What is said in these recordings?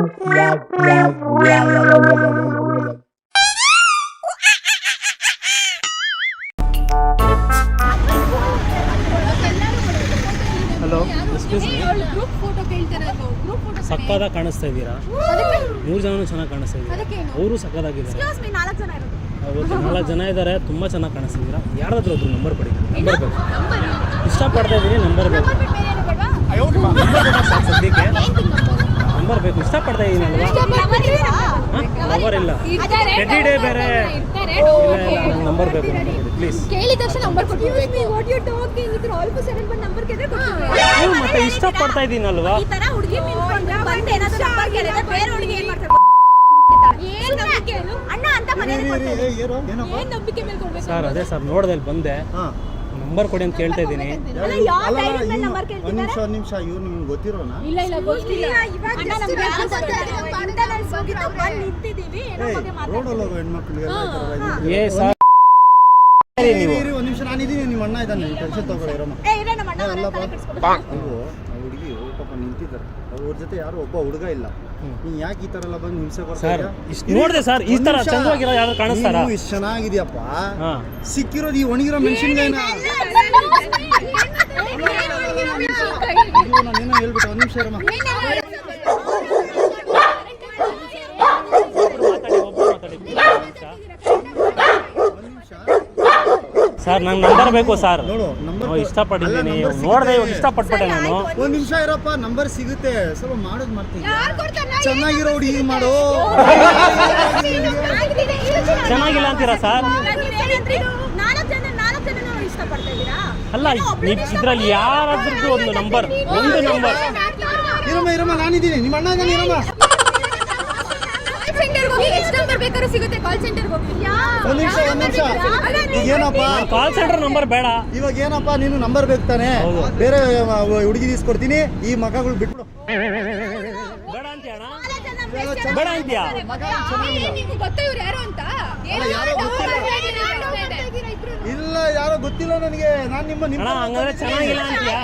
Hello, excuse me. ಸಕ್ಕದಾಗ ಕಾಣಿಸ್ತಾ ಇದ್ದೀರಾ? 3 ಜನನು ಚೆನ್ನಾಗಿ ಕಾಣಿಸ್ತಾ ಇದ್ದೀರಾ? ಅವರು ಸಕ್ಕದಾಗಿದ್ದಾರೆ. ಹೌದು, 4 ಜನ ಇದ್ದಾರೆ. ತುಂಬ ಚೆನ್ನಾಗಿ ಕಾಣಿಸ್ತಿದ್ದೀರಾ. ಯಾರಾದ್ರೂ ಒಬ್ರು ನಂಬರ್ ಕೊಡಿ. ನಂಬರ್ ಬೇಕು, ಇಷ್ಟಪಡ್ತಾ ಇದ್ದೀನಿ. ನಂಬರ್ ಬೇಕು, ಸದ್ಯಕ್ಕೆ ನಂಬರ್ ಬೇಕು. ಇಷ್ಟಪಡ್ತಾ ಇದ್ದೀನಿ ಅಲ್ವಾ? ನಂಬರ್ ಇಲ್ಲ, ಟೆಡ್ಡಿ ಡೇ ಬೇರೆ. ನಂಬರ್ ಬೇಕು, ಪ್ಲೀಸ್. ಮತ್ತೆ ಇಷ್ಟಪಡ್ತಾ ಇದ್ದೀನಲ್ವಾ? ಸರ್ ಅದೇ ಸರ್, ನೋಡ್ದಲ್ಲಿ ಬಂದೆ. ನಂಬರ್ ಕೊಡಿ ಅಂತ ಕೇಳ್ತಾ ಇದ್ದೀನಿ. ಒಂದ್ ನಿಮಿಷ ಇವ್ರು ನಿಮ್ಗೆ ಗೊತ್ತಿರೋನಾ? ರೋಡಲ್ಲಿ ಹೋಗೋ ಹೆಣ್ಮಕ್ಳಿಗೆ ಏ ಸರ್, ಒಂದ್ ನಿಮಿಷ ನಾನಿದ್ದೀನಿ. ನಿಮ್ಮ ಅಣ್ಣ ಇದ್ದಾನೆ, ಟೆನ್ಷನ್ ತಗೊಳ್ಳಿರಮ್ಮ. ಹುಡುಗಿ ಪಾಪ ನಿಂತಿದ್ದಾರೆ, ಅವ್ರ ಜೊತೆ ಯಾರು ಒಬ್ಬ ಹುಡುಗ ಇಲ್ಲ. ನೀನ್ ಯಾಕೆ ಈ ತರ ಎಲ್ಲ ಬಂದು ಹಿಂಸೆ ಕೊಡ್ತಾರೆ? ನೋಡಿದೆ ಸರ್, ಈ ತರ ಚಂದವಾಗಿರೋ ಯಾರು ಕಾಣಿಸ್ತಾರ? ಇಷ್ಟು ಚೆನ್ನಾಗಿದ್ಯಪ್ಪ, ಸಿಕ್ಕಿರೋದು ಈ ಒಣಗಿರೋ ಮೆಣಸಿನ್ಕಾಯಿನ. ನಾನೇನೋ ಹೇಳ್ಬಿಟ್ಟು ಒಂದ್ ನಿಮಿಷ ಇರಮ್ಮ. ಸರ್ ನಂಗೆ ನಂಬರ್ ಬೇಕು ಸರ್. ನೋಡು, ಇಷ್ಟಪಟ್ಟಿದ್ದೀನಿ, ನೋಡಿದೆ, ಇವಾಗ ಇಷ್ಟಪಟ್ಬಿಟ್ಟೆ ನಾನು. ಒಂದ್ ನಿಮಿಷ ಇರಪ್ಪ, ನಂಬರ್ ಸಿಗುತ್ತೆ. ಸ್ವಲ್ಪ ಮಾಡೋದು ಮಾಡ್ತೀನಿ. ಚೆನ್ನಾಗಿರೋ ಹುಡುಗಿ ಮಾಡು. ಚೆನ್ನಾಗಿಲ್ಲ ಅಂತೀರಾ ಸರ್? ಅಲ್ಲ, ಇದ್ರಲ್ಲಿ ಯಾರಾದ್ರೂ ಒಂದು ನಂಬರ್ ಇರಮ್ಮ, ನಾನಿದ್ದೀನಿ. ನಿಮ್ಮ ಅಣ್ಣ ಇದ್ದಾನೆ, ಇರಮ್ಮ. ಒಂದ್ ನಿಮಿಷ. ಏನಪ್ಪ, ಕಾಲ್ ಸೆಂಟರ್ ನಂಬರ್ ಬೇಡ. ಇವಾಗ ಏನಪ್ಪ, ನೀನು ನಂಬರ್ ಬೇಕು ತಾನೆ? ಬೇರೆ ಹುಡುಗಿ ಇಸ್ಕೊಡ್ತೀನಿ. ಈ ಮಕ್ಕಳು ಬಿಟ್ಬಿಡು. ಬೇಡ ಅಂತೀಯ? ಬೇಡ ಅಂತೀಯಾ? ಇಲ್ಲ, ಯಾರೋ ಗೊತ್ತಿಲ್ಲ ನನಗೆ. ನಾನು ನಿಮ್ಮ ಹಂಗಂದ್ರೆ ಚೆನ್ನಾಗಿಲ್ಲ ಅಂತೀಯಾ?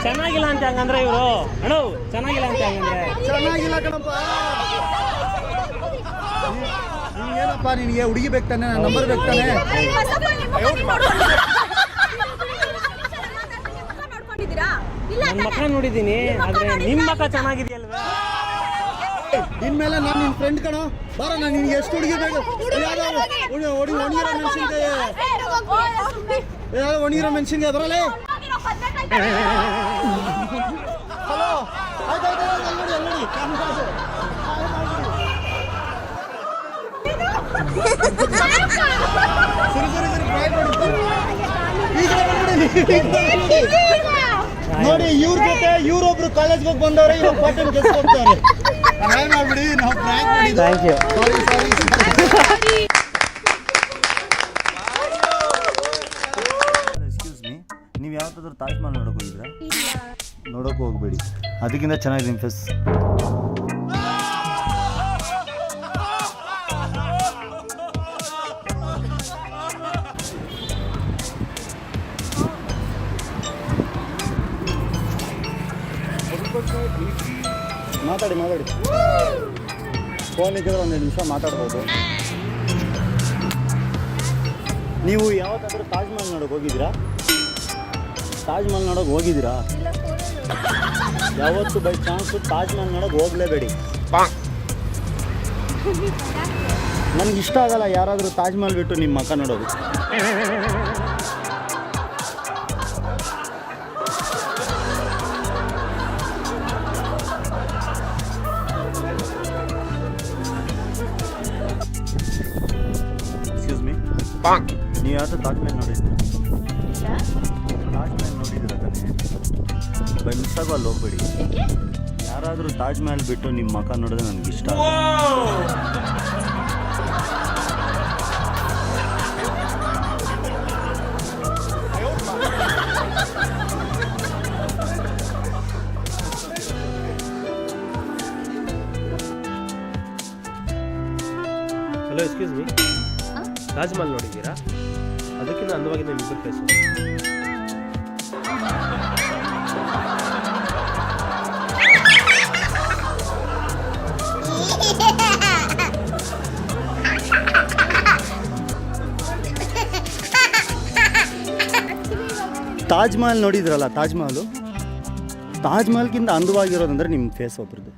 ಚೆನ್ನಾಗಿಲ್ಲ ಅಂತ ಹಂಗಂದ್ರೆ ಇವರು ಅಣ್ಣ ಚೆನ್ನಾಗಿಲ್ಲ ಅಂತ ಹಂಗಂದ್ರೆ ಚೆನ್ನಾಗಿಲ್ಲ ಕಣಪ್ಪ. ಏನಪ್ಪ, ನಿನಗೆ ಹುಡುಗಿ ಬೇಕು ತಾನೆ? ನಂಬರ್ ಬೇಕು ತಾನೆ? ನನ್ನ ಮಕ್ಕ ನೋಡಿದ್ದೀನಿ, ಆದ್ರೆ ನಿಮ್ಮ ಮಕ್ಕ ಚೆನ್ನಾಗಿದೆಯಲ್ವೇ? ಇನ್ಮೇಲೆ ನಾನು ನಿನ್ನ ಫ್ರೆಂಡ್ ಕಣೋ. ಬಾರ, ನಾನು ನಿನಗೆ ಎಷ್ಟು ಹುಡುಗಿ ಬೇಕು? ಒಣಗಿರೋ ಮೆಣಸಿನ್ಕಾಯಿ, ಒಣಗಿರೋ ಮೆಣಸಿನ್ಕಾಯಿ ಬರಲೇ. ಹಲೋ, ಆಯ್ತಾಯ್ತು, ನೋಡಿ. ನೋಡಿ, ಇವ್ರ ಜೊತೆ ಇವ್ರೊಬ್ರು ಕಾಲೇಜ್ಗೆ ಹೋಗಿ ಬಂದವ್ರೆ, ಇವಾಗ ಪಾಟನ್ ಗೆಸ್ಟ್ ಹೋಗ್ತಾರೆ. ಮಾಡ್ಬಿಡಿ, ನಾವು ಪ್ರ್ಯಾಂಕ್ ಮಾಡಿದ್ವಿ. Thank you. Sorry. Excuse me, ನೀವು ಯಾವತ್ತಾದ್ರೂ ತಾಜ್ ಮಹಲ್ ನೋಡೋಕೆ ಹೋಗಿದ್ರಾ? ನೋಡೋಕೆ ಹೋಗ್ಬೇಡಿ, ಅದಕ್ಕಿಂತ ಚೆನ್ನಾಗಿದೆ ನಿಮ್ಮ ಫೇಸ್. ಮಾತಾಡಿ ಫೋನ್ ಇದ್ದರೆ 1 ನಿಮಿಷ ಮಾತಾಡ್ಬೋದು. ನೀವು ಯಾವತ್ತಾದ್ರೂ ತಾಜ್ ಮಹಲ್ ನೋಡೋಕೆ ಹೋಗಿದ್ದೀರಾ? ಯಾವತ್ತು ಬೈ ಚಾನ್ಸು ತಾಜ್ ಮಹಲ್ ನೋಡೋಕೆ ಹೋಗಲೇಬೇಡಿ. ನನಗೆ ಇಷ್ಟ ಆಗಲ್ಲ ಯಾರಾದರೂ ತಾಜ್ ಮಹಲ್ ಬಿಟ್ಟು ನಿಮ್ಮ ಮಕ್ಕ ನೋಡೋದು. ಎಕ್ಸ್ಕ್ಯೂಸ್ ಮೀ, ನೀವು ಯಾವತ್ತೂ ತಾಜ್ ಮಹಲ್ ನೋಡಿದ್ದೀರಾ? ತಾನೇ ಬೈ ಮಿಸ್ಸಾಗೂ ಅಲ್ಲಿ ಹೋಗ್ಬೇಡಿ. ಯಾರಾದರೂ ತಾಜ್ ಮಹಲ್ ಬಿಟ್ಟು ನಿಮ್ಮ ಮಕ್ಕ ನೋಡಿದ್ರೆ ನನಗೆ ಇಷ್ಟ. Hello, excuse me, Taj Mahal ನೋಡಿದ್ದೀರಾ? ಅದಕ್ಕಿಂತ ಅಂದವಾಗಿದೆ ನಿಮ್ಮಿಬ್ಬರ ಫೇಸು. ತಾಜ್ ಮಹಲ್ ನೋಡಿದ್ರಲ್ಲ, ತಾಜ್ ಮಹಲ್, ತಾಜ್ ಮಹಲ್ಗಿಂತ ಅಂದವಾಗಿರೋದಂದ್ರೆ ನಿಮ್ಮ ಫೇಸ್ ಒಬ್ರದ್ದು.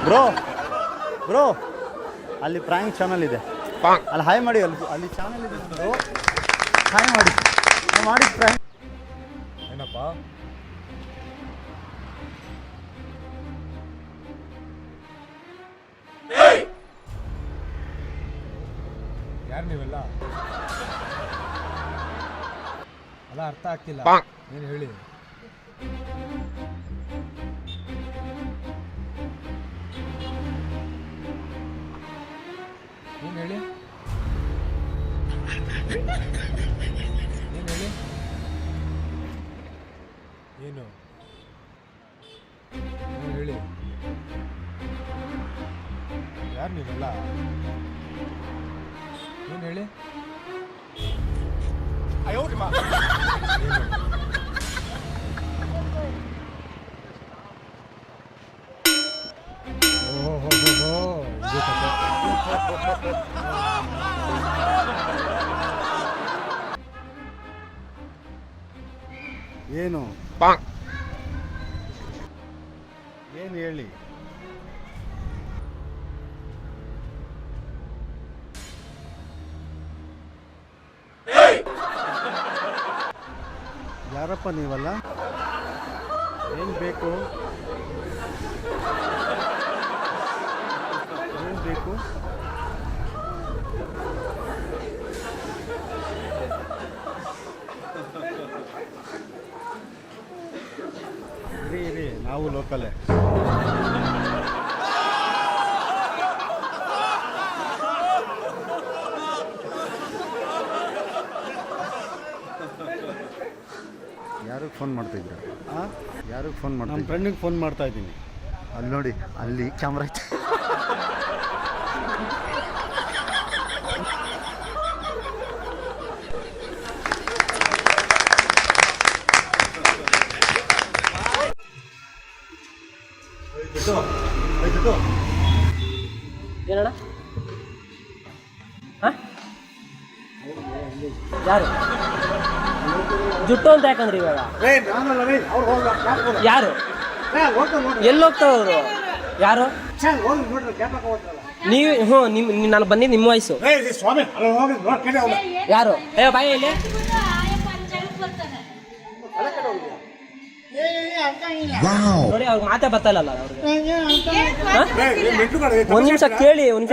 ಬ್ರೋ ಬ್ರೋ ಅಲ್ಲಿ ಪ್ರಾಂಕ್ ಚಾನಲ್ ಇದೆ, ಅಲ್ಲಿ ಹಾಯ್ ಮಾಡಿ. ಅಲ್ಲಿ ಚಾನಲ್ ಇದೆ ಬ್ರೋ, ಹಾಯ್ ಮಾಡಿ. ಮಾಡಿ ಪ್ರಾಂಕ್ ಏನಪ್ಪ ಯಾರು ನೀವೆಲ್ಲ? ಅಲ್ಲ ಅರ್ಥ ಆಗ್ತಿಲ್ಲ, ಏನು ಹೇಳಿ. ಏನು ಹೇಳಿ, ಏನು ಹೇಳಿ, ಏನು ಏನು ಹೇಳಿ, ಯಾರು ನೀವೆಲ್ಲ? ಏನು ಹೇಳಿ, ಏನು ಏನು ಹೇಳಿ. ಯಾರಪ್ಪ ನೀವಲ್ಲ? ಏನು ಬೇಕು, ಏನು ಬೇಕು? ಇರಿ ನಾವು ಲೋಕಲೇ. ಯಾರಿಗೆ ಫೋನ್ ಮಾಡ್ತಾಯಿದ್ದೀರಾ? ಯಾರಿಗೆ ಫೋನ್ ಮಾಡ್ತಾ? ನಮ್ಮ ಫ್ರೆಂಡಿಗೆ ಫೋನ್ ಮಾಡ್ತಾ ಇದ್ದೀನಿ. ಅಲ್ಲಿ ನೋಡಿ, ಅಲ್ಲಿ ಕ್ಯಾಮ್ರಾ ಐತೆ. ಏನಣ್ಣ? ಯಾರು ಜುಟ್ಟು ಅಂತ ಯಾಕಂದ್ರೆ ಇವಾಗ ಯಾರು ಎಲ್ಲಿ ಹೋಗ್ತಾವ ಅವರು? ಯಾರು ನೀವು? ಹ್ಞೂ ನಿಮ್ಮ ನಾನು ಬಂದಿದ್ದು ನಿಮ್ಮ ವಯಸ್ಸು. ಯಾರು? ಏ ಬಾಯಿ ಇಲ್ಲಿ ನೋಡಿ, ಅವ್ರಿಗೆ ಮಾತೇ ಬರ್ತಲ್ಲ ಅವ್ರಿಗೆ. ಒಂದ್ ನಿಮಿಷ ಕೇಳಿ, ಒಂದ್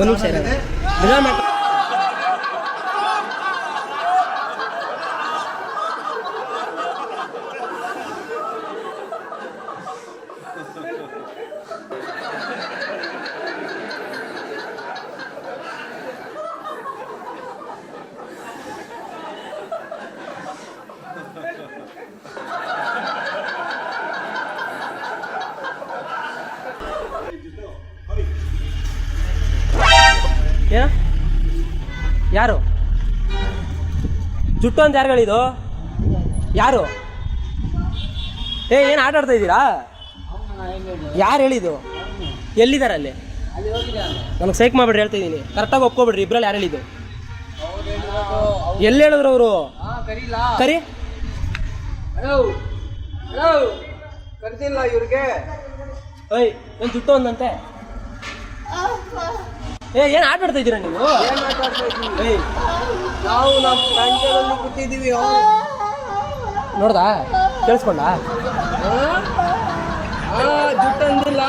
ನಿಮಿಷ ಏನ? ಯಾರು ಜುಟ್ಟು ಅಂತ ಯಾರು ಹೇಳಿದ್ದು? ಯಾರು? ಏನು ಆಟ ಆಡ್ತಾ ಇದ್ದೀರಾ? ಯಾರು ಹೇಳಿದ್ದು? ಎಲ್ಲಿದ್ದಾರೆ ಅಲ್ಲಿ? ನನಗೆ ಸೈಕ್ ಮಾಡ್ಬಿಡ್ರಿ, ಹೇಳ್ತಾ ಇದ್ದೀನಿ. ಕರೆಕ್ಟಾಗಿ ಒಪ್ಕೊಬಿಡ್ರಿ. ಇಬ್ರಲ್ಲಿ ಯಾರು ಹೇಳಿದ್ದು? ಎಲ್ಲಿ ಹೇಳಿದ್ರು ಅವರು? ಕರಿ ಕರ್ತಿಲ್ಲ ಇವ್ರಿಗೆ. ಏನು ಜುಟ್ಟು ಅಂದಂತೆ? ಏನು ಆಟ ಆಡ್ತಾ ಇದ್ದೀರಾ ನೀವು? ನಾವು ನಮ್ಮ ಪ್ರಾಂತ್ಯದಲ್ಲಿ ಕೂತಿದ್ದೀವಿ. ನೋಡ್ದಾ? ಕೇಳಿಸ್ಕೊಂಡ? ಜುಟ್ಟು ಅಂದಿಲ್ಲ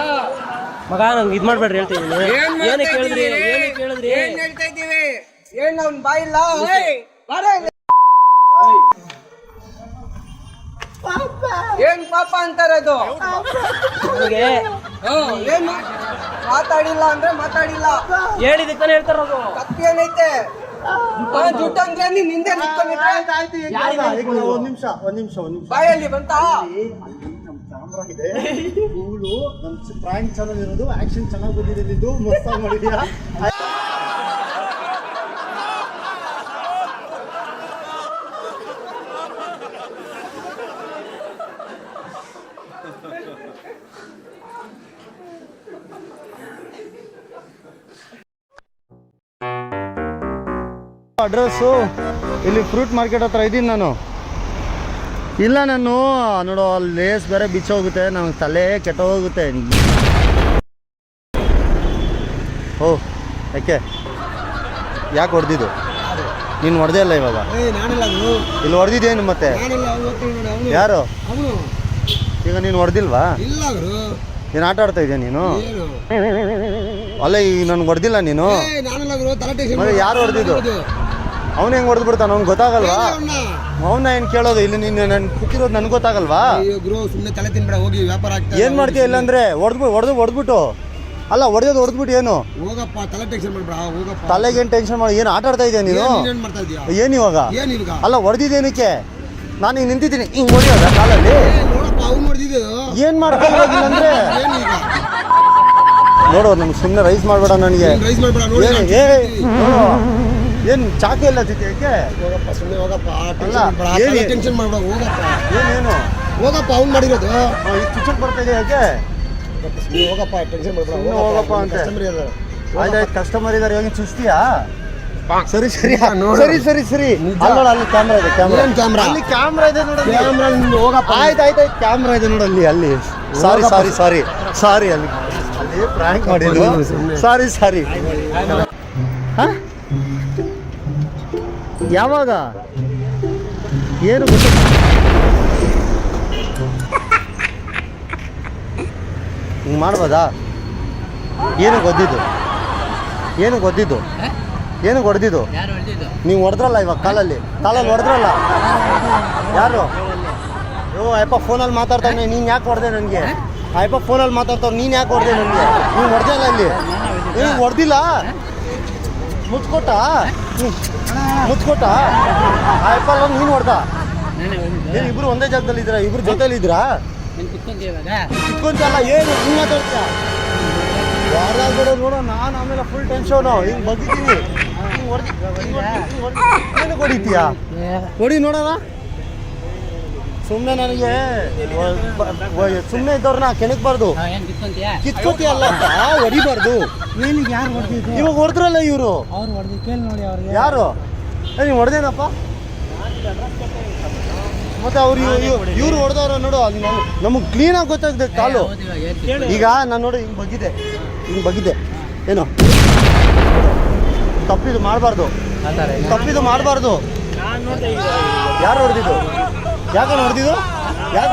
ಮಗ, ನಂಗೆ ಇದು ಮಾಡ್ಬೇಡ್ರಿ, ಹೇಳ್ತಿದ್ದೀನಿ. ಏನು ಕೇಳಿದ್ರಿ? ಏನು ಕೇಳಿದ್ರಿ? ಏನ್ ಹೇಳ್ತಾ ಇದ್ದೀವಿ? ಏನ್ ಅವ್ನ ಬಾಯಿಲ್ಲ? ಏನ್ ಪಾಪ ಅಂತಾರದು? ನನಗೆ ಏನ್ ಮಾತಾಡಿಲ್ಲ ಅಂದ್ರೆ ಮಾತಾಡಿಲ್ಲ, ಹೇಳಿದಕ್ಕೆ ಹೇಳ್ತಾರದು. ತಪ್ಪೇನೈತೆ? ಜುಟ್ಟು ಅಂದ್ರೆ ನೀನ್ ಹಿಂದೆ ನಿಂತ್ಕೊಂಡಿದ್ರೆ ಒಂದ್ ನಿಮಿಷ ಬಾಯಲ್ಲಿ ಬಂತಾ? ನಮ್ಮ ಕ್ಯಾಮ್ರಾ ಇದೆ, ಇವಳು ನಮ್ಮ ಪ್ರಾಂಕ್ ಚಾನಲ್ ಇರೋದು. ಆಕ್ಷನ್ ಚೆನ್ನಾಗಿ ಬಂದಿದೆ, ನಿಂದು ಮಸ್ತಾಗಿ ಮಾಡಿದ್ಯಾ. ಅಡ್ರೆಸ್ಸು ಇಲ್ಲಿ ಫ್ರೂಟ್ ಮಾರ್ಕೆಟ್ ಹತ್ರ ಇದ್ದೀನಿ ನಾನು. ಇಲ್ಲ ನಾನು ನೋಡು ಅಲ್ಲಿ ಲೇಸ್ ಬೇರೆ ಬಿಚ್ಚೋಗುತ್ತೆ, ನನಗೆ ತಲೆ ಕೆಟ್ಟೋಗುತ್ತೆ. ಓ ಯಾಕೆ ಹೊಡೆದಿದ್ದು? ನೀನು ಹೊಡೆದೇ ಇಲ್ಲ ಇವಾಗ. ಇಲ್ಲಿ ಹೊಡೆದಿದ್ದೇನು ಮತ್ತೆ? ಯಾರು? ಈಗ ನೀನು ಹೊಡೆದಿಲ್ವಾ? ನೀನು ಆಟ ಆಡ್ತಾ ಇದೆಯಾ ನೀನು? ಅಲ್ಲ ಈಗ ನನಗೆ ಹೊಡೆದಿಲ್ಲ ನೀನು. ಮತ್ತೆ ಯಾರು ಹೊಡೆದಿದ್ದು? ಅವನು ಹೆಂಗೆ ಹೊಡೆದು ಬಿಡ್ತಾನೆ? ಅವ್ನು ಗೊತ್ತಾಗಲ್ವಾ? ಅವನ್ನ ಏನು ಕೇಳೋದು? ಇಲ್ಲಿ ನೀನು ನನ್ ಕೂತಿರೋದು ನನಗೆ ಗೊತ್ತಾಗಲ್ವಾ? ಏನು ಮಾಡ್ತೀಯ? ಇಲ್ಲಾಂದ್ರೆ ಹೊಡೆದ್ಬಿಟ್ಟು ಅಲ್ಲ ಹೊಡೆದ್ಬಿಟ್ಟು ಏನು ತಲೆಗೇನು ಟೆನ್ಷನ್ ಮಾಡಿ ಏನು ಆಟ ಆಡ್ತಾ ಇದೆಯಾ ನೀನು? ಏನು ಇವಾಗ? ಅಲ್ಲ ಹೊಡೆದಿದ್ದೇನಕ್ಕೆ? ನಾನು ಈಗ ನಿಂತಿದ್ದೀನಿ, ಹಿಂಗೆ ಹೊಡೆಯೋದ ಕಾಲಲ್ಲಿ? ಏನು ಮಾಡ್ಕೊಳ್ಳೋದಿಲ್ಲ ಅಂದ್ರೆ ನೋಡು, ನಮ್ಗೆ ಸುಮ್ಮನೆ ರೈಸ್ ಮಾಡಬೇಡ ನನಗೆ. ಏನು ಚಾಕೆ ಇಲ್ಲ ತಿತಿ ಯಾಕೆ? ಏನೇನು ಹೋಗಪ್ಪ, ಅವ್ನು ಮಾಡಿರೋದು ಕಿಚನ್ ಬರ್ತಾ ಇದೆ ಯಾಕೆ? ಹೋಗಪ್ಪ, ಟೆನ್ಷನ್ ಹೋಗಪ್ಪ ಅಂತ. ಆಯ್ತಾಯ್ತು, ಕಸ್ಟಮರ್ ಇದಾರೆ, ಹೋಗಿ ಚುಸ್ತೀಯಾ? ಸರಿ ಸರಿ ಸರಿ ಅಲ್ಲೋಡ, ಅಲ್ಲಿ ಕ್ಯಾಮ್ರಾ ಇದೆ. ಅಲ್ಲಿ ಕ್ಯಾಮ್ರಾ ಇದೆ ನೋಡಿ. ಹೋಗಪ್ಪ. ಆಯ್ತಾಯ್ತು, ಕ್ಯಾಮ್ರಾ ಇದೆ ನೋಡಿ ಅಲ್ಲಿ. ಸಾರಿ ಅಲ್ಲಿ ಪ್ರಾಂಕ್ ಮಾಡಿದ್ದು. ಸಾರಿ ಯಾವಾಗ ಏನು ಗೊತ್ತ? ಹಿಂಗೆ ಮಾಡ್ಬೋದಾ? ಏನು ಗೊತ್ತಿದ್ದು? ಹೊಡೆದಿದ್ದು ನೀವು ಹೊಡೆದ್ರಲ್ಲ ಇವಾಗ ಕಾಲಲ್ಲಿ ಹೊಡೆದ್ರಲ್ಲ. ಯಾರು? ಅಯ್ಯಪ್ಪ ಫೋನಲ್ಲಿ ಮಾತಾಡ್ತಾನೆ, ನೀನು ಯಾಕೆ ಹೊಡೆದೆ ನನಗೆ? ಅಯ್ಯಪ್ಪ ಫೋನಲ್ಲಿ ಮಾತಾಡ್ತಾವ್, ನೀನು ಯಾಕೆ ಹೊಡೆದೆ ನನಗೆ? ನೀವು ಹೊಡೆದೇ ಇಲ್ಲ ಇಲ್ಲಿ. ನೀವು ಹೊಡೆದಿಲ್ಲ, ಮುಚ್ಕೊಟ್ಟ ಅಯ್ಯಪ್ಪ ಅಲ್ಲ, ನೀನು ಹೊಡೆದ? ಏನು ಇಬ್ರು ಒಂದೇ ಜಾಗದಲ್ಲಿ ಇದ್ದೀರಾ? ಇಬ್ರು ಜೊತೆಲಿ ಇದ್ದೀರಾ? ಕಿತ್ಕೊಂತಲ್ಲ, ಏನು ಹಿಂಗೆ ಮಾತಾಡ್ತೀಯ? ಯಾರಾದ್ರೂ ನೋಡೋ, ನಾನು ಆಮೇಲೆ ಫುಲ್ ಟೆನ್ಷನು. ಹಿಂಗೆ ಬಗ್ಗಿದ್ದೀನಿ, ಏನು ಹೊಡಿತೀಯಾ? ಹೊಡಿ ನೋಡೋಣ. ಸುಮ್ಮನೆ ನನಗೆ ಸುಮ್ಮನೆ ಇದ್ದವ್ರನ್ನ ಕೆಣಕ್ಬಾರ್ದು. ಕಿತ್ಕೋತಿ ಅಲ್ಲ ಅಂತ ಹೊಡಿಬಾರ್ದು. ಯಾರು ಹೊಡೆದಿದ್ದು? ಇವಾಗ ಹೊಡೆದ್ರಲ್ಲ ಇವರು. ಯಾರು? ನೀವು ಹೊಡೆದೇನಪ್ಪ? ಮತ್ತೆ ಅವ್ರು ಇವ್ರು ಹೊಡೆದವ್ರ ನೋಡು, ನಮಗೆ ಕ್ಲೀನಾಗಿ ಗೊತ್ತಾಗ್ತದೆ ಕಾಲು. ಈಗ ನಾನು ನೋಡಿ ಹಿಂಗೆ ಬಗ್ಗಿದೆ ಏನು ತಪ್ಪಿದು ಮಾಡಬಾರ್ದು. ಯಾರು ಹೊಡೆದಿದ್ದು? ಯಾಕೆ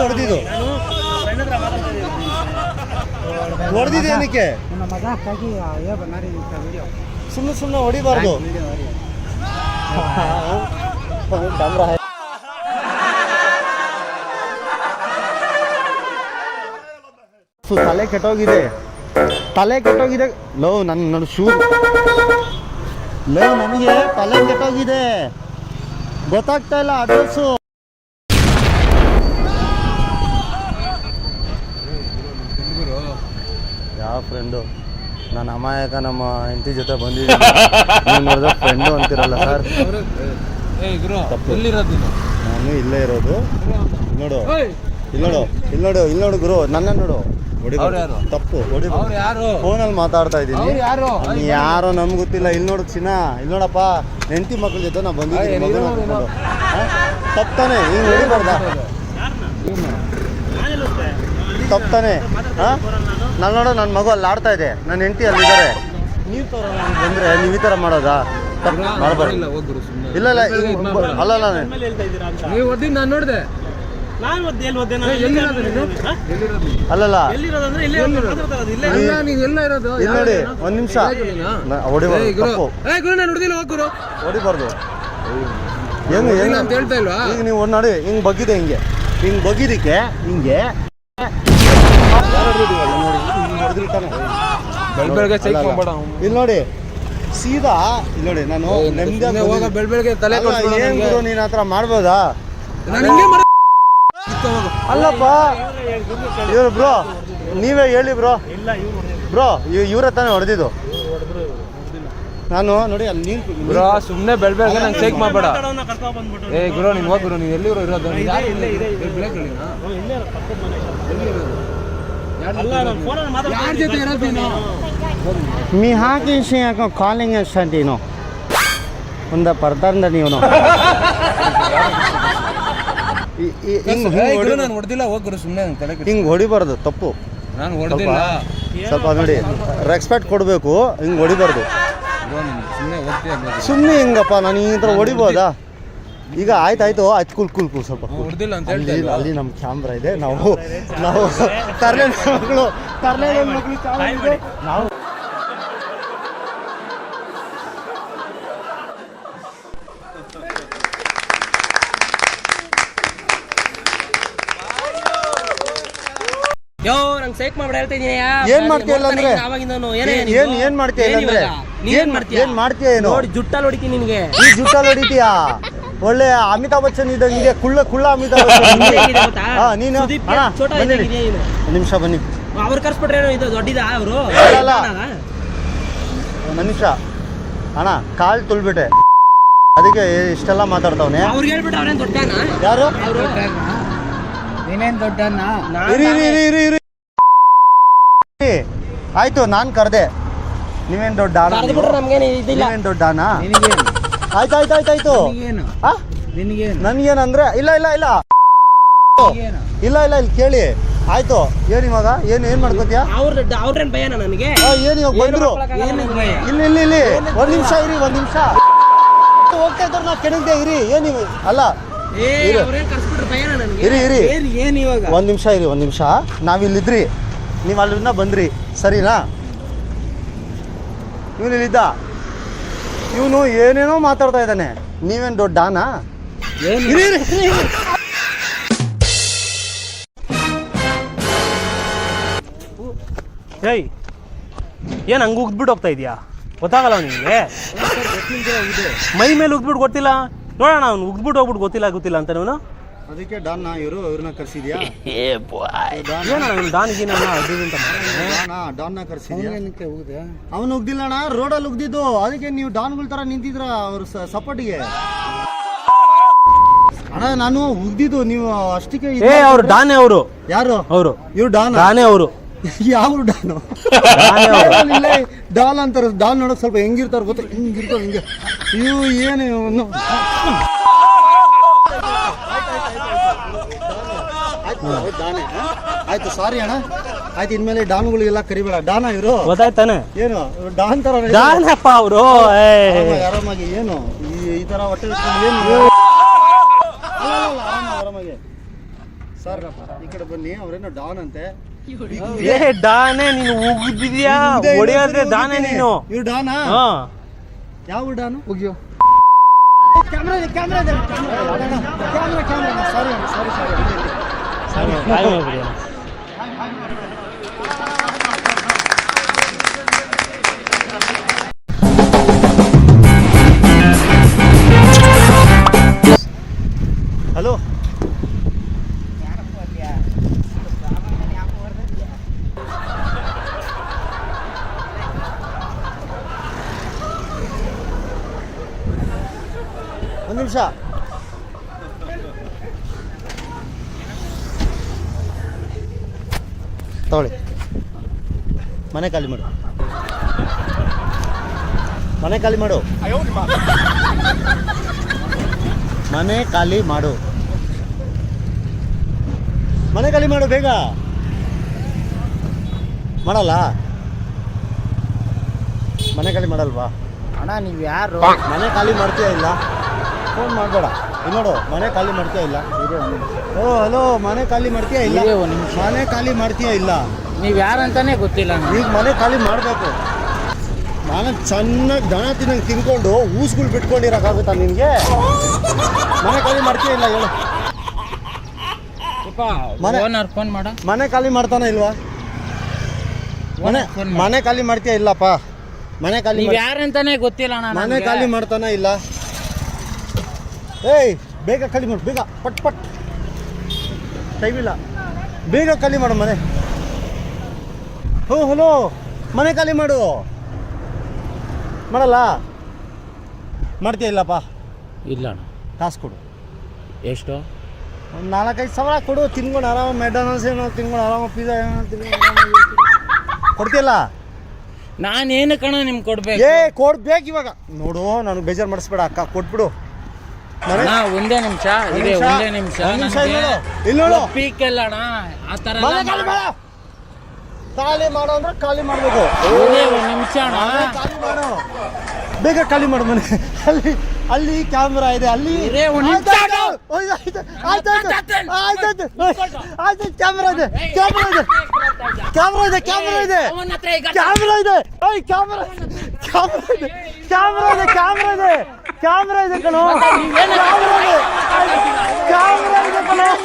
ಹೊಡೆದಿದ್ದು? ಹೊಡೆದಿದ್ದೇನಕ್ಕೆ? ಸುಮ್ಮನೆ ಹೊಡಿಬಾರ್ದು. ಕ್ಯಾಮ್ರಾ ತಲೆ ಕೆಟ್ಟೋಗಿದೆ. ಲೋ ನನ್ನ ಶೂ ನನಗೆ ತಲೆ ಕೆಟ್ಟೋಗಿದೆ, ಗೊತ್ತಾಗ್ತಾ ಇಲ್ಲ ಅಡ್ರೆಸ್ಸು. ಯಾವ ಫ್ರೆಂಡು? ನಾನು ಅಮಾಯಕ ನಮ್ಮ ಹೆಂಡತಿ ಜೊತೆ ಬಂದಿದ್ದೀನಿ. ನೀವು ಫ್ರೆಂಡು ಅಂತಿರಲ್ಲ ಸರ್. ನಾನು ಇಲ್ಲೇ ಇರೋದು. ಇಲ್ಲಿ ನೋಡು ಗುರು, ನನ್ನ ನೋಡು. ತಪ್ಪು ಫೋನಲ್ಲಿ ಮಾತಾಡ್ತಾ ಇದ್ದೀನಿ. ಯಾರೋ ನಮ್ಗೆ ಗೊತ್ತಿಲ್ಲ. ಇಲ್ಲಿ ನೋಡು ಚಿನ್ನ, ಇಲ್ಲಿ ನೋಡಪ್ಪ, ಹೆಂಡತಿ ಮಕ್ಕಳ ಜೊತೆ ನಾ ಬಂದಿದ್ದೀನಿ. ತಪ್ಪಾನೆ, ಹಿಂಗೆ ಹೊಡಿಬಾರ್ದ? ತಪ್ಪಾನೆ. ನಾನು ನೋಡೋ, ನನ್ನ ಮಗು ಅಲ್ಲಿ ಆಡ್ತಾ ಇದೆ, ನನ್ನ ಹೆಂಡತಿ ಅಲ್ಲಿದ್ದಾರೆ. ನೀವು ಬಂದರೆ ನೀವು ಈ ಥರ ಮಾಡೋದಾ? ತಪ್ಪು ಮಾಡಬಾರ್ದು. ಇಲ್ಲ ಅಲ್ಲಲ್ಲ, ನಾನು ನೋಡಿದೆ. ಅಲ್ಲಲ್ಲ ಇಲ್ಲಿ ನೋಡಿ, ಒಂದು ನಿಮಿಷ ಹೊಡಿಬಾರ್ದು. ಏನು ಅಂತ ಹೇಳ್ತಾ ಇಲ್ವಾ? ಈಗ ನೀವು ನೋಡಿ ಹಿಂಗೆ ಬಗ್ಗಿದೆ, ಹಿಂಗೆ ಬಗ್ಗಿದಕ್ಕೆ ಹಿಂಗೆ ಇಲ್ಲಿ ನೋಡಿ ಸೀದಾ. ಇಲ್ಲಿ ನೋಡಿ, ನಾನು ಬೆಳಗ್ಗೆ ತಲೆ ಏನ್ ಗುರು ನೀನು ಆ ಥರ ಮಾಡ್ಬೋದಾ? ಅಲ್ಲಪ್ಪ ಇವ್ರು ಬ್ರೋ, ನೀವೇ ಹೇಳಿ ಬ್ರೋ. ಇವ್ರ ತಾನೇ ಹೊಡೆದಿದ್ದು. ನಾನು ನೋಡಿ ಅಲ್ಲಿ ನೀನು ಬ್ರೋ ಸುಮ್ಮನೆ ಬೆಳಗ್ಗೆ ನಂಗೆ ಚೆಕ್ ಮಾಡಬೇಡ. ಗುರು ನೀನು ಹೋಗಿ ಗುರು, ನೀನು ಎಲ್ಲಿರೋ ಇರೋದು? మీ హాకీ కాలింగ్ స్టంటీనో ಒಂದು ಪರ್ದಾರ್ದ ನೀವು ನಾನು ಹೊಡೆದಿಲ್ಲ, ಹೋಗ್ರು ಸುಮ್ಮನೆ ತಲೆ ಹಿಂಗೆ ಹೊಡಿಬಾರ್ದು, ತಪ್ಪು. ನಾನು ಹೊಡೆದಿಲ್ಲ. ಸ್ವಲ್ಪ ನೋಡಿ ರೆಸ್ಪೆಕ್ಟ್ ಕೊಡಬೇಕು, ಹಿಂಗೆ ಹೊಡಿಬಾರ್ದು. ಸುಮ್ಮನೆ ಹೋಗ್ತೀಯ ಸುಮ್ಮನೆ ಹಿಂಗಪ್ಪ ನಾನು ಈ ಥರ ಹೊಡಿಬೋದಾ? ಈಗ ಆಯ್ತು ಕೂಲ್ ಸ್ವಲ್ಪ ಹೊಡೆದಿಲ್ಲ ಅಂತ ಅಲ್ಲಿ ಹೇಳ್ತಾ ಅಲ್ಲಿ ನಮ್ಮ ಕ್ಯಾಮ್ರಾ ಇದೆ. ನಾವು ತರಲೆ ಮಕ್ಕಳು ನಾವು ಯೋ ನಂಗೆ ಸೈಕ್ ಮಾಡ್ಬಿಡ ಹೇಳ್ತಾ ಇದೀನಿ. ಏನ್ ಮಾಡ್ತೀಯ ಇಲ್ಲ ಅಂದ್ರೆ ಏನ್ ಮಾಡ್ತೀಯ ಇಲ್ಲ ಅಂದ್ರೆ ಏನ್ ಮಾಡ್ತೀಯ ಏನು? ನೋಡಿ ಜುಟ್ಟಲ್ಲಿ ಹೊಡಿತೀನಿ ನಿನ್ಗೆ. ಈ ಜುಟ್ಟಲ್ಲಿ ಹೊಡಿತೀಯಾ? ಒಳ್ಳೆ ಅಮಿತಾಬ್ ಬಚ್ಚನ್ ಇದ್ದಂಗೆ ಕುಳ್ಳ ಅಮಿತಾಬ್ ಬಚ್ಚನ್. ಹಾ ನೀನು ಅಣ್ಣ ಬನ್ನಿ, ನಿಮಿಷ ಬನ್ನಿ. ಅವ್ರು ಕರ್ಸ್ಬಿಟ್ರೆ ಏನೋ ಇದು ದೊಡ್ಡದ ಅವರು ಅಲ್ಲ ನಿಮಿಷ ಅಣ್ಣ, ಕಾಲ್ ತುಳ್ಬಿಟ್ಟೆ, ಅದಕ್ಕೆ ಇಷ್ಟೆಲ್ಲ ಮಾತಾಡ್ತಾವನೆ. ಅವ್ರಿಗೆ ಹೇಳ್ಬಿಟ್ಟು ಅವ್ರೇನ್ ದೊಡ್ಡನ ಯಾರು? ಅವರು ನೀನೇನ್ ದೊಡ್ಡಣ್ಣ? ಆಯ್ತು ನಾನು ಕರ್ದೆ, ನೀವೇನ್ ದೊಡ್ಡ ನಮ್ಗೇನು ಇದಿಲ್ಲ. ನೀವೇನ್ ದೊಡ್ಡನಾ? ಆಯ್ತು ನಿನಗೇನು? ನಿನಗೇನು? ನನ್ಗೇನಂದ್ರೆ ಇಲ್ಲ ಇಲ್ಲಿ ಕೇಳಿ. ಆಯ್ತು ಏನ್ ಇವಾಗ ಏನ್ ಮಾಡ್ಕೋತೀಯ? ಅವ್ರೇನ್ ಭಯನ ನನಗೆ? ಏನ್ ಇವಾಗ ಬಂದ್ರು? ಇಲ್ಲಿ ಒಂದ್ ನಿಮಿಷ ಇರಿ, ಹೋಗ್ತಾ ಇದ್ರು ನಾ ಕೆಣಗ್ದೆ ಇರಿ. ಏನ್ ಅಲ್ಲ ಇರಿ ಒಂದ್ ನಿಮಿಷ ನಾವಿಲ್ಲಿದ್ರಿ, ನೀವು ಅಲ್ಲಿಂದ ಬಂದ್ರಿ ಸರಿನಾ? ಇವನಿಲ್ಲಿದ್ದ, ಇವನು ಏನೇನೋ ಮಾತಾಡ್ತಾ ಇದ್ದಾನೆ. ನೀವೇನ್ ದೊಡ್ಡನಾ? ಏಯ್ ಏನು ಹಂಗೆ ಉಗ್ದ್ಬಿಟ್ಟು ಹೋಗ್ತಾ ಇದೆಯಾ? ಗೊತ್ತಾಗಲ್ಲ ನಿಮಗೆ? ಮೈ ಮೇಲೆ ಉಗ್ದ್ಬಿಟ್ಟು ಗೊತ್ತಿಲ್ಲ ನೋಡೋಣ, ಅವ್ನು ಉಗ್ದ್ಬಿಟ್ಟು ಹೋಗ್ಬಿಟ್ಟು ಗೊತ್ತಿಲ್ಲ ಅಂತ ಅವನು. ಅದಕ್ಕೆ ಡಾನ್ ಇವ್ರನ್ನ ಕರ್ಸಿದ್ಯಾ? ಡಾನ್ಗಿನ ಡಾನ್ನ ಕರ್ಸಿದ್ಯಾ? ಅವನು ಉಗ್ದಿಲ್ಲ ಅಣ್ಣ, ರೋಡಲ್ಲಿ ಉಗ್ದಿದ್ದು. ಅದಕ್ಕೆ ನೀವು ಡಾನ್ಗಳ ತರ ನಿಂತಿದ್ರ ಅವ್ರ ಸಪೋರ್ಟಿಗೆ. ಅಣ್ಣ ನಾನು ಉಗ್ದಿದ್ದು, ನೀವು ಅಷ್ಟಕ್ಕೆ. ಅವ್ರು ಡಾನೆ ಅವರು. ಯಾರು ಅವರು? ಇವ್ರು ಡಾನೆ ಅವರು. ಯಾವ ಡಾನು? ಡಾಲ್ ಅಂತಾರ. ಡಾಲ್ ನೋಡಕ್ ಸ್ವಲ್ಪ ಹೆಂಗಿರ್ತಾರ ಗೊತ್ತ? ಹಿಂಗಿರ್ತಾವ ಹಿಂಗೆ. ಇವು ಏನು ಆಯ್ತು ಸಾರಿ ಅಣ್ಣ, ಆಯ್ತು ಇನ್ಮೇಲೆ ಡಾನ್ಗಳಿಗೆಲ್ಲ ಕರಿಬೇಡ. ಡಾನ ಇವರು ಗೊತ್ತಾಯ್ತಾನೆ? ಏನು ಡಾನ್ ತರ ಡಾನಪ್ಪ ಅವರು. ಆರಾಮಾಗಿ ಏನು ಈ ತರ ಹೊಟ್ಟೆ ಏನು ಆರಾಮಾಗಿ. ಸರ್ ಈ ಕಡೆ ಬನ್ನಿ, ಅವ್ರೇನೋ ಡಾನ್ ಅಂತೆ. ಡಾನೆ ನೀನು ಉಗ್ದಿದ್ಯಾ? ಹೊಡೆಯಾದ್ರೆ ಡಾನೆ ನೀನು. ಇವ್ರು ಡಾನಾ? ಯಾವ ಡಾನು? ಉಗಿಯೋ ಕ್ಯಾಮ್ರಾ ಸಾರಿ ಹಲೋ ಒಂದು ನಿಮಿಷ. ತಗೊಳ್ಳಿ, ಮನೆ ಖಾಲಿ ಮಾಡು. ಮನೆ ಖಾಲಿ ಮಾಡು ಬೇಗ. ಮಾಡಲ್ಲ? ಮನೆ ಖಾಲಿ ಮಾಡಲ್ವಾ? ಅಣ್ಣ ನೀವು ಯಾರು? ಮನೆ ಖಾಲಿ ಮಾಡ್ತೀಯ ಇಲ್ಲ? ಫೋನ್ ಮಾಡಬೇಡ. ನೋಡು ಮನೆ ಖಾಲಿ ಮಾಡ್ತೀಯ ಇಲ್ಲ? ಓ ಹಲೋ, ಮನೆ ಖಾಲಿ ಮಾಡ್ತೀಯ ಇಲ್ಲ? ಮನೆ ಖಾಲಿ ಮಾಡ್ತೀಯ ಇಲ್ಲ? ನೀವು ಯಾರಂತಾನೆ ಗೊತ್ತಿಲ್ಲ. ಈಗ ಮನೆ ಖಾಲಿ ಮಾಡಬೇಕು. ನಾನು ಚೆನ್ನಾಗಿ ದನ ತಿನ್ನಂಗೆ ತಿನ್ಕೊಂಡು ಊಸ್ಗಳು ಬಿಟ್ಕೊಂಡಿರೋಕ್ಕಾಗುತ್ತಾ ನಿನಗೆ? ಮನೆ ಖಾಲಿ ಮಾಡ್ತೀಯ ಇಲ್ಲ ಹೇಳು? ಫೋನ್ ಮಾಡ. ಮನೆ ಖಾಲಿ ಮಾಡ್ತಾನ ಇಲ್ವಾ? ಮನೆ ಖಾಲಿ ಮಾಡ್ತೀಯ ಇಲ್ಲಪ್ಪ? ಮನೆ ಖಾಲಿ ಯಾರಂತಾನೆ ಗೊತ್ತಿಲ್ಲ. ಮನೆ ಖಾಲಿ ಮಾಡ್ತಾನ ಇಲ್ಲ? ಏಯ್ ಬೇಗ ಖಾಲಿ ಮಾಡು, ಬೇಗ ಪಟ್ ಟೈಮ್ ಇಲ್ಲ, ಬೇಗ ಖಾಲಿ ಮಾಡು ಮನೆ. ಹಲೋ ಮನೆ ಖಾಲಿ ಮಾಡು. ಮಾಡಲ್ಲ? ಮಾಡ್ತೀಯ ಇಲ್ಲಪ್ಪ? ಇಲ್ಲ. ಕಾಸು ಕೊಡು. ಎಷ್ಟು? ಒಂದು 4-5 ಸಾವಿರ ಕೊಡು, ತಿನ್ಕೊಂಡು ಆರಾಮ ಮೆಕ್ಡೊನಾಲ್ಡ್ಸ್ ಏನೋ ತಿನ್ಕೊಂಡು ಆರಾಮ, ಪಿಜ್ಜಾ ಏನೋ ತಿನ್ಕೊಂಡು ಕೊಡ್ತೀಯಲ್ಲ? ನಾನೇನು ಕಣ ನಿಮ್ಗೆ ಕೊಡ್ಬೇಕು? ಏ ಕೊಡ್ಬೇಕು ಇವಾಗ. ನೋಡು ನನಗೆ ಬೇಜಾರು ಮಾಡಿಸ್ಬೇಡ ಅಕ್ಕ, ಕೊಟ್ಬಿಡು. ಒಂದೇ ನಿಮಿಷ ಇದೆ, ಒಂದೇ ನಿಮಿಷ. ಇಲ್ಲಿ ನೋಡು ಪೀಕಲ್ಲ ಅಣ್ಣ, ಆ ಥರ ಖಾಲಿ ಮಾಡೋ ಅಂದ್ರೆ ಖಾಲಿ ಮಾಡ್ಬೇಕು. ಒಂದು ನಿಮಿಷ ಅಣ್ಣ, ಖಾಲಿ ಮಾಡು, ಬೇಗ ಖಾಲಿ ಮಾಡು ಮನೆ. ಅಲ್ಲಿ ಅಲ್ಲಿ ಕ್ಯಾಮ್ರಾ ಇದೆ, ಅಲ್ಲಿ ಕ್ಯಾಮ್ರಾ ಇದೆ, ಕ್ಯಾಮ್ರಾ ಇದೆ, ಕ್ಯಾಮ್ರಾ ಇದೆ, ಕ್ಯಾಮ್ರಾ ಇದೆ, ಕ್ಯಾಮ್ರಾ ಇದೆ, ಕ್ಯಾಮ್ರಾ ಇದೆ, ಕ್ಯಾಮ್ರಾ ಇದೆ, ಕ್ಯಾಮ್ರಾ ಇದೆ, ಕ್ಯಾಮ್ರಾ ಇದೆ ಕಣೋ, ಕ್ಯಾಮ್ರಾ ಇದೆ ಕಣೋ.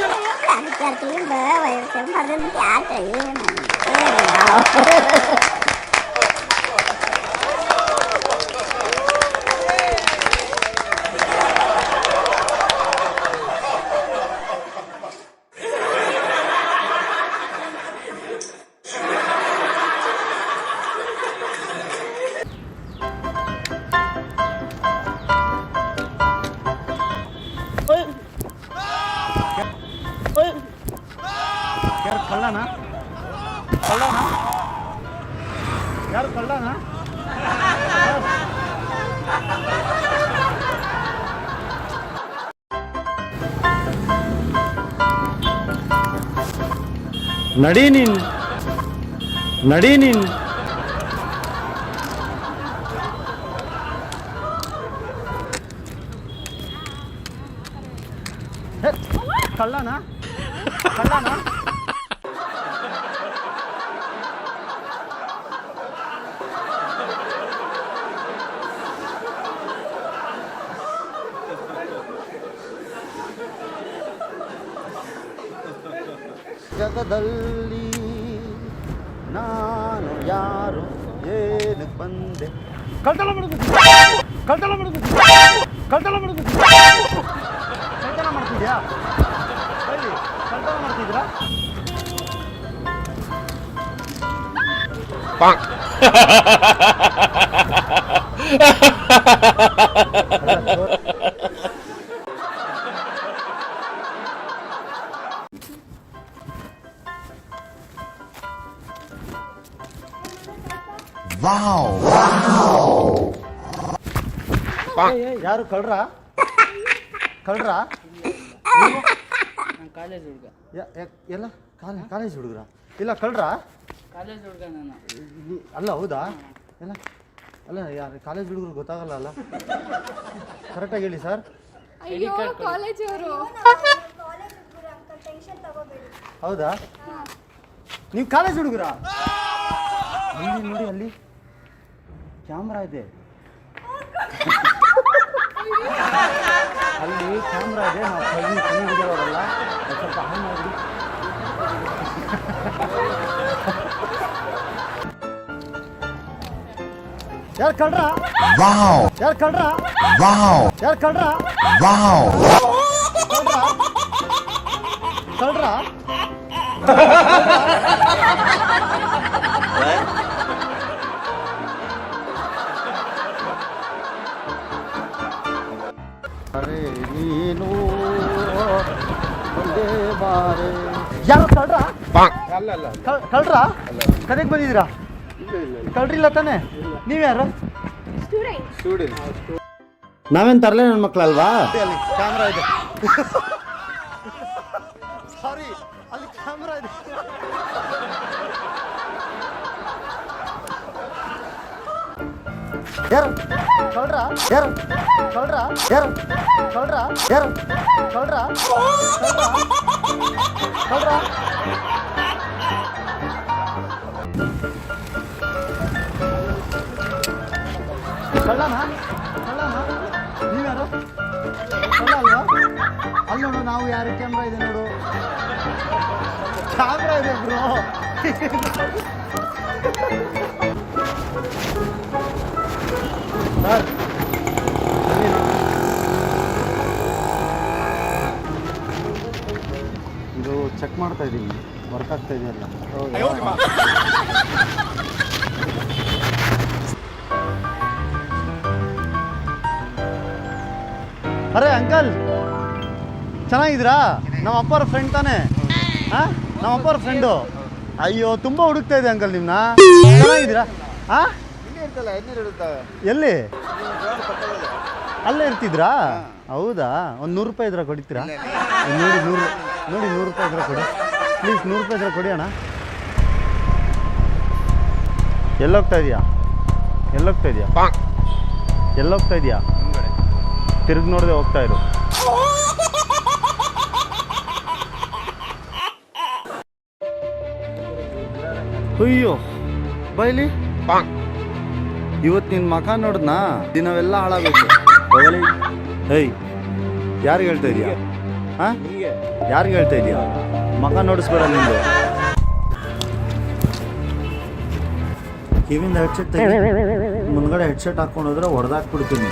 ಯಾರು ಕಳ್ಳನ? ಕಳ್ಳನ? ಯಾರು ಕಳ್ಳನ? ನಡಿ ನೀನ್, ನಡಿ ನೀನ್. ಕಳ್ಳನ? ಕಳ್ಳನ? ಜಗದಲ್ಲಿ ನಾನು ಯಾರು, ಏನಕ್ಕೆ ಬಂದೆ? ಕಳ್ತನ ಮಾಡಬೇಕು, ಕಳ್ತನ ಮಾಡಬೇಕು, ಕಳ್ತನ ಮಾಡಬೇಕು. ಕಳ್ತನ ಮಾಡ್ತಿದ್ಯಾ? ಹೇಳಿ, ಕಳ್ತನ ಮಾಡ್ತಿದ್ರಾ? ಯಾರು ಕಳ್ರ? ಕಳ್ರ? ಕಾಲೇಜ್ ಹುಡುಗ. ಎಲ್ಲ ಕಾಲೇಜ್ ಹುಡುಗ್ರ? ಇಲ್ಲ ಕಳ್ರ? ಕಾಲೇಜ್ ಹುಡುಗ ನಾನು. ಅಲ್ಲ ಹೌದಾ? ಎಲ್ಲ ಅಲ್ಲ ಯಾರು ಕಾಲೇಜ್ ಹುಡುಗರು ಗೊತ್ತಾಗಲ್ಲ ಅಲ್ಲ? ಕರೆಕ್ಟಾಗಿ ಹೇಳಿ ಸರ್. ಹೌದಾ? ನೀವು ಕಾಲೇಜ್ ಹುಡುಗರಾ? ಅಲ್ಲಿ ನೋಡಿ, ಅಲ್ಲಿ ಕ್ಯಾಮ್ರಾ ಇದೆ, ಅಲ್ಲಿ ಕ್ಯಾಮ್ರಾ ಇದೆ. ನಾವು ಕಣ್ಣು ಹಿಡಿಯೋರಲ್ಲ, ಸ್ವಲ್ಪ ಹಾಳು ಮಾಡಿ. ಯಾರು ಕಳ್ರ? ಯಾರು ಕಳ್ರ? ಯಾರು ಕಳ್ರ? ಕಳ್ರ? ಅರೆ ನೀನು ಒಂದೇ ಬಾರೆ. ಯಾರು ಕಳ್ರ? ಕಳ್ರ? ಕರೆಗೆ ಬಂದಿದ್ದೀರಾ? ಕಳ್ರಿಲ್ಲ ತಾನೆ? ನೀವ್ಯಾರು? ನಾವೇನು ತರಲೇ ನನ್ನ ಮಕ್ಕಳಲ್ವಾ? ಅಲ್ಲಿ ಕ್ಯಾಮ್ರಾ ಇದೆ. ಸಾರಿ, ಅಲ್ಲಿ ಕ್ಯಾಮ್ರಾ ಇದೆ. ಯಾರು ಕಳ್ರ? ಯಾರು ಕಳ್ರ? ಯಾರು ಕಳ್ರ? ಯಾರು ಕಳ್ರ? ಕಳ್ರ? ಕಳ್ಳನ? ಕಳ್ಳನ? ನೀವ್ಯಾರು? ಕಳ್ಳ ಅಲ್ವಾ? ಅಲ್ಲಿ ನೋಡು, ನಾವು ಯಾರು ಕ್ಯಾಮ್ರಾ ಇದೆ ನೋಡು, ಕ್ಯಾಮ್ರಾ ಇದೆ ಬ್ರೋ. ಸರ್ ಇದು ಚೆಕ್ ಮಾಡ್ತಾ ಇದ್ದೀನಿ, ವರ್ಕ್ ಆಗ್ತಾ ಇದೆಯಲ್ಲ. ಅರೆ ಅಂಕಲ್, ಚೆನ್ನಾಗಿದ್ದೀರಾ? ನಮ್ಮ ಅಪ್ಪರ ಫ್ರೆಂಡ್ ತಾನೇ? ಹಾಂ, ನಮ್ಮ ಅಪ್ಪರ ಫ್ರೆಂಡು. ಅಯ್ಯೋ ತುಂಬ ಹುಡುಕ್ತಾ ಇದೆ ಅಂಕಲ್ ನಿಮ್ಮನ್ನ. ಚೆನ್ನಾಗಿದ್ದೀರಾ? ಆ ಇಲ್ಲಿ ಇರ್ತಲ್ಲ ಎಣ್ಣೆ ಇರುತ್ತವೆ ಎಲ್ಲಿ ಅಲ್ಲೇ ಇರ್ತಿದ್ರಾ ಹೌದಾ ಒಂದು 100 ರೂಪಾಯಿ ಇದ್ರೆ ಕೊಡ್ತೀರಾ ನೋಡಿ 100 ರೂಪಾಯಿ ಇದ್ರೆ ಕೊಡಿ ಪ್ಲೀಸ್ 100 ರೂಪಾಯಿ ಇದ್ರೆ ಕೊಡಿ ಅಣ್ಣ ಎಲ್ಲೋಗ್ತಾ ಇದೆಯಾ ಎಲ್ಲೋಗ್ತಾ ಇದೆಯಾ ತಿರುಗಿ ನೋಡದೆ ಹೋಗ್ತಾ ಇರು ಅಯ್ಯೋ ಬೈಲಿ ಇವತ್ತು ನಿನ್ನ ಮಕ ನೋಡಿದ್ನಾ ದಿನವೆಲ್ಲ ಹಾಳಾಗಬೇಕು ಹೇಯ್ ಯಾರಿಗೆ ಹೇಳ್ತಾ ಇದೀಯಾ ಹಾಂ ಯಾರಿಗೆ ಹೇಳ್ತಾ ಇದೀಯಾ ಮಕ ನೋಡಿಸ್ಬೇಡ ನಿಂದು ಕಿವಿಂದ ಹೆಡ್ಸೆಟ್ ತೆಗಿ ಮುಂದ್ಗಡೆ ಹೆಡ್ಸೆಟ್ ಹಾಕೊಂಡು ಹೋದ್ರೆ ಹೊಡೆದಾಕ್ಬಿಡ್ತೀನಿ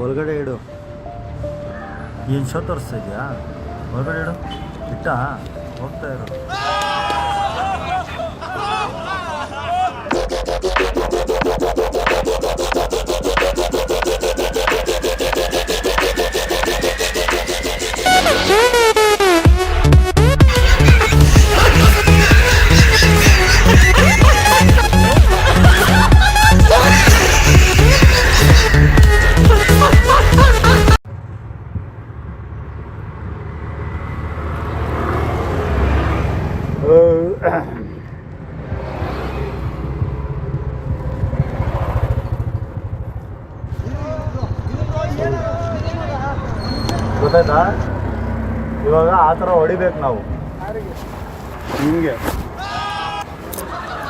ಒಳಗಡೆ ಇಡು ಏನು ಶೋ ತೋರಿಸ್ತಾ ಇದೆಯಾ ಒಳಗಡೆ ಇಡು ಇಟ್ಟ ಹೋಗ್ತಾ ಇರು ಗೊತ್ತಾಯ್ತಾ ಇವಾಗ ಆ ಥರ ಹೊಡಿಬೇಕು ನಾವು ಹಿಂಗೆ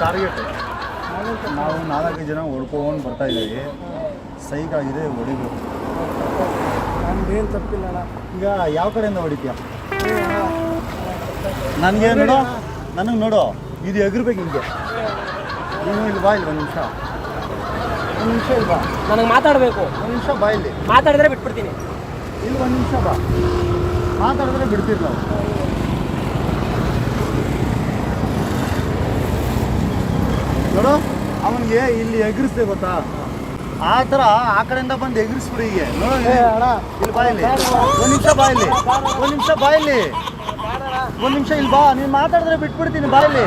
ಟಾರ್ಗೆಟ್ ನಾವು 4 ಜನ ಹೊಡ್ಕೊಂಡು ಬರ್ತಾ ಇದ್ದೀವಿ ಸೈಕ್ ಆಗಿದೆ ಹೊಡಿಬೇಕು ನಮ್ದೇನು ತಪ್ಪಿಲ್ಲ ಅಣ್ಣ. ಈಗ ಯಾವ ಕಡೆಯಿಂದ ಹೊಡಿತೀಯ ನನಗೆ ನೋಡು ನನಗೆ ನೋಡು ಇದು ಎಗರ್ಬೇಕು ಹಿಂಗೆ ನೀನು ಇಲ್ಲಿ ಬಾ ಇಲ್ಲಿ ಒಂದು ನಿಮಿಷ ಇಲ್ಲಿ ಬಾ ನನಗೆ ಮಾತಾಡಬೇಕು. ಒಂದು ನಿಮಿಷ ಬಾ ಇಲ್ಲಿ ಮಾತಾಡಿದ್ರೆ ಬಿಟ್ಬಿಡ್ತೀನಿ. ಇಲ್ಲಿ ಒಂದು ನಿಮಿಷ ಬಾ ಮಾತಾಡಿದ್ರೆ ಬಿಡ್ತೀವಿ ನಾವು ನೋಡು ಅವನಿಗೆ ಇಲ್ಲಿ ಎಗರಿಸ್ದೆ ಗೊತ್ತಾ ಆ ಥರ ಆ ಕಡೆಯಿಂದ ಬಂದು ಎಗರಿಸ್ಬಿಡಿ ಹೀಗೆ ನೋಡು ಇಲ್ಲಿ ಬಾ ಇಲ್ಲಿ ಒಂದು ನಿಮಿಷ ಬಾ ಇಲ್ಲಿ ಒಂದು ನಿಮಿಷ ಬಾ ಇಲ್ಲಿ ಒಂದು ನಿಮಿಷ ಇಲ್ಲಿ ಬಾ ನೀನು ಮಾತಾಡಿದ್ರೆ ಬಿಟ್ಬಿಡ್ತೀನಿ ಬಾ ಇಲ್ಲಿ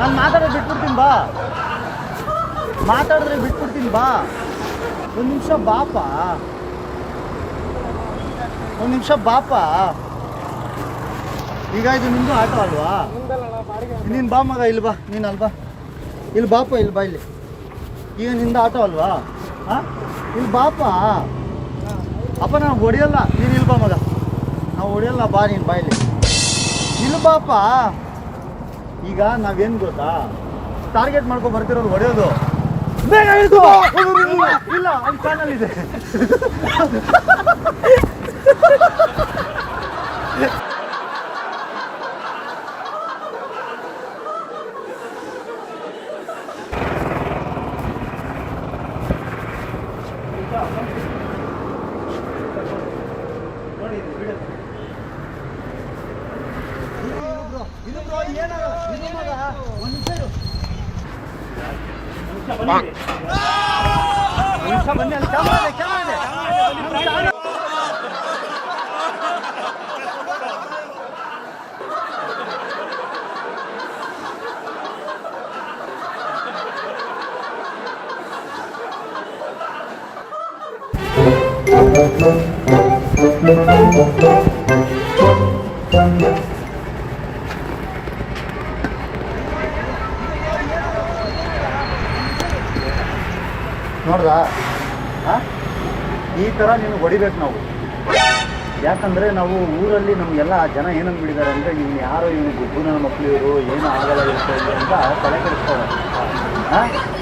ನಾನು ಮಾತಾಡಿದ್ರೆ ಬಿಟ್ಬಿಡ್ತೀನಿ ಬಾ ಮಾತಾಡಿದ್ರೆ ಬಿಟ್ಬಿಡ್ತೀನಿ ಬಾ ಒಂದು ನಿಮಿಷ ಬಾಪ ಒಂದು ನಿಮಿಷ ಬಾಪ ಈಗ ಇದು ನಿಂದು ಆಟೋ ಅಲ್ವಾ ನೀನು ಬಾ ಮಗ ಇಲ್ಲಿ ಬಾ ನೀನು ಅಲ್ವಾ ಇಲ್ಲಿ ಬಾಪ ಇಲ್ಲಿ ಬಾ ಇಲ್ಲಿ ಈಗ ನಿಂದ ಆಟೋ ಅಲ್ವಾ ಹಾಂ ಇಲ್ಲಿ ಬಾಪ ಅಪ್ಪ ನಾವು ಹೊಡೆಯಲ್ಲ ನೀನು ಇಲ್ಲಿ ಬಾ ಮಗ ನಾವು ಹೊಡೆಯಲ್ಲ ಬಾ ನೀನು ಬಾ ಇಲ್ಲಿ ಇಲ್ಲಿ ಬಾಪ ಈಗ ನಾವೇನು ಗೊತ್ತಾ ಟಾರ್ಗೆಟ್ ಮಾಡ್ಕೊಂಡು ಬರ್ತಿರೋದು ಹೊಡೆಯೋದು ಬೇಗ ಹಿಡ್ಕೊ ಇಲ್ಲ ಅಲ್ಲಿ ಚಾನಲ್ ಇದೆ ಬನ್ನಿ ಅಲ್ಲಿ ಕ್ಯಾಮ್ರಾ ಇದೆ ನೋಡ್ದಾ ಈ ಥರ ನೀನು ಹೊಡಿಬೇಕು ನಾವು ಯಾಕಂದರೆ ನಾವು ಊರಲ್ಲಿ ನಮಗೆಲ್ಲ ಜನ ಏನಂದು ಬಿಡಿದ್ದಾರೆ ಅಂದರೆ ಇವ್ನು ಯಾರೋ ಇವನು ಗುಬ್ಬನ ಮಕ್ಕಳು ಇವರು ಏನೂ ಆಗಲ್ಲ ಇರುತ್ತೆ ಅಂತ ತಲೆ ಕೆಡಿಸ್ತಾರೆ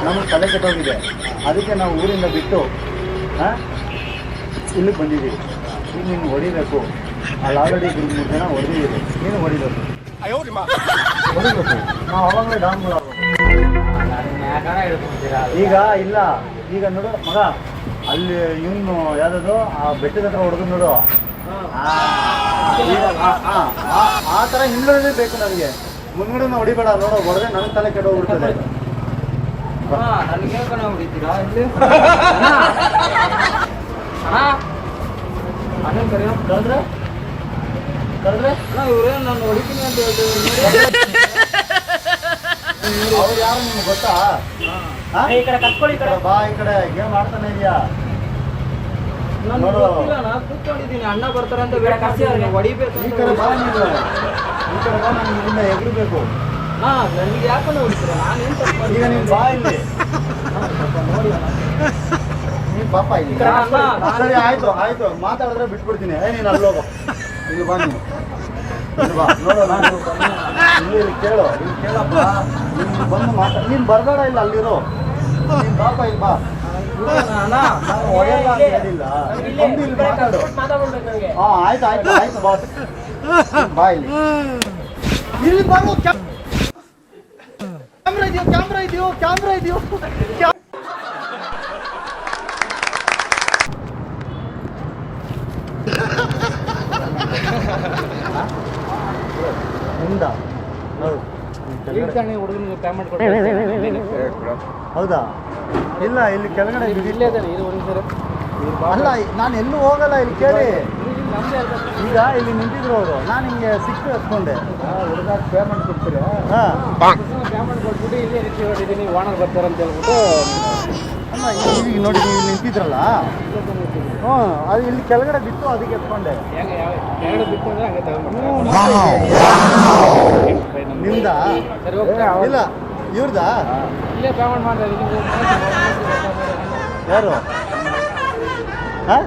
ನಮಗೆ ತಲೆ ಕೆಟ್ಟೋಗಿದೆ ಅದಕ್ಕೆ ನಾವು ಊರಿಂದ ಬಿಟ್ಟು ಇಲ್ಲಿಗೆ ಬಂದಿದ್ದೀವಿ ಈಗ ನೀನು ಹೊಡಿಬೇಕು ಅಲ್ಲಿ ಆಲ್ರೆಡಿ 3 ಜನ ಹೊಡೆದಿದ್ದೀವಿ ನೀನು ಹೊಡಿಬೇಕು ನಾವು ಅವಾಗಲೇ ಡಾನ್ಗಳಾಗಬೇಕು ಈಗ ಇಲ್ಲ ಈಗ ನೋಡು ಮಗ ಅಲ್ಲಿ ಇವನು ಯಾವುದದು ಆ ಬೆಟ್ಟದ ಹತ್ರ ಹೊಡೆದು ನೋಡು ಆ ಥರ ಹಿಂದೆ ಬೇಕು ನನಗೆ ಮುಂದ್ಗಡೆ ಹೊಡಿಬೇಡ ನೋಡು ಹೊಡೆದ್ರೆ ನನಗೆ ತಲೆ ಕೆಟ್ಟೋಗ್ಬಿಡ್ತದೆ ಹೊಡಿತೀರಾ ಇಲ್ಲಿ ಕರೆದ್ರೆ ಇವ್ರೇನು ನಾನು ಹೊಡಿತೀನಿ ಅಂತ ಹೇಳ್ತೀವಿ ಅವ್ರು ಯಾರು ನಿಮ್ಗೆ ಗೊತ್ತಾ? ಹಾ? ಈ ಕಡೆ ಕರ್ಕೊಳ್ಳಿ, ಈ ಕಡೆ. ಬಾ, ಈ ಕಡೆ ಗೇಮ್ ಆಡ್ತಾನೆ ಇದೆಯಾ? ನೋಡು, ಕೂತ್ಕೊಂಡಿದ್ದೀನಿ, ಅಣ್ಣ ಬರ್ತಾರೆ ಅಂತ ಈ ಕಡೆ ಕರ್ಸಿ ಅವ್ರಿಗೆ. ಹೊಡಿಬೇಕು ಈ ಕಡೆ ಬಾ ನೀನು. ಈ ಕಡೆ ಬಾ, ನಾನು ಇಲ್ಲಿಂದ ಎಗರಬೇಕು. ನನಗೆ ಯಾಕಂತ ಹೊಡಿತೀರ? ನಾನೇನು ತಪ್ಪು ಈಗ ನೀನು ಬಾ ಇಲ್ಲಿ. ಸ್ವಲ್ಪ ನೋಡಿ ಅಣ್ಣ. ನೀನು ಪಾಪ ಇಲ್ಲಿ. ಸರಿ ಆಯ್ತು ಮಾತಾಡಿದ್ರೆ ಬಿಟ್ಬಿಡ್ತೀನಿ. ನೀನು ಅಲ್ಲೋಗು. ಇಲ್ಲಿ ಬಾ ನೀನು. ಇಲ್ಲಿ ಬಾ, ನೋಡು ನಾನು ಇಲ್ಲಿ ಕೇಳು, ಇಲ್ಲಿ ಕೇಳಪ್ಪ. ನೀನು ಬಂದು ಮಾತಾಡ. ನೀನು ಬರಬೇಡ, ಇಲ್ಲ ಅಲ್ಲಿರೋ. ನೀನು ಪಾಪ ಇಲ್ಲಿ ಬಾ. ನಾನು ಹೊಡೆಯಲ್ಲ ಅಂತ ಹೇಳಿಲ್ಲ. ಬಂದು ಇಲ್ಲಿ ಮಾತಾಡು. ಮಾತಾಡ್ಬೇಕು ನನಗೆ. ಹಾಂ ಆಯ್ತು ಬಾಸ್. ಬಾ ಇಲ್ಲಿ. ಇಲ್ಲಿ ಬಾರು. ಕ್ಯಾಮ್ರಾ ಇದೆಯೋ ನಿಂದ ಹುಡುಗನಿಗೆ ಪೇಮೆಂಟ್ ಹೌದಾ? ಇಲ್ಲ, ಇಲ್ಲಿ ಕೆಳಗಡೆ ಇಲ್ಲೇ ಇದ್ದಾನೆ, ಇದು ಒಂದು ಸರಿ ಅಲ್ಲ, ನಾನು ಎಲ್ಲೂ ಹೋಗಲ್ಲ. ಇಲ್ಲಿ ಕೇಳಿ. ಈಗ ಇಲ್ಲಿ ನಿಂತಿದ್ರು ಅವರು. ನಾನು ಹಿಂಗೆ ಸಿಕ್ಕು ಎತ್ಕೊಂಡೆ. ಹುಡುಗ ಪೇಮೆಂಟ್ ಕೊಡ್ತೀರಾ? ಹಾಂ, ಪೇಮೆಂಟ್ ಕೊಟ್ಬಿಟ್ಟು ಇಲ್ಲೇ ರೀತಿ ಹೊಡಿದ್ದೀನಿ, ಓನರ್ ಬರ್ತಾರೆ ಅಂತ ಹೇಳ್ಬಿಟ್ಟು ಅಲ್ಲ ಈಗ ನೋಡಿ ನೀವು ನಿಂತಿದ್ರಲ್ಲ. ಹ್ಞೂ, ಅದು ಇಲ್ಲಿ ಕೆಳಗಡೆ ಬಿತ್ತು, ಅದಕ್ಕೆ ಎತ್ಕೊಂಡೆ. ಹೆಂಗೆ ಎರಡು ಬಿಟ್ಟು ಅಂದರೆ ಹಂಗೆ ತಗೊಂಡು ನಿಮ್ದಾ? ಸರಿ ಹೋಗ್ತಾ ಇಲ್ಲ ಇವ್ರದಾ? ಇಲ್ಲೇ ಪೇಮೆಂಟ್ ಮಾಡ್ತಾ ಯಾರು? ಹಾಂ,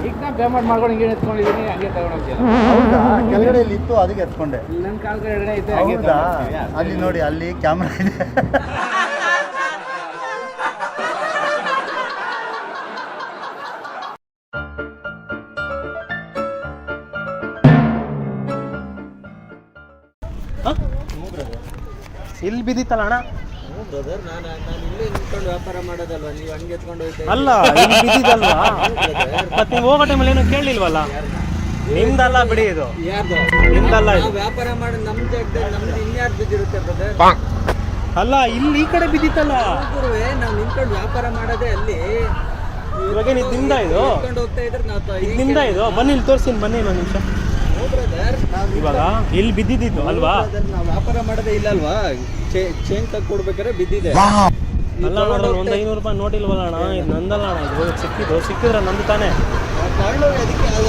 ಈಗ ನಾನು ಪೇಮೆಂಟ್ ಮಾಡ್ಕೊಂಡು ಹಿಂಗೆ ಎತ್ಕೊಂಡಿದ್ದೀನಿ, ಹಂಗೆ ತಗೊಂಡೋಗ್ತೀನಿ. ಹೌದಾ? ಕೆಳಗಡೆ ಇಲ್ಲಿ ಇತ್ತು, ಅದಕ್ಕೆ ಎತ್ಕೊಂಡೆ. ನನ್ನ ಕಾಲ್ ಕಡೆ ಐತೆ, ಹಂಗೆ ಹೌದಾ? ಅಲ್ಲಿ ನೋಡಿ, ಅಲ್ಲಿ ಕ್ಯಾಮ್ರಾ ಇದೆ. ಇಲ್ಲಿ ಬಿದ್ದಿತ್ತಲ್ಲ ಅಣ್ಣ? ಬ್ರದರ್, ನಾನು ಇಲ್ಲೇ ನಿಂತ್ಕೊಂಡು ವ್ಯಾಪಾರ ಮಾಡೋದಲ್ವಾ, ನೀವು ಹಂಗೆ ಎತ್ಕೊಂಡು ಹೋಗ್ತಾ ಅಲ್ಲ, ಇಲ್ಲಿ ಬಿದ್ದಿದ್ದಲ್ವಾ? ಮತ್ತೆ ನೀವು ಹೋಗೋ ಟೈಮಲ್ಲಿ ಏನೋ ಕೇಳಲಿಲ್ವಲ್ಲ? ನಿಮ್ದಲ್ಲ ಬಿಡಿ, ಇದು ಯಾರ್ದು? ನಿಮ್ದಲ್ಲ ಇದು. ನಾವು ವ್ಯಾಪಾರ ಮಾಡಿ ನಮ್ಮ ಜಾಗದಲ್ಲಿ ನಮ್ದು ಇನ್ಯಾರು ಬಿದ್ದಿರುತ್ತೆ ಬ್ರದರ್? ಅಲ್ಲ, ಇಲ್ಲಿ ಈ ಕಡೆ ಬಿದ್ದಿತ್ತಲ್ಲ. ಗುರುವೆ, ನಾವು ನಿಂತ್ಕೊಂಡು ವ್ಯಾಪಾರ ಮಾಡೋದೇ ಅಲ್ಲಿ. ಇವಾಗ ಇದು ನಿಮ್ದ ಇದು? ನಿಂತ್ಕೊಂಡು ಹೋಗ್ತಾ ಇದ್ರೆ ನಾವು ಇದು ನಿಮ್ದ ಇದು? ಬನ್ನಿ ಇಲ್ಲಿ ತೋರಿಸ್ತೀನಿ, ಬನ್ನಿ ಇನ್ನೊಂದು ನಿಮಿಷ. ಬ್ರದರ್, ಇವಾಗ ಇಲ್ಲಿ ಬಿದ್ದಿದ್ದು ಅಲ್ವಾ? ನಾವು ವ್ಯಾಪಾರ ಮಾಡೋದೇ ಇಲ್ಲ ಅಲ್ವಾ? ಚೇಂಜ್ ತಗ ಕೊಡ್ಬೇಕಾದ್ರೆ ಬಿದ್ದಿದೆ. ಅಲ್ಲ ನೋಡೋಣ, ಒಂದು 500 ರೂಪಾಯಿ ನೋಟ್ ಇಲ್ವಲ್ಲ ಅಣ್ಣ? ಇದು ನಂದಲ್ಲ ಅಣ್ಣ, ಇದು ಸಿಕ್ಕಿದ್ರೆ ನಂದು ತಾನೇ. ತಗೊಂಡೋಗಿ ಅದಕ್ಕೆ ಇದು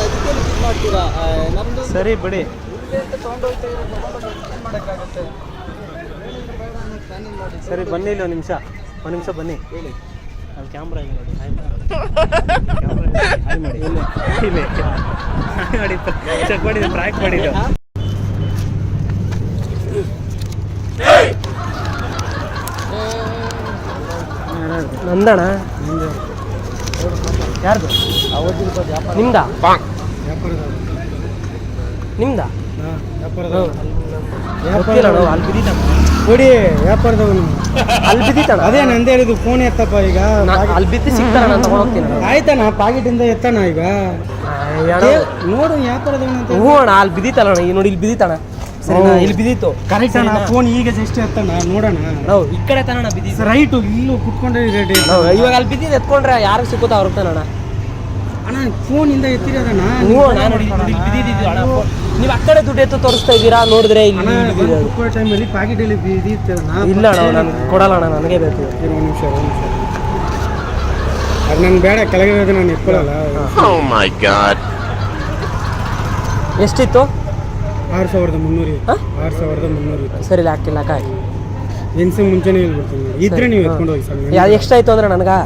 ಮಾಡ್ತೀರಾ? ನಮ್ದು ಸರಿ ಬಿಡಿ. ತಗೊಂಡೋಗ್ತಾ ಇದ್ರೆ ಮಾಡೋಕ್ಕಾಗತ್ತೆ. ಸರಿ ಬನ್ನಿ, ಇಲ್ಲಿ ಒಂದು ನಿಮಿಷ ಬನ್ನಿ. ಹೇಳಿ. ಅಲ್ಲಿ ಕ್ಯಾಮ್ರಾ ಇದೆ ನೋಡಿ, ಹಾಯ್ ಮಾಡಿ. ಇಲ್ಲಿ ಮಾಡಿ, ಚೆಕ್ ಮಾಡಿದ್ದು, ಟ್ರ್ಯಾಕ್ ಮಾಡಿದ್ದು. ನಂದಣ? ಯಾರ್ದು? ನಿಮ್ದಾ? ನಿಮ್ದಾ? ಅಲ್ಲಿ ಬಿದ್ದಿತ್ತಣ್ಣ. ನೋಡಿ, ವ್ಯಾಪಾರದವನು ಅಲ್ಲಿ ಬಿದ್ದಿತ್ತಣ್ಣ. ಅದೇ ನಂದೇ ಹೇಳಿದ್ದು, ಫೋನ್ ಎತ್ತಪ್ಪ. ಈಗ ಅಲ್ಲಿ ಬಿದ್ದು ಸಿಗ್ತಾರ, ನಾನು ತಗೊಂಡು ಹೋಗ್ತೀನಿ. ಆಯ್ತಾನ, ಪಾಕೆಟಿಂದ ಎತ್ತಾನ. ಈಗ ನೋಡು, ವ್ಯಾಪಾರದವನು ಅಂತ. ಹ್ಞೂ ಅಣ್ಣ, ಅಲ್ಲಿ ಬಿದ್ದಿತ್ತಲ್ಲ ಅಣ್ಣ. ನೋಡಿ, ಇಲ್ಲಿ ಬಿದ್ದಿತ್ತಣ್ಣ. ಸರಿ, ಇಲ್ಲಿ ಬಿದ್ದಿತ್ತು. ಕರೆಕ್ಟ್ ಅಣ್ಣ. ಫೋನ್ ಈಗ ಜಸ್ಟ್ ಎತ್ತಾನ, ನೋಡೋಣ. ನಾವು ಈ ಕಡೆ ತಾನಣ್ಣ ಬಿದ್ದಿದ್ದು. ರೈಟು, ಇಲ್ಲೂ ಕುತ್ಕೊಂಡ್ರೆ ರೇಟ್. ಇವಾಗ ಅಲ್ಲಿ ಬಿದ್ದಿದ್ದು ಎತ್ಕೊಂಡ್ರೆ ಯಾರಿಗೆ ಸಿಕ್ಕುತ್ತಾ ಅವ್ರಿಗೆ ತಾನಣ್ಣ. ಅಣ್ಣ, ಫೋನ್ ಇಂದ ಎತ್ತಿರೋದಣ್ಣ. ಹ್ಞೂ ಅಣ್ಣ, ನೋಡಿ ಬಿದ್ದಿದ್ದು ಅಣ್ಣ. ನೀವು ಆ ಕಡೆ ದುಡ್ಡು ಎತ್ತು ತೋರಿಸ್ತಾ ಇದ್ದೀರಾ, ನೋಡಿದ್ರೆ ಇಲ್ಲಿ ಬಿದ್ದಿದೆ. ಕುತ್ಕೊಳ್ಳೋ ಟೈಮಲ್ಲಿ ಪ್ಯಾಕೆಟಲ್ಲಿ ಬಿದ್ದಿತ್ತಣ್ಣ. ಇಲ್ಲ ಅಣ್ಣ, ನಾನು ಕೊಡಲ್ಲ ಅಣ್ಣ, ನನಗೆ ಬೇಕು. ಒಂದು ನಿಮಿಷ ಅದು ನಂಗೆ ಬೇಡ, ಕೆಳಗೆ ನಾನು ಎತ್ಕೊಳ್ಳಲ್ಲ. ಎಷ್ಟಿತ್ತು? 6300 ಇತ್ತು. 6300 ಇತ್ತು. ಸರಿ, ಹಾಕಿಲ್ಲ ಹಾಕಿ. ಎನ್ಸಿ ಮುಂಚೆನೇ ಹೇಳ್ಬಿಡ್ತೀನಿ. ಇದ್ರೆ ನೀವು ಎತ್ಕೊಂಡು ಹೋಗಿ ಸರ್. ಎಷ್ಟಾಯ್ತು ಅಂದ್ರೆ ನನಗೆ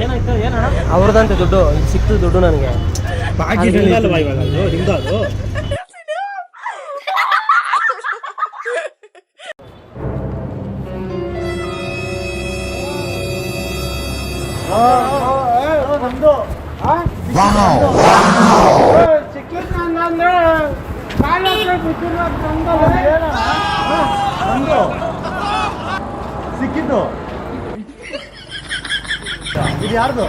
ಏನಾಯ್ತು? ಏನಣ್ಣ? ಅವ್ರದಂತೆ ದುಡ್ಡು ಸಿಕ್ತು, ದುಡ್ಡು ನನಗೆ. ಪಾಕೆಟಲ್ಲಿ ಅಲ್ವಾ ಇವಾಗ ಅದು ನಿಮ್ದು? ಅದು ನಮ್ದು. ಸಿಕ್ಕಿದ್ದು ಇದು ಯಾರ್ದು?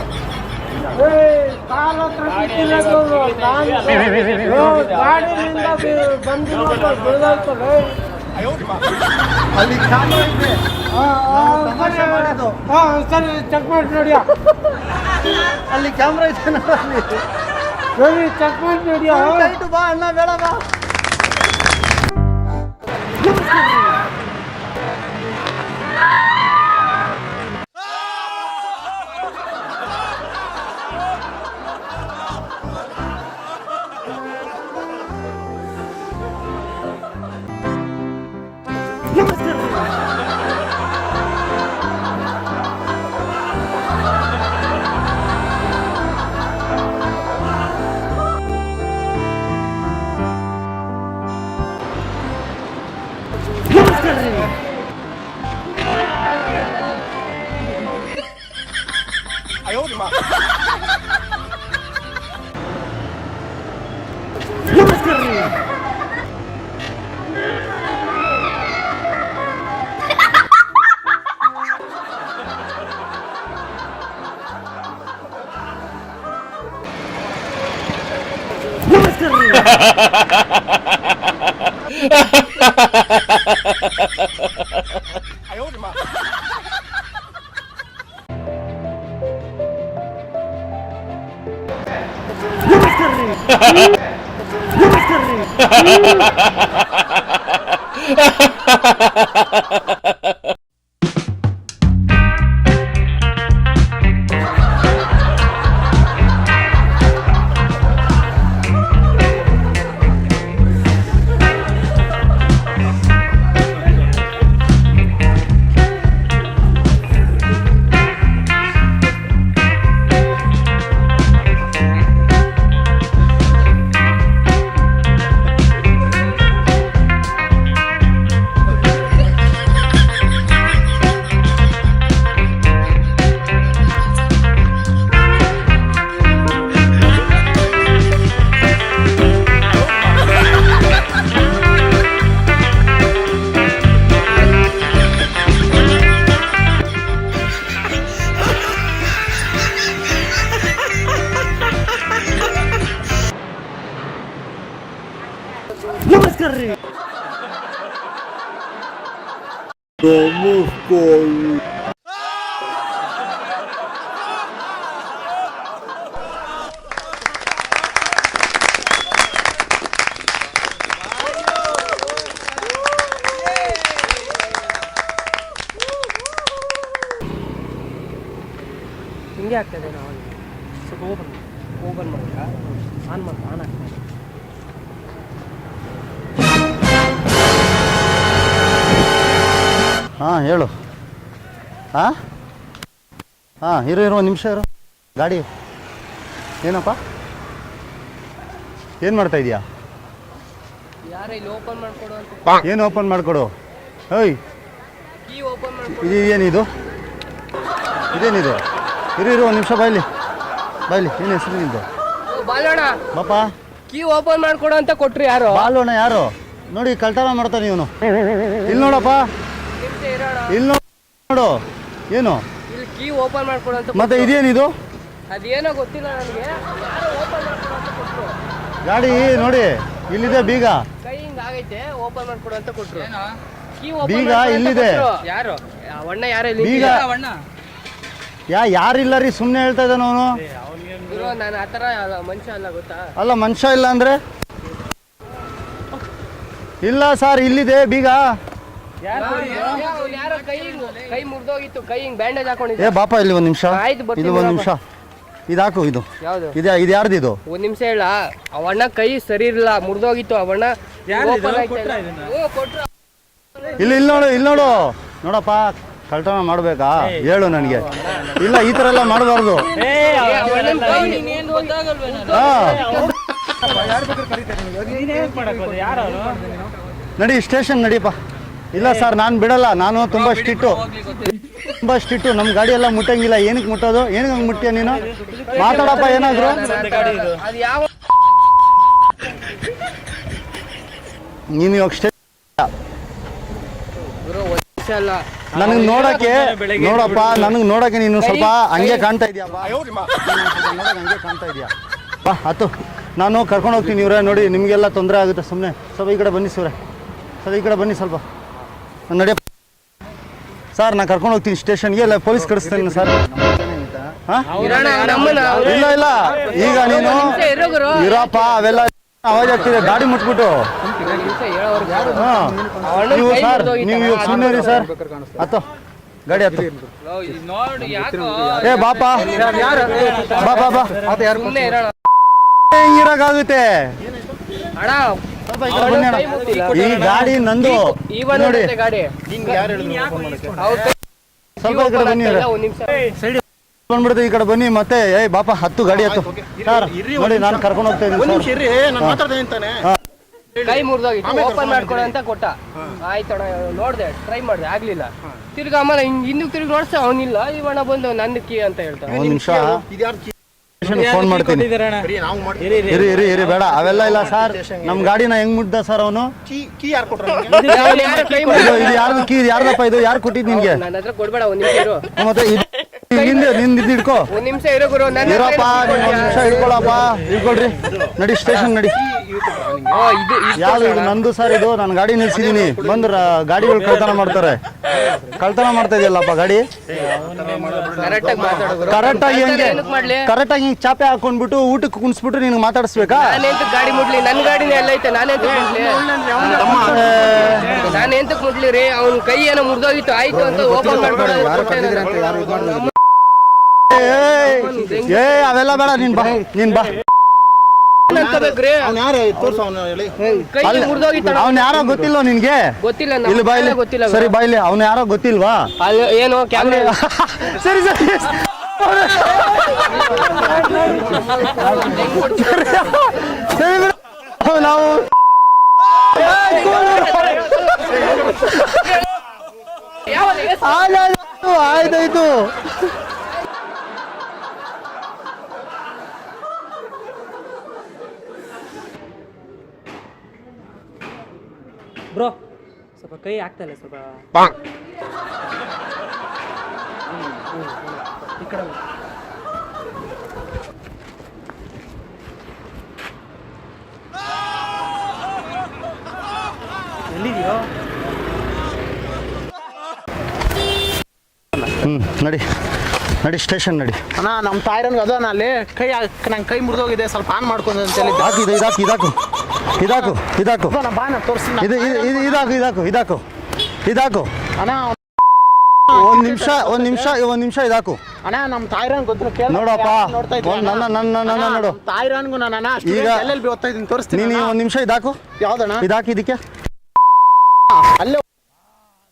ಅಲ್ಲಿ ಕ್ಯಾಮ್ರಾ ಇದೆ. ತಮಾಷೆ ಮಾಡಿದ್ದು. ಸರಿ ಚೆಕ್ ಮಾಡಿ ನೋಡಿ ಅಲ್ಲಿ ಕ್ಯಾಮ್ರಾ ಇದೆ ನೋಡಿ. ಸರಿ ಚೆಕ್ ಮಾಡಿ ನೋಡಿ ಟೈಟು ಬಾ ಅಣ್ಣ ಬೇಡ ಬಾ. ನಮಸ್ಕಾರ ರೀ. ಹಿಂಗೆ ಆಗ್ತದೆ ನಾವು ಸ್ವಲ್ಪ ಓಪನ್ ಮಾಡ್ಬೇಕಾ ಆನ್ ಮಾಡ್ತಾ ಆನ್ ಆಗ್ತದೆ. ಹಾಂ ಹೇಳು. ಹಾಂ ಹಾಂ ಇರು ಒಂದು ನಿಮಿಷ ಇರು. ಗಾಡಿ ಏನಪ್ಪ ಏನು ಮಾಡ್ತಾ ಇದೀಯಾ? ಯಾರು ಇಲ್ಲಿ ಓಪನ್ ಮಾಡ್ಕೊಡು ಅಂತ. ಏನು ಓಪನ್ ಮಾಡಿಕೊಡು? ಓಯ್ ಕೀ ಓಪನ್ ಮಾಡ್ಕೊಡು. ಇದೇನಿದು ಇದೇನಿದು? ಇರು ಒಂದು ನಿಮಿಷ ಬಾಯ್ಲಿ ಏನು ಹೆಸರು ನಿಂದು? ಬಾಲೋಣ ಬಾಪ ಕೀ ಓಪನ್ ಮಾಡ್ಕೊಡು ಅಂತ ಕೊಟ್ರು ಯಾರು? ಬಾಲೋಣ ಯಾರು? ನೋಡಿ ಕಳ್ತನ ಮಾಡ್ತಾನೆ ಇವನು. ಇಲ್ಲಿ ನೋಡಪ್ಪ, ಇಲ್ಲಿ ನೋಡು ಏನು ಇಲ್ಲಿ ಕೀ ಓಪನ್ ಮಾಡ್ಕೊಡು ಅಂತ. ಮತ್ತೆ ಇದೇನಿದು? ಅದೇನೋ ಗೊತ್ತಿಲ್ಲ ನನಗೆ. ಯಾರು ಓಪನ್ ಮಾಡ್ಕೊಡು ಅಂತ ಕೊಟ್ರು. ಗಾಡಿ ನೋಡಿ ಇಲ್ಲಿದೆ ಬೀಗ. ಕೈ ಹಿಂಗ ಆಗೈತೆ ಓಪನ್ ಮಾಡ್ಕೊಡು ಅಂತ ಕೊಟ್ರು. ಕೀ ಬೀಗ ಇಲ್ಲಿದೆ. ಯಾರು ಅಣ್ಣ ಯಾರು ಇಲ್ಲಿ? ಬೀಗ ಯಾರಿಲ್ಲ ರೀ, ಸುಮ್ಮನೆ ಹೇಳ್ತಾ ಇದ್ದಾನ ಅವನು. ನಾನು ಆ ಥರ ಮನುಷ್ಯ ಅಲ್ಲ ಗೊತ್ತಾ. ಅಲ್ಲ ಮನುಷ್ಯ ಇಲ್ಲ ಅಂದ್ರೆ ಇಲ್ಲ ಸರ್, ಇಲ್ಲಿದೆ ಬೀಗ. ಯಾರೋ ಕೈ ಮುರಿದೋಗಿತ್ತು, ಕೈ ಹಿಂಗ್ ಬ್ಯಾಂಡೇಜ್ ಹಾಕೊಂಡಿದ್ದೆ. ಏ ಬಾಪ ಇಲ್ಲಿ ಒಂದು ನಿಮಿಷ, ಆಯ್ತು, ಬರ್ತೀನಿ ಇದು ಒಂದು ನಿಮಿಷ. ಇದು ಹಾಕು. ಇದು ಯಾವ್ದು? ಇದು ಯಾರ್ದು? ಇದು ಒಂದ್ ನಿಮಿಷ ಹೇಳ. ಅವಣ್ಣ ಕೈ ಸರಿ ಇರಲಿಲ್ಲ, ಮುರಿದೋಗಿತ್ತು. ಅವಣ್ಣ ಇಲ್ಲಿ ನೋಡು ನೋಡಪ್ಪ, ಕಳ್ತನ ಮಾಡ್ಬೇಕಾ ಹೇಳು ನನಗೆ. ಇಲ್ಲ ಈ ಥರ ಎಲ್ಲ ಮಾಡಬಾರ್ದು. ನಡಿ ಸ್ಟೇಷನ್ ನಡಿಯಪ್ಪ. ಇಲ್ಲ ಸರ್ ನಾನು ಬಿಡಲ್ಲ, ನಾನು ತುಂಬ ಸ್ಟ್ರಿಕ್ಟು. ನಮ್ಮ ಗಾಡಿ ಎಲ್ಲ ಮುಟ್ಟಂಗಿಲ್ಲ. ಏನಕ್ಕೆ ಮುಟ್ಟೋದು? ಏನಕ್ಕೆ ಹಂಗೆ ಮುಟ್ತೀಯ ನೀನು? ಮಾತಾಡಪ್ಪ ಏನಾದ್ರು. ನೀನು ಇವಾಗ ನನಗೆ ನೋಡಕ್ಕೆ ನೀನು ಸ್ವಲ್ಪ ಹಂಗೆ ಕಾಣ್ತಾ ಇದೆಯಪ್ಪ. ಹಂಗೆ ಕಾಣ್ತಾ ಇದೆಯಾ? ಬಾ ಆಯ್ತು, ನಾನು ಕರ್ಕೊಂಡು ಹೋಗ್ತೀನಿ. ಇವ್ರೆ ನೋಡಿ ನಿಮಗೆಲ್ಲ ತೊಂದರೆ ಆಗುತ್ತೆ. ಸುಮ್ಮನೆ ಸ್ವಲ್ಪ ಈ ಕಡೆ ಬನ್ನಿ ಸರ್, ಈ ಕಡೆ ಬನ್ನಿ ಸ್ವಲ್ಪ. ನಡಿಯಪ್ಪ ಸರ್ ನಾನು ಕರ್ಕೊಂಡು ಹೋಗ್ತೀನಿ ಸ್ಟೇಷನ್ಗೆ ಇಲ್ಲ ಪೊಲೀಸ್ ಕಳಿಸ್ತೀನಿ ಸರ್. ಹಾಂ ಇಲ್ಲ ಇಲ್ಲ ಈಗ ನೀನು ಇರಪ್ಪ ಅವೆಲ್ಲ ಅವಾಜ್ ಆಗ್ತಿದೆ ಗಾಡಿ ಮುಟ್ಬಿಟ್ಟು. ಹಾಂ ನೀವು ಸರ್ ನೀವು ಇವಾಗ ಸುಮ್ಮನೆ ಸರ್ ಹತ್ತು ಗಾಡಿ ಹತ್ತು. ಏ ಬಾಪ ಬಾ ಬಾ ಬಾ ಹೆಂಗಿರಕ್ಕಾಗುತ್ತೆ ಈ ಗಾಡಿ ನಂದು ನೋಡಿ. ಸ್ವಲ್ಪ ಈ ಕಡೆ ಬನ್ನಿ ಬಂದ್ಬಿಡುತ್ತೆ ಈ ಕಡೆ ಬನ್ನಿ ಮತ್ತೆ. ಏ ಬಾಪ ಹತ್ತು ಗಾಡಿ ಹತ್ತು ಸರ್ ನೋಡಿ ನಾನು ಕರ್ಕೊಂಡು ಹೋಗ್ತಾ ಇದ್ದೀನಿ. ಕೈ ಮುರಿದೋಗಿತ್ತು ಓಪನ್ ಮಾಡ್ಕೊಡು ಅಂತ ಕೊಟ್ಟ. ಆಯ್ತಣ್ಣ ನೋಡ್ದೆ ಟ್ರೈ ಮಾಡಿದೆ ಆಗ್ಲಿಲ್ಲ. ತಿರ್ಗಿ ಆಮೇಲೆ ಹಿಂದಕ್ಕೆ ತಿರ್ಗಿ ನೋಡ್ಸ ಅವನಿಲ್ಲ ಇವಣ್ಣ ಬಂದು ನನ್ನ ಕೀ ಅಂತ ಹೇಳ್ತಾನೆ. ಒಂದು ನಿಮಿಷ ಫೋನ್ ಮಾಡ್ತೀನಿ. ಇರಿ ಇರಿ ಇರಿ ಬೇಡ ಅವೆಲ್ಲ ಇಲ್ಲ ಸರ್. ನಮ್ ಗಾಡಿನ ಹೆಂಗ್ ಮುಟ್ದ ಸರ್ ಅವನು? ಇದು ಯಾರ್ದು ಕೀ ಯಾರ್ದಪ್ಪ ಇದು ಯಾರು ಕೊಟ್ಟಿದ್ ನಿನ್ಗೆ? ನನ್ನ ಹತ್ರ ಕೊಡ್ಬೇಡ ಒಂದ್ ನಿಮಿಷ ಇರು. ಮತ್ತೆ ನಿಂದ ಹಿಡ್ಕೋ ಒಂದ್ ನಿಮಿಷ ಇರೋ ಗುರು. ಇರಪ್ಪ ಒಂದ್ ನಿಮಿಷ ಹಿಡ್ಕೊಳಪ್ಪ ಹಿಡ್ಕೊಳ್ರಿ ನಡಿ ಸ್ಟೇಷನ್ ನಡಿ. ಯಾವ್ದು ಇದು ನಂದು ಸರ್ ಇದು ನಾನು ಗಾಡಿ ನಿಲ್ಸಿದೀನಿ ಬಂದ್ರ ಗಾಡಿಗಳು ಕಳ್ತನ ಮಾಡ್ತಾರೆ. ಕಳ್ತನ ಮಾಡ್ತಾ ಇದೆಯಲ್ಲಪ್ಪ ಗಾಡಿ ಕರೆಕ್ಟ್ ಆಗಿ ಹೆಂಗೆ ಕರೆಕ್ಟ್ ಆಗಿ ಚಾಪೆ ಹಾಕೊಂಡ್ಬಿಟ್ಟು ಊಟಕ್ಕೆ ಕುಣಿಸ್ಬಿಟ್ಟು ನಿನ್ಗೆ ಮಾತಾಡಿಸ್ಬೇಕಾ? ಗಾಡಿ ಮುಡ್ಲಿ ನನ್ನ ಗಾಡಿನೇ ಎಲ್ಲ ಐತೆ ನಾನೆಂತ ನಾನೆಂತಕ್ ಮುಡ್ಲಿ ರೀ? ಅವ್ನ ಕೈ ಏನೋ ಮುರಿದೋಗಿತ್ತು ಆಯ್ತು ಅಂತ ಓಪನ್ ಮಾಡ್ಕೊಂಡು ಏ ಅವೆಲ್ಲ ಬೇಡ ನೀನ್ ಬಾ ನೀನ್ ಬಾ. ಅವ್ನ ಯಾರೋ ಗೊತ್ತಿಲ್ವ ನಿನ್ಗೆ? ಗೊತ್ತಿಲ್ಲ ಇಲ್ಲಿ ಬಾಯ್ಲಿ ಗೊತ್ತಿಲ್ಲ ಸರಿ ಬಾಯ್ಲಿ ಅವ್ನ ಯಾರೋ ಗೊತ್ತಿಲ್ವಾ? ಏನು ಕ್ಯಾಮ್ರಾ ಸರಿ ಸರಿ ನಾವು ಆಯ್ತಾಯ್ತು. ಬ್ರೋ ಸ್ವಲ್ಪ ಕೈ ಆಗ್ತಾ ಇಲ್ಲ ಸ್ವಲ್ಪ ಈ ಕಡೆ ಎಲ್ಲಿದೆಯೋ? ನಡಿ ನಡಿ ಸ್ಟೇಷನ್ ನಡಿ. ಅಣ್ಣ ನಮ್ಮ ತಾಯಿರನ್ಗೆ ಅದು ಅಲ್ಲಿ ಕೈ ನಂಗೆ ಕೈ ಮುರಿದೋಗಿದೆ ಸ್ವಲ್ಪ ಆನ್ ಮಾಡ್ಕೊಂಡು ಅಂತ ಹೇಳಿ. ಇದಾಕು ಇದಾಕು ಇದಾಕು ಇದಾಕು ಇದಾಕು ಬಾನ ತೋರಿಸ್ತೀನಿ. ಇದು ಇದು ಇದಾಕು ಇದಾಕು ಇದಾಕು ಇದಾಕು ಅಣ್ಣ ಒಂದ್ ನಿಮಿಷ ಇದಾಕು. ಅಣ್ಣ ನಮ್ಮ ತಾಯಿರನ್ ಗೊತ್ತಿಲ್ಲ ನೋಡಪ್ಪ ನೋಡ್ತಾ ಇದ್ದೀನಿ. ನನ್ನ ನೋಡು ತಾಯಿರನ್ಗೂ ನಾನು ಈಗ ಎಲ್ಲೆಲ್ಲಿ ಓದ್ತಾ ಇದ್ದೀನಿ ತೋರಿಸ್ತೀನಿ. ನೀನು ಒಂದ್ ನಿಮಿಷ ಇದಾಕು. ಯಾವ್ದಣ್ಣ ಇದಾಕಿ ಇದಕ್ಕೆ ಅಲ್ಲೇ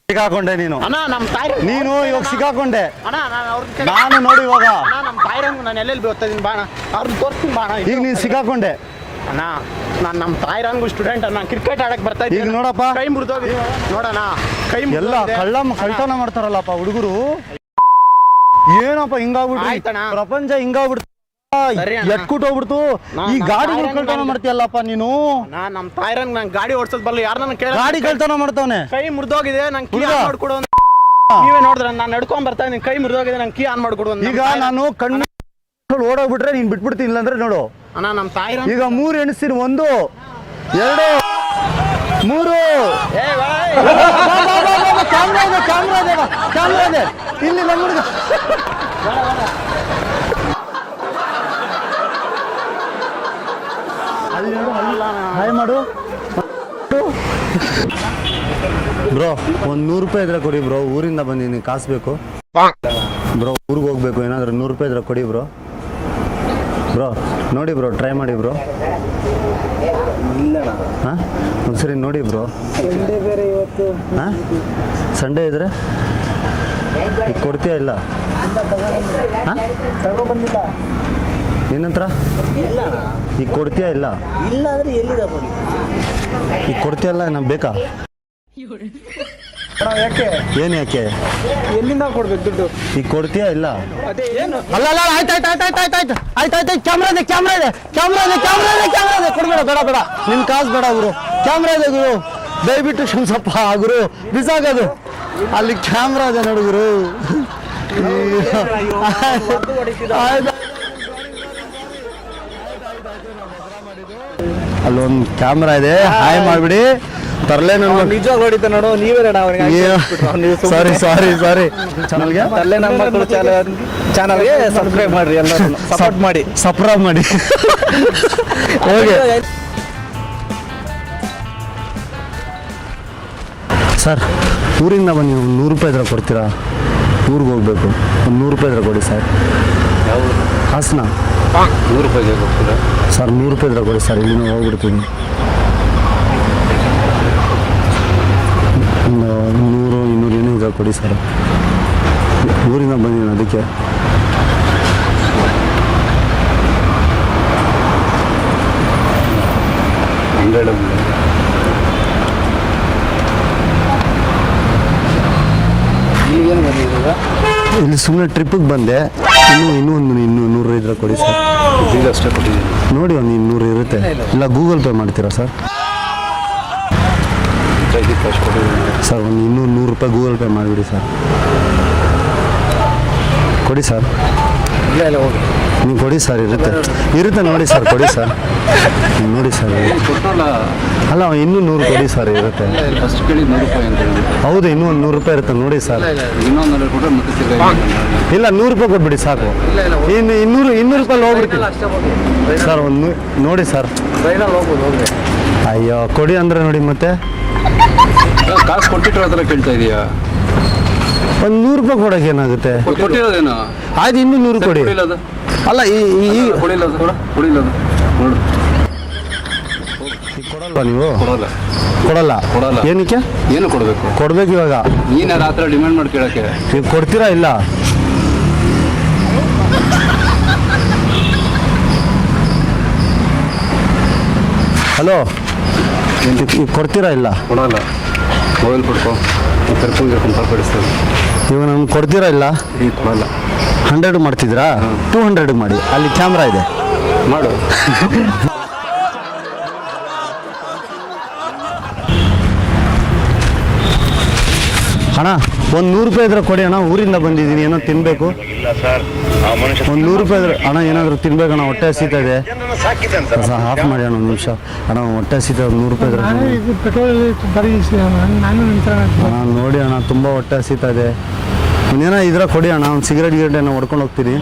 ಸಿಕ್ಕಾಕೊಂಡೆ ನೀನು. ಅಣ್ಣ ನಮ್ಮ ತಾಯಿ ನೀನು ಇವಾಗ ಸಿಕ್ಕಾಕೊಂಡೆ. ಅಣ್ಣ ನಾನು ನೋಡಿ ಇವಾಗ ನಮ್ಮ ತಾಯಿರಂಗು ನಾನು ಎಲ್ಲೆಲ್ಲಿ ಓದ್ತಾ ಇದ್ದೀನಿ ಬಾಣ ಅವ್ರನ್ನ ತೋರಿಸ್ತೀನಿ ಬಾಣ. ಈಗ ನೀನು ಸಿಕ್ಕಾಕೊಂಡೆ ಅಣ್ಣ ನಾನು ನಮ್ಮ ತಾಯಿರಂಗು ಸ್ಟೂಡೆಂಟ್ ಅಣ್ಣ ಕ್ರಿಕೆಟ್ ಆಡಕ್ ಬರ್ತಾ ಇದ್ದೀನಿ. ಈಗ ನೋಡಪ್ಪ ಕೈ ಮುರಿದೋಗಿ ನೋಡೋಣ ಕೈ ಎಲ್ಲ ಕಳ್ತನ ಮಾಡ್ತಾರಲ್ಲಪ್ಪ ಹುಡುಗರು. ಏನಪ್ಪ ಹಿಂಗಾಗ್ಬಿಟ್ಟು ಪ್ರಪಂಚ ಹಿಂಗಾಗ್ಬಿಡ್ತು ಎಟ್ಕುಟ್ ಹೋಗ್ಬಿಡ್ತು. ಈ ಗಾಡಿಗಳು ಕಳ್ತನ ಮಾಡ್ತೀಯಲ್ಲಪ್ಪ ನೀನು. ನಮ್ಮ ತಾಯಿರಂಗ್ ನಂಗೆ ಗಾಡಿ ಓಡಿಸೋದ್ ಬರಲ್ಲ ಯಾರನ್ನ ಕೇಳ ಗಾಡಿ ಕಳ್ತನ ಮಾಡ್ತಾವನೆ. ಕೈ ಮುರಿದೋಗಿದೆ ನಂಗೆ ಕೀ ಆನ್ ಮಾಡ್ಕೊಡು. ನೀವೇ ನೋಡಿದ್ರ ನಾನು ನಡ್ಕೊಂಡ್ ಬರ್ತಾ ಇದ್ದೀನಿ ಕೈ ಮುರಿದೋಗಿದೆ ನಂಗೆ ಕೀ ಆನ್ ಮಾಡ್ಕೊಡು. ಈಗ ನಾನು ಕಣ್ಣು ಓಡೋಗ್ಬಿಟ್ರೆ ನೀನ್ ಬಿಟ್ಬಿಡ್ತೀನಿ ಇಲ್ಲಾಂದ್ರೆ ನೋಡು. ಅಣ್ಣ ನಮ್ಮ ತಾಯಿರಂಗ್ ಈಗ 3 ಎಣಿಸ್ತೀನಿ 1 2 3. ಕ್ಯಾಮ್ರಾ ಇದೆ ಇಲ್ಲಿ ನಮ್ಮ ಹುಡುಗ. ಹಾಯ್ ಮಾಡು ಬ್ರೋ. ಒಂದು 100 ರೂಪಾಯಿ ಇದ್ರೆ ಕೊಡಿ ಬ್ರೋ. ಊರಿಂದ ಬಂದಿದ್ದೀನಿ ಕಾಸು ಬೇಕು ಬ್ರೋ. ಊರಿಗೆ ಹೋಗ್ಬೇಕು ಏನಾದರೂ 100 ರೂಪಾಯಿ ಇದ್ರೆ ಕೊಡಿ ಬ್ರೋ. ನೋಡಿ ಬ್ರೋ ಟ್ರೈ ಮಾಡಿ ಬ್ರೋ. ಹಾಂ ಒಂದ್ಸರಿ ನೋಡಿ ಬ್ರೋ. ಹಾಂ ಸಂಡೇ ಇದ್ರೆ ಈಗ ಕೊಡ್ತೀಯ ಇಲ್ಲ? ಹಾಂ ಏನಂತರ ಈಗ ಕೊಡ್ತೀಯ ಇಲ್ಲ? ಈಗ ಕೊಡ್ತೀಯಲ್ಲ ನಮ್ಗೆ ಬೇಕಾ? ಏನ್ ಯಾಕೆ ಎಲ್ಲಿಂದ ಕೊಡ್ಬೇಕು ದುಡ್ಡು? ಈಗ ಕೊಡ್ತೀಯಾ ಇಲ್ಲ? ಅಲ್ಲ ಆಯ್ತಾಯ್ತು ಕ್ಯಾಮ್ರಾ ಇದೆ ಕೊಡ್ಬೇಡ ಬೇಡ ನಿನ್ ಕಾಸು ಬೇಡ ಗುರು. ಕ್ಯಾಮ್ರಾ ಇದೆ ಗುರು ದಯವಿಟ್ಟು ಸ್ವಲ್ಪ ಗುರು ಬಿಸಾಕೋದು. ಅಲ್ಲಿ ಕ್ಯಾಮ್ರಾ ಇದೆ ನೋಡು ಗುರು. ಅಲ್ಲೊಂದು ಕ್ಯಾಮ್ರಾ ಇದೆ ಹಾಯ್ ಮಾಡ್ಬಿಡಿ. ತರಲೆ ನನ್ನ ನಿಜವಾಗ ಹೊಡಿತ ನೋಡು ನೀವೇ ಸಾರಿ ಸಾರಿ ಸಾರಿ ಚಾನಲ್ಗೆ ತರಲೆ ನಮ್ಮ ಮಕ್ಕಳು ಚಾನಲ್ಗೆ ಸಬ್ಸ್ಕ್ರೈಬ್ ಮಾಡ್ರಿ ಎಲ್ಲರೂ ಸಪೋರ್ಟ್ ಮಾಡಿ ಸಬ್ಸ್ಕ್ರೈಬ್ ಮಾಡಿ ಓಕೆ ಸರ್ ಊರಿಂದ ಬನ್ನಿ ಒಂದು 100 ರೂಪಾಯಿ ಇದ್ರೆ ಕೊಡ್ತೀರಾ ಊರಿಗೆ ಹೋಗ್ಬೇಕು ಒಂದು 100 ರೂಪಾಯಿ ಇದ್ರೆ ಕೊಡಿ ಸರ್ ಯಾವ ಹಾಸನ 100 ರೂಪಾಯಿಗೆ ಹೋಗ್ತೀರಾ ಸರ್ 100 ರೂಪಾಯಿ ಇದ್ರೆ ಕೊಡಿ ಸರ್ ಇಲ್ಲಿಂದ ಹೋಗ್ಬಿಡ್ತೀನಿ ಒಂದು 100 200 ಏನೂ ಇದ್ರೆ ಕೊಡಿ ಸರ್ ಊರಿಂದ ಬಂದಿದ್ದೀನಿ ಅದಕ್ಕೆ ಈಗೇನು ಬಂದಿದ್ದೀರಾ ಇಲ್ಲಿ ಸುಮ್ಮನೆ ಟ್ರಿಪ್ಪಿಗೆ ಬಂದೆ ಇನ್ನೂ ಒಂದು 100 ಇದ್ರೆ ಕೊಡಿ ಸರ್ ಈಗ ಅಷ್ಟೇ ಕೊಟ್ಟಿದ್ದೀನಿ ನೋಡಿ ಒಂದು 200 ಇರುತ್ತೆ ಇಲ್ಲ ಗೂಗಲ್ ಪೇ ಮಾಡ್ತೀರಾ ಸರ್ ಕ್ಯಾಶ್ ಕೊಟ್ಟಿದ್ದೀನಿ ಸರ್ ಒಂದು 100 ರೂಪಾಯಿ ಗೂಗಲ್ ಪೇ ಮಾಡಿಬಿಡಿ ಸರ್ ಕೊಡಿ ಸರ್ ಇಲ್ಲ ಇಲ್ಲ ಹೋಗಿ ನೀವು ಕೊಡಿ ಸರ್ ಇರುತ್ತೆ ನೋಡಿ ಸರ್ ಕೊಡಿ ಸರ್ ನೋಡಿ ಸರ್ ಕೊಟ್ಟಲ್ಲ ಅಲ್ಲ ಇನ್ನೂ 100 ಕೊಡಿ ಸರ್ ಇರುತ್ತೆ ಫಸ್ಟ್ ಕೇಳಿ 100 ರೂಪಾಯಿ ಅಂತ ಹೇಳಿದ್ರು ಹೌದು ಇನ್ನೂ ಒಂದು 100 ರೂಪಾಯಿ ಇರುತ್ತೆ ನೋಡಿ ಸರ್ ಇನ್ನೊಂದು 100 ಕೊಟ್ಟರೆ ಮತ್ತೆ ತಿರ್ಗಾ ಇಲ್ಲ 100 ರೂಪಾಯಿ ಕೊಟ್ಬಿಡಿ ಸಾಕು ಇನ್ನು 200 ರೂಪಾಯಿ ಹೋಗ್ಬಿಡ್ತೀನಿ ಸರ್ ಒಂದು ನೋಡಿ ಸರ್ ಟ್ರೈನಲ್ಲಿ ಹೋಗ್ಬೋದು ಹೋಗ್ರಿ ಅಯ್ಯೋ ಕೊಡಿ ಅಂದರೆ ನೋಡಿ ಮತ್ತೆ ಕಾಸು ಕೊಟ್ಟಿರೋ ಹತ್ರ ಕೇಳ್ತಾ ಇದೀಯಾ ಒಂದು 100 ರೂಪಾಯಿ ಕೊಡೋಕೆ ಏನಾಗುತ್ತೆ ಕೊಟ್ಟಿರೋದೇನು ಆಯ್ತು ಇನ್ನೂ 100 ಕೊಡಿ ಕೊಡಿಲ್ಲದು ಅಲ್ಲ ಈ ಕೊಡಿಲ್ಲದು ಕೊಡಿಲ್ಲದು ನೋಡು ಕೊಡಲ್ವಾ ನೀವು ಕೊಡಲ್ಲ ಕೊಡಲ್ಲ ಏನಕ್ಕೆ ಏನು ಕೊಡಬೇಕು ಕೊಡ್ಬೇಕು ಇವಾಗ ನೀನು ರಾತ್ರಿ ಡಿಮ್ಯಾಂಡ್ ಮಾಡಿ ಕೇಳಕ್ಕೆ ನೀವು ಕೊಡ್ತೀರಾ ಇಲ್ಲ ಹಲೋ ಈಗ ಕೊಡ್ತೀರಾ ಇಲ್ಲ ಕೊಡಲ್ಲ ಮೊಬೈಲ್ ಕೊಡ್ಕೊ ಕರ್ಕೊಂಡು ಪಡಿಸ್ತೇವೆ ಇವಾಗ ನಮ್ಗೆ ಕೊಡ್ತೀರಾ ಇಲ್ಲ ಈಗ ಕೊಡಲ್ಲ 100 ಮಾಡ್ತಿದ್ರಾ 200 ಮಾಡಿ ಅಲ್ಲಿ ಕ್ಯಾಮ್ರಾ ಇದೆ ಮಾಡು ಅಣ್ಣ ಒಂದು 100 ರೂಪಾಯಿ ಇದ್ರೆ ಕೊಡಿ ಅಣ್ಣ ಊರಿಂದ ಬಂದಿದ್ದೀನಿ ಏನೋ ತಿನ್ನಬೇಕು ಒಂದು 100 ರೂಪಾಯಿ ಇದ್ರೆ ಅಣ್ಣ ಏನಾದರೂ ತಿನ್ಬೇಕಣ್ಣ ಹೊಟ್ಟೆ ಹಸಿತಾ ಇದೆ ಆಫ್ ಮಾಡಿ ಅಣ್ಣ 1 ನಿಮಿಷ ಅಣ್ಣ ಹೊಟ್ಟೆ ಹಸಿತಾ 100 ರೂಪಾಯಿ ಇದ್ರೆ ಅಣ್ಣ ನೋಡಿ ಅಣ್ಣ ತುಂಬ ಹೊಟ್ಟೆ ಹಸಿತಾ ಇದೆ ಒಂದೇನೋ ಇದ್ರೆ ಕೊಡಿ ಅಣ್ಣ ಒಂದು ಸಿಗರೇಟ್ ಗಿರೇಟ್ ಹೊಡ್ಕೊಂಡು ಹೋಗ್ತೀನಿ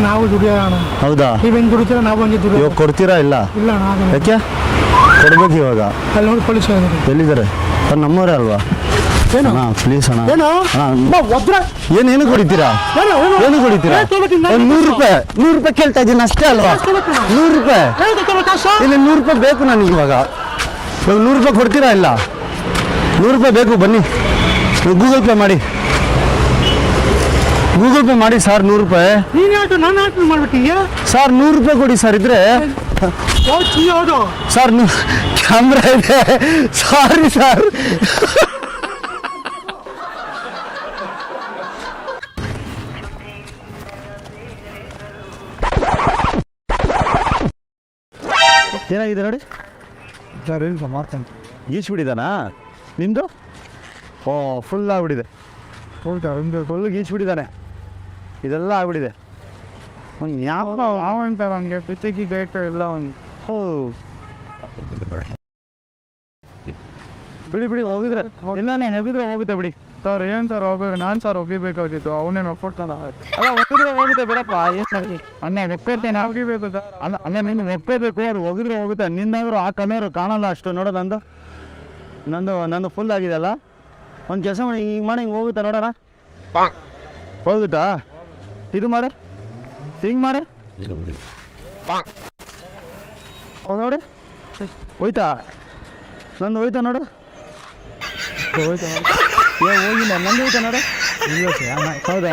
ನಾವು ದುಡಿಯೋಣ ಹೌದಾ ನೀವೇನು ದುಡಿತೀರ ನಾವು ಹಂಗೆ ದುಡಿಯೋ ಇವಾಗ ಕೊಡ್ತೀರಾ ಇಲ್ಲ ಇಲ್ಲ ಅಣ್ಣ ಯಾಕೆ ಕೊಡ್ಬೇಕು ಇವಾಗ ಅಲ್ಲಿ ನೋಡಿ ಪೊಲೀಸ್ ಎಲ್ಲಿದ್ದಾರೆ ಅವ್ರು ನಮ್ಮವರೇ ಅಲ್ವಾ ಅಣ್ಣ ಪ್ಲೀಸ್ ಅಣ್ಣ ಏನು ಕುಡಿತೀರಾ ಏನು ಕುಡಿತೀರಾ 100 ರೂಪಾಯಿ ಕೇಳ್ತಾ ಇದ್ದೀನಿ ಅಷ್ಟೇ ಅಲ್ವಾ 100 ರೂಪಾಯಿ ಇಲ್ಲಿ 100 ರೂಪಾಯಿ ಬೇಕು ನನಗೆ ಇವಾಗ 100 ರೂಪಾಯಿ ಕೊಡ್ತೀರಾ ಇಲ್ಲ 100 ರೂಪಾಯಿ ಬೇಕು ಬನ್ನಿ ಗೂಗಲ್ ಪೇ ಮಾಡಿ ಸರ್ 100 ರೂಪಾಯಿ ಸರ್ 100 ರೂಪಾಯಿ ಕೊಡಿ ಸರ್ ಇದ್ರೆ ಸರ್ ಕ್ಯಾಮ್ರಾ ಇದೆ ಸಾರಿ ಸರ್ ಏನಾಗಿದೆ ನೋಡಿ ಸರ್ ಏನು ಮಾಡ್ತಾನೆ ಗೀಚ್ಬಿಟ್ಟಿದ್ದಾನಾ ನಿಮ್ಮದು ಓ ಫುಲ್ ಆಗ್ಬಿಟ್ಟಿದೆ ಫುಲ್ ಗೀಚ್ಬಿಟ್ಟಿದ್ದಾನೆ ಇದೆಲ್ಲ ಆಗ್ಬಿಟ್ಟಿದೆ ಒಂದು ಯಾವ ಅವಂತ ಅವನಿಗೆ ಪಿಚ್ಚಿ ಬೇಕು ಎಲ್ಲ ಒಂದು ಹೋ ಬಿಡಿ ಹೋಗಿದ್ರೆ ಇಲ್ಲ ನೆಬಿದ್ರೆ ಹೋಗುತ್ತೆ ಬಿಡಿ ಸರ್ ಏನು ಸರ್ ಹೋಗ್ಬೇಕು ನಾನು ಸರ್ ಹೋಗಿಬೇಕಾಗಿತ್ತು ಅವನೇನು ಒಪ್ಪಿಡ್ತಾನ ಅಲ್ಲ ಹೋಗಿದ್ರೆ ಹೋಗುತ್ತೆ ಬಿಡಪ್ಪ ಏನು ಅಣ್ಣ ಒಪ್ಪಿರ್ತೇನೆ ಹೋಗಿಬೇಕು ಸರ್ ಅಲ್ಲ ನೀನು ಒಪ್ಪೇಬೇಕು ಅದು ಹೋಗಿದ್ರೆ ಹೋಗುತ್ತೆ ನಿಂದಾದ್ರೂ ಆ ಕಮೇರು ಕಾಣಲ್ಲ ಅಷ್ಟು ನೋಡೋದು ನಂದು ಫುಲ್ ಆಗಿದೆ ಅಲ್ಲ ಒಂದು ಕೆಲಸ ಮಾಡಿ ಈಗ ಮಾಡಿ ಹಿಂಗೆ ಹೋಗುತ್ತಾ ನೋಡೋಣ ಹೋಗುತ್ತಾ ಇದು ಮಾಡೆ ಹಿಂಗೆ ಮಾಡೆ ನೋಡಿ ಹೋಯ್ತಾ ನಂದು ಹೋಯ್ತಾ ನೋಡು ಹೋಯ್ತಾ ಹೋಗಿಲ್ಲ ನಂದು ಹೋಯ್ತಾ ನೋಡು ಹೌದಾ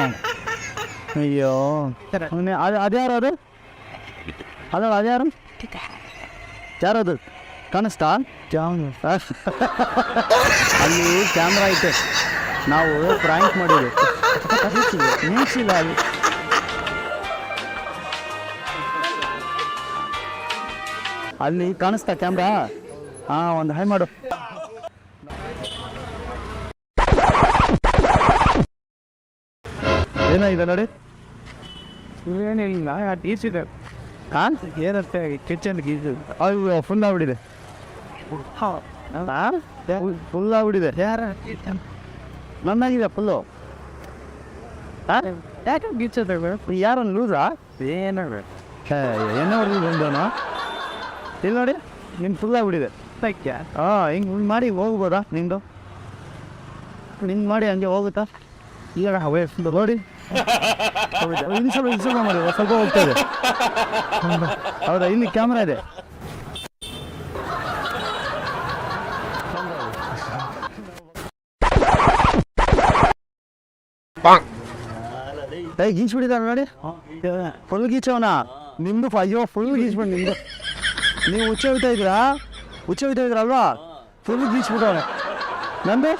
ಅಯ್ಯೋ ಅದ್ಯಾರು ಅದು ಅದ್ಯಾರು ಯಾರದು ಕಾಣಿಸ್ತಾ ಅಲ್ಲಿ ಕ್ಯಾಮ್ರಾ ಐತೆ ನಾವು ಪ್ರ್ಯಾಂಕ್ ಮಾಡಿದ್ವಿ ನಿಲ್ಸಿಲ್ಲ ಅಲ್ಲಿ ಅಲ್ಲಿ ಕಾಣಿಸ್ತಾ ಕ್ಯಾಮ್ರಾ ಹಾಂ ಒಂದು ಹೈ ಮಾಡು ಏನಾಗಿದೆ ನೋಡಿ ಏನಿಲ್ಲ ಈಸಿದೆ ಹಾಂ ಏನಂತೆ ಕಿಚನ್ ಗೀಸು ಅಯ್ಯೋ ಫುಲ್ ಆಗ್ಬಿಟ್ಟಿದೆ ಫುಲ್ ಆಗ್ಬಿಟ್ಟಿದೆ ನನ್ನಾಗಿದೆ ಫುಲ್ಲು ಯಾರನ್ನು ಲೂಸಾ ಏನೋ ಹೊಡೆದು ಬಂದವನು ಇಲ್ಲಿ ನೋಡಿ ನಿನ್ನ ಫುಲ್ ಆಗ್ಬಿಟ್ಟಿದೆ ಹಿಂಗೆ ಮಾಡಿ ಹೋಗ್ಬೋದಾ ನಿಂದು ಮಾಡಿ ಹಂಗೆ ಹೋಗುತ್ತಾ ಈಗ ನೋಡಿ ಇನ್ಸ್ಟಾಗ್ರಾಮ್ ಮಾಡಿ ಸ್ವಲ್ಪ ಹೋಗ್ತಾ ಇದೆ ಹೌದಾ ಇಲ್ಲಿ ಕ್ಯಾಮ್ರಾ ಇದೆ ಗೀಚ್ಬಿಟ್ಟಿದ್ದಾರೆ ನೋಡಿ ಫುಲ್ ಗೀಚವನ ನಿಮ್ದು ಅಯ್ಯೋ ಫುಲ್ ಗೀಚ್ಬಿಟ್ಟು ನಿಮ್ದು ನೀವು ಹುಚ್ಚ ಹೋಗ್ತಾ ಇದ್ರಲ್ವಾ ಫುಲ್ ಗೀಚ್ಬಿಟ್ಟವನೆ ನಂದು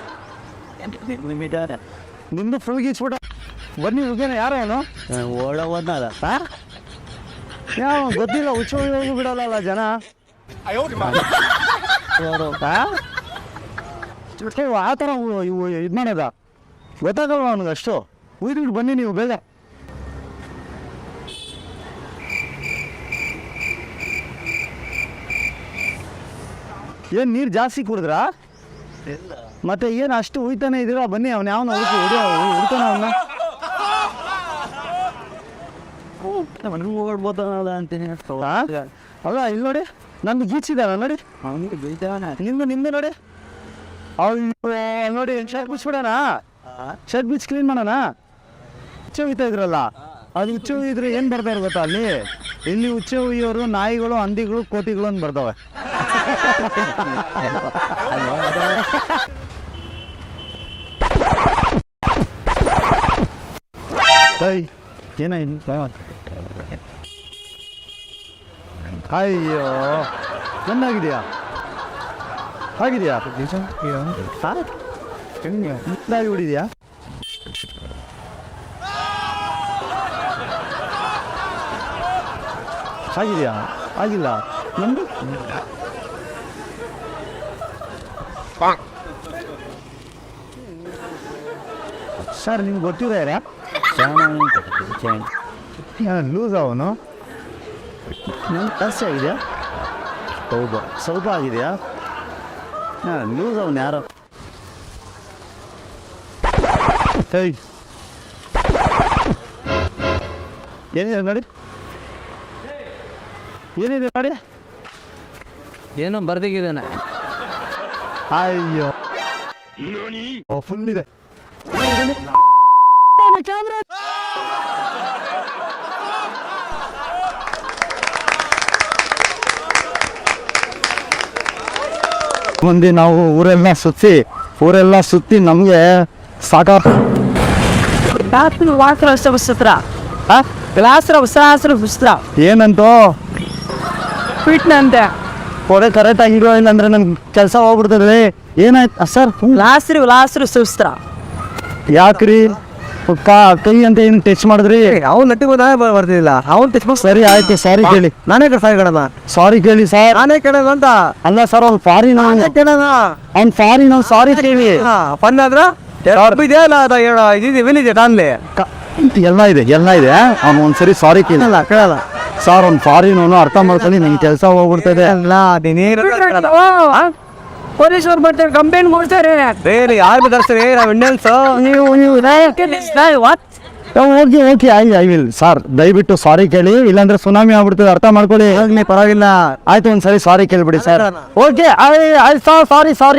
ನಿಮ್ದು ಫುಲ್ ಗೀಚ್ಬಿಟ್ಟ ಬನ್ನಿ ಹುಡುಗನ ಯಾರೋ ಅವನು ಓಡೋದಲ್ಲ ಯಾವ ಗೊತ್ತಿಲ್ಲ ಹುಚ್ಚ ಹೋಗಿ ಬಿಡೋಲ್ಲ ಜನ ಆ ಥರ ಇವು ಇದು ಮಾಡ್ಯದ ಗೊತ್ತಾಗಲ್ವ ಅವನಿಗೆ ಅಷ್ಟು ಉಯ್ದು ಬನ್ನಿ ನೀವು ಬೇಗ ಏನು ನೀರು ಜಾಸ್ತಿ ಕುಡಿದ್ರಾ ಮತ್ತೆ ಏನು ಅಷ್ಟು ಉಯ್ತಾನೆ ಇದ್ದೀರಾ ಬನ್ನಿ ಅವನು ಯಾವನ ಹುಡ್ತಾನೆ ಅವನ್ನ ಓಡ್ಬೋದಲ್ಲ ಅಂತೀನಿ ಅಲ್ಲ ಇಲ್ಲಿ ನೋಡಿ ನಂದು ಗೀಚಿದಾನ ನೋಡಿ ನಿಮ್ದು ನೋಡಿ ಅವ್ನು ನೋಡಿ ಶರ್ಟ್ ಬಿಚ್ಬಿಡೋಣ ಶರ್ಟ್ ಬಿಚ್ ಕ್ಲೀನ್ ಮಾಡೋಣ ಹುಚ್ಚ ಹುಯ್ತಾ ಇದ್ರಲ್ಲ ಅದು ಹುಚ್ಚ ಹುಯ್ದ್ರೆ ಏನು ಬರ್ತಾರೆ ಗೊತ್ತಾ ಅಲ್ಲಿ ಇಲ್ಲಿ ಹುಚ್ಚ ಹುಯ್ಯೋರು ನಾಯಿಗಳು ಹಂದಿಗಳು ಕೋತಿಗಳು ಅಂತ ಬರ್ತವೆ ಏನಾಯ್ತು ಅಯ್ಯೋ ಚೆನ್ನಾಗಿದೆಯಾ ಆಗಿದೆಯಾ ಚೆನ್ನಾಗಿ ಬಿಡಿದೆಯಾ ಆಗಿದೆಯಾ ಆಗಿಲ್ಲ ನಮ್ದು ಸರ್ ನಿಮ್ಗೆ ಗೊತ್ತಿರ ಲೂಸ್ ಅವನು ನಂಗೆ ಜಾಸ್ತಿ ಆಗಿದೆಯಾ ಹೌದು ಸ್ವಲ್ಪ ಆಗಿದೆಯಾ ಲೂಸ್ ಅವನು ಯಾರೋ ಏನಿದೆ ನೋಡಿ ಏನಿದೆ ನೋಡಿ ಏನೋ ಬರ್ದಿದ್ದಾನೆ ಅಯ್ಯೋ ಫುಲ್ ಇದೆ ಮುಂದೆ ನಾವು ಊರೆಲ್ಲ ಸುತ್ತಿ ನಮಗೆ ಸಾಕ ಏನಂತೋ ಫಿಟ್ನಂತೆ ಕೊಡೆ ಕರೆಕ್ಟ್ ಆಗಿರೋ ಇಲ್ಲಾಂದ್ರೆ ನನ್ಗೆ ಕೆಲಸ ಹೋಗ್ಬಿಡ್ತದೆ ಏನಾಯ್ತು ಸರ್ ಲಾಸ್ರು ಸುಸ್ತ್ರ ಯಾಕ್ರಿ ಕೈ ಅಂತ ಏನು ಟಚ್ ಮಾಡಿದ್ರಿ ಅವ್ನು ನಟ್ಟಿ ಬರ್ತಿಲ್ಲ ಅವ್ನು ಟಚ್ ಸರಿ ಆಯ್ತು ಸಾರಿ ಕೇಳಿ ನಾನೇ ಸಾರಿ ಕಣದ ಸಾರಿ ಕೇಳಿ ಸರ್ ನಾನೇ ಕೇಳೋದು ಅಂತ ಅಲ್ಲ ಸರ್ ಅವ್ನು ಫಾರಿನ್ ಕೇಳೋಣ ಅವ್ನು ಫಾರಿನ್ ಅವ್ನು ಸಾರಿ ಕೇಳಿ ಫನ್ ಆದ್ರ ಇದೆಯಾ ತಾನ್ಲಿ ಎಲ್ಲ ಇದೆ ಅವ್ನು ಒಂದ್ಸರಿ ಸಾರಿ ಕೇಳಲ್ಲ ಸರ್ ಅವ್ನು ಫಾರಿನ್ ಅವನು ಅರ್ಥ ಮಾಡ್ಕೊಳ್ಳಿ ನಂಗೆ ಕೆಲಸ ಹೋಗ್ಬಿಡ್ತದೆ ಅಲ್ಲ ಪೊಲೀಸವ್ರು ಬರ್ತಾರೆ ಕಂಪ್ಲೇಂಟ್ ಕೊಡ್ತಾರೆ ಬೇರೆ ಯಾರು ಬದರ್ಸ್ತಾರೆ ನಾವು Indians okay I will sir ದಯವಿಟ್ಟು ಸಾರಿ ಕೇಳಿ ಇಲ್ಲಾಂದ್ರೆ ಸುನಾಮಿ ಆಗ್ಬಿಡ್ತದೆ ಅರ್ಥ ಮಾಡ್ಕೊಳ್ಳಿ ಪರವಾಗಿಲ್ಲ ಆಯ್ತು ಒಂದ್ಸರಿ ಸಾರಿ ಕೇಳ್ಬಿಡಿ sir okay sorry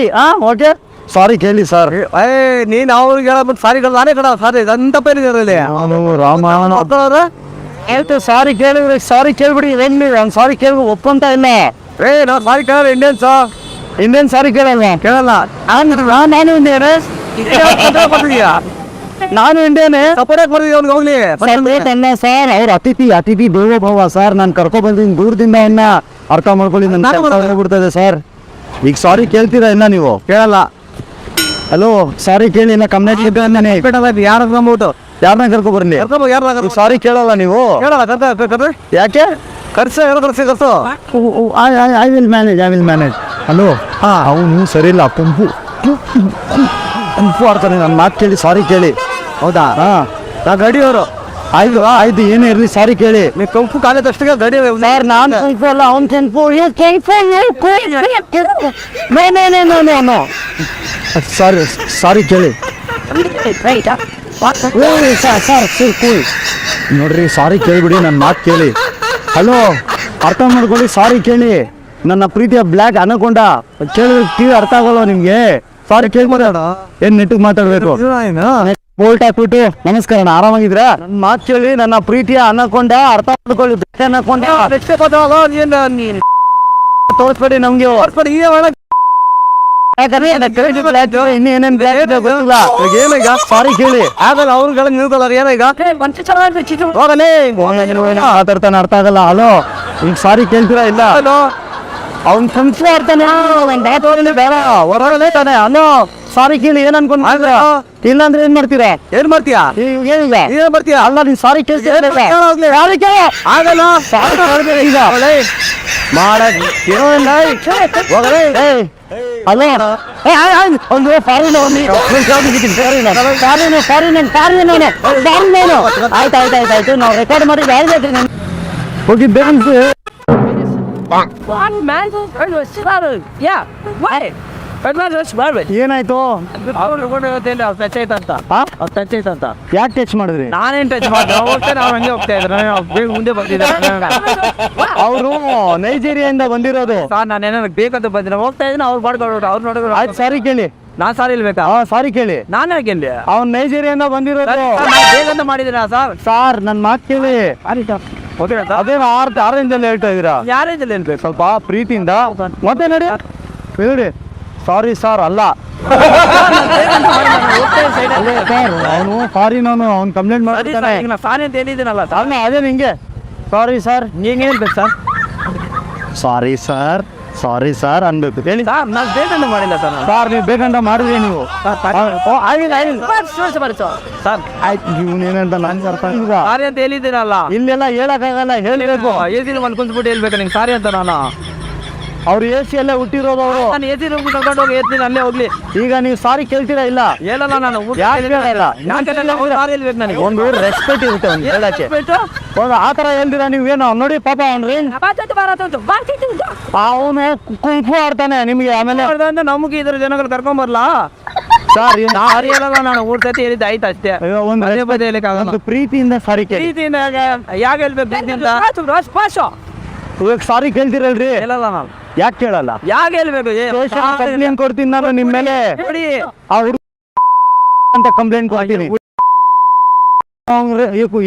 okay sorry ಕೇಳಿ ಸರ್ ನೀನ್ ಅವ್ರಿಗೆ ಹೇಳಬಿಟ್ಟು ಸಾರಿ ನಾನೇ ಕಡ ಸಾರಿ ಅಂತ ಪೇರಿದೆ ಆಯ್ತು ಸಾರಿ ಕೇಳಿದ್ರೆ ಸಾರಿ ಕೇಳ್ಬಿಡಿ ಸಾರಿ ಕೇಳಿ ಒಪ್ಪಂತ ಇಲ್ಲ ನಾವು ಸಾರಿ ಕೇಳಲ್ಲ ಇಂಡಿಯನ್ ಸಾರಿ ಕೇಳಲ್ಲ ನಾನು ಇಂಡಿಯನ್ ಸಪರೇಟ್ ಬರ್ತೀವಿ ಅವ್ನಿಗೆ ಹೋಗ್ಲಿ ಸರ್ ಅವ್ರ ಅತಿಥಿ ದೇವೋ ಭವ ಸರ್ ನಾನು ಕರ್ಕೊ ಬಂದಿದ್ದೀನಿ ದೂರದಿಂದ ಅರ್ಥ ಮಾಡ್ಕೊಳ್ಳಿ ನನ್ನ ಬಿಡ್ತದೆ ಸರ್ ಈಗ ಸಾರಿ ಕೇಳ್ತೀರಾ ಇನ್ನ ನೀವು ಕೇಳಲ್ಲ ಹಲೋ ಸಾರಿ ಕೇಳಿ ಇನ್ನ ಕಮ್ಯುನಿಟಿ ಯಾರನ್ನ ಕರ್ಕೊ ಬರ್ಲಿ ಸಾರಿ ಕೇಳಲ್ಲ ನೀವು ಯಾಕೆ ಕರ್ಸು ಐ ವಿಲ್ ಮ್ಯಾನೇಜ್ ಹಲೋ ಅವನು ಸರಿ ಇಲ್ಲ ಪಂಪು ಆಡ್ತಾನೆ ನನ್ನ ಮಾತು ಕೇಳಿ ಸಾರಿ ಕೇಳಿ ಹೌದಾ ನಾ ಗಡಿಯವರು ಆಯ್ತು ಆಯ್ತು ಏನೇ ಇರಲಿ ಸಾರಿ ಕೇಳಿ ನೀವು ಕಂಪು ಕಾಲೇದಷ್ಟು ಗಾಡಿ ಸರ್ ನಾನು ಕೆಂಪು ಅಲ್ಲ ಅವ್ನು ಕೆಂಪು ಸಾರಿ ಸಾರಿ ಕೇಳಿ ನೋಡ್ರಿ ಸಾರಿ ಕೇಳಿಬಿಡಿ ನನ್ನ ಮಾತು ಕೇಳಿ. ಹಲೋ ಅರ್ಥ ಮಾಡ್ಕೊಳ್ಳಿ, ಸಾರಿ ಕೇಳಿ. ನನ್ನ ಪ್ರೀತಿಯ ಬ್ಲ್ಯಾಕ್ ಅನಕೊಂಡ ಕೇಳಿದ್ರೆ ಕಿವಿ ಅರ್ಥ ಆಗಲ್ಲ ನಿಮ್ಗೆ. ಸಾರಿ ಕೇಳ್ಬೋದ ಏನ್ ನೆಟ್ಟಿಗೆ ಮಾತಾಡ್ಬೇಕು ಬೋಲ್ಟ್ ಹಾಕ್ಬಿಟ್ಟು ನಮಸ್ಕಾರ ಅಣ್ಣ ಆರಾಮಾಗಿದ್ರ ನನ್ನ ಮಾತು ಕೇಳಿ. ನನ್ನ ಪ್ರೀತಿಯ ಅನಕೊಂಡ ಅರ್ಥ ಮಾಡ್ಕೊಳ್ಳಿ. ಅನಕೊಂಡ ತೋರಿಸ್ಬೇಡಿ ನಮ್ಗೆ. ಇನ್ನೇನೇನ್ ಸಾರಿ ಕೇಳಿ ಆಗಲ್ಲ ಅವ್ರುಗಳ ನಿಲ್ಕೊಳ್ಳೋರು ಏನೀಗ ಮಾತಾಡ್ತಾನೆ ಅರ್ಥ ಆಗಲ್ಲ. ಹಲೋ ಈಗ ಸಾರಿ ಕೇಳ್ತೀರಾ ಇಲ್ಲ? ಅವ್ನ್ ಸಂಸ್ಥೆ ಇರ್ತಾನೆ ಬೇಡ ಹೊರಗಡೆ ತಾನೆ. ಹಲೋ ಸಾರಿ ಕೇಳಿ ಏನ್ ಅನ್ಕೊಂಡ್ ಇಲ್ಲಾಂದ್ರೆ ಏನ್ ಮಾಡ್ತೀರಾ? ಏನ್ ಮಾಡ್ತೀಯಾ? ಏನಿದೆ ಏನ್ ಮಾಡ್ತೀಯಾ? ಅಲ್ಲ ನೀನ್ ಸಾರಿ ಕೇಳ್ತೀರ ಆಗಲ್ಲ. ಈಗ ಅಲ್ಲ ಒಂದು ಫಾರಿನ್ ಆಯ್ತಾಯ್ತಾಯ್ತಾಯ್ತು ನಾವು ರೆಕಾರ್ಡ್ ಮಾಡಿ ಹೋಗಿ ಬೇಕಂತ ಏನಾಯ್ತು? ಯಾಕೆ ಟಚ್ ಮಾಡಿದ್ರಿ? ನಾನೇನ್ ಟಚ್ ಮಾಡ್ದೆ ಅವ್ರು ಹಂಗೆ ಹೋಗ್ತಾ ಇದ್ರು ಮುಂದೆ ಬರ್ತಿದ್ದಾರೆ. ಅವರು ನೈಜೀರಿಯಿಂದ ಬಂದಿರೋದು ಸರ್ ನಾನೇನ ಬೇಕಂತ ಬಂದಿನ ಹೋಗ್ತಾ ಇದ್ದೀನಿ ಅವ್ರು ಮಾಡ್ಕೊಂಡು ಅವ್ರು ನೋಡಿದ್ರು. ಆಯ್ತು ಸಾರಿ ಕೇಳಿ. ನಾನ್ ಸಾರಿ ಇಲ್ಬೇಕಾ? ಸಾರಿ ಕೇಳಿ. ನಾನೇ ಕೇಳಿ ಅವ್ನು ನೈಜೀರಿಯಿಂದ ಬಂದಿರೋದು ಬೇಕಂತ ಮಾಡಿದಿನ ಸರ್. ಸಾರ್ ನನ್ ಮಾತು ಕೇಳಿ. ಅದೇನು ಆರೆಂಜ್ ಅಲ್ಲಿ ಹೇಳ್ತಾ ಇದೀರಾ? ಯಾರೇಂಜಲ್ಲಿ ಏನ್ ಬೇಕು? ಸ್ವಲ್ಪ ಪ್ರೀತಿಯಿಂದ ಮತ್ತೆ ನಡಿ ನೋಡಿ. ಸಾರಿ ಸರ್ ಅಲ್ಲ ಅವನು ಫಾರಿನ್ ಅವ್ನು ಕಂಪ್ಲೇಂಟ್ ಮಾಡ್ತಾನೆ. ಸಾರಿ ಅಂತ ಹೇಳಿದ್ದೀನಲ್ಲ ಅಲ್ಲ ಅದೇ ನಿಂಗೆ ಸಾರಿ ಸರ್ ನೀಂಗೆ ಹೇಳ್ಬೇಕು ಸರ್. ಸಾರಿ ಸರ್ ಅನ್ಬೇಕು ಹೇಳಿ. ಸರ್ ನಾನು ಬೇಕಂತ ಮಾಡಿಲ್ಲ ಸರ್. ಸರ್ ನೀವು ಬೇಕಂತ ಮಾಡಿದ್ರಿ ನೀವು. ಸರ್ ಆಯ್ತು ಇವನೇನಂತ ನನ್ಗೆ ಅರ್ಥ ಆಗಿಲ್ಲ. ಸಾರಿ ಅಂತ ಹೇಳಿದ್ದೀನಲ್ಲ. ಇಲ್ಲೆಲ್ಲ ಹೇಳಕ್ಕಾಗಲ್ಲ ಹೇಳ್ಬೇಕು. ಎಸಿ ಮನ್ ಕುಂತ್ಬಿಟ್ಟು ಹೇಳ್ಬೇಕು ನಿಂಗೆ ಸಾರಿ ಅಂತ. ನಾನು ಅವ್ರು ಎ ಸಿ ಅಲ್ಲೇ ಹುಟ್ಟಿರೋದು ಅವರು. ನಾನು ಎಸಿ ರೂಮ್ ಕರ್ಕೊಂಡು ಹೋಗಿ ಎತ್ತೀನಿ ಅಲ್ಲೇ ಹೋಗ್ಲಿ. ಈಗ ನೀವು ಸಾರಿ ಕೇಳ್ತೀರಾ ಇಲ್ಲ? ಹೇಳಲ್ಲ ನಾನು. ಯಾಕೆ ಹೇಳಲ್ಲ? ಸಾರಿ ಹೇಳ್ಬೇಕು ನನಗೆ. ಒಂದು ರೆಸ್ಪೆಕ್ಟ್ ಇರುತ್ತೆ ಒಂದು ಹೇಳಕ್ಕೆ. ಒಂದು ಆ ಥರ ಹೇಳ್ತೀರಾ ನೀವು? ಏನು ನೋಡಿ ಪಾಪ ಅವ್ನ್ರಿ ಅವನು ಕುಂಫು ಆಡ್ತಾನೆ ನಿಮ್ಗೆ. ಆಮೇಲೆ ನಮಗೆ ಇದ್ರ ಜನಗಳು ಕರ್ಕೊಂಬರ್ಲಾ ಸರ್ ಸಾರಿ ಹೇಳಲ್ಲ. ನಾನು ಊರ್ ಸತಿ ಹೇಳಿದ್ದೆ ಆಯ್ತು ಅಷ್ಟೇ. ಅದೇ ಬದೇ ಹೇಳಕ್ಕಾಗಲ್ಲ. ಪ್ರೀತಿಯಿಂದ ಸಾರಿ ಕೇಳಿ. ಪ್ರೀತಿಯಿಂದ ಯಾಕೆ ಹೇಳ್ಬೇಕು ಅಂತ ಇವಾಗ ಸಾರಿ ಕೇಳ್ತೀರಲ್ರಿ? ಹೇಳಲ್ಲ ನಾನು. ಯಾಕೆ ಕೇಳಲ್ಲ? ಯಾಕೆ ಹೇಳ್ಬೇಕು? ಕಂಪ್ಲೇಂಟ್ ಕೊಡ್ತೀನಿ ನಾನು ನಿಮ್ಮ ಮೇಲೆ. ನೋಡಿ ಅವ್ರು ಅಂತ ಕಂಪ್ಲೇಂಟ್ ಕೊಡ್ತೀನಿ.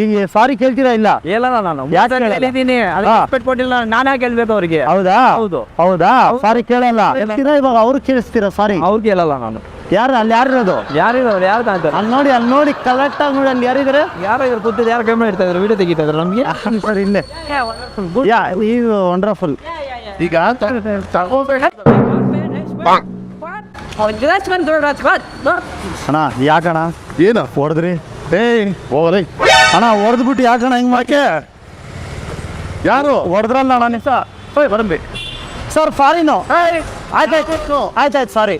ಈಗ ಸಾರಿ ಕೇಳ್ತೀರಾ ಇಲ್ಲ? ಹೇಳಲ್ಲ ನಾನು. ಯಾಕೆ ಹೇಳಿದ್ದೀನಿ ಕೊಟ್ಟಿಲ್ಲ. ನಾನು ಯಾಕೆ ಹೇಳ್ಬೇಕು ಅವ್ರಿಗೆ? ಹೌದಾ? ಹೌದು. ಹೌದಾ? ಸಾರಿ ಕೇಳಲ್ಲ ಇವಾಗ ಅವ್ರು ಕೇಳಿಸ್ತೀರಾ ಸಾರಿ? ಅವ್ರು ಕೇಳಲ್ಲ ನಾನು. ಯಾರು ಅಲ್ಲಿ ಯಾರಿರೋದು? ಯಾರಿರೋರು ಯಾರು ಕಾಣ್ತಾರೆ? ಅಲ್ಲಿ ನೋಡಿ ಕರೆಕ್ಟ್ ಆಗಿ ನೋಡಿ. ಅಲ್ಲಿ ಯಾರಿದ್ದಾರೆ? ಯಾರೋ ಇದ್ರು ಕೂತಿದ್ದು ಯಾರು ಕ್ಯಾಮ್ರಾ ಇಡ್ತಾ ಇದ್ರು ವಿಡಿಯೋ ತೆಗಿತಾ ಇದ್ರು ನಮ್ಗೆ. ಸರ್ ಇಲ್ಲೇ ಈಗ ವಂಡರ್ಫುಲ್. ಈಗ ಅಣ್ಣ ಯಾಕಣ್ಣ ಏನು ಹೊಡೆದ್ರಿ? ಹೋಗ್ರಿ ಅಣ್ಣ ಹೊಡೆದ್ಬಿಟ್ಟು ಯಾಕಣ್ಣ ಹಿಂಗ್ ಮಾಡಕ್ಕೆ? ಯಾರು ಹೊಡೆದ್ರಲ್ಲ ಅಣ್ಣ ನಿಸ ಬರಲಿ ಸರ್. ಫಾರಿನು ಆಯ್ತಾಯ್ತು ಆಯ್ತಾಯ್ತು ಸಾರಿ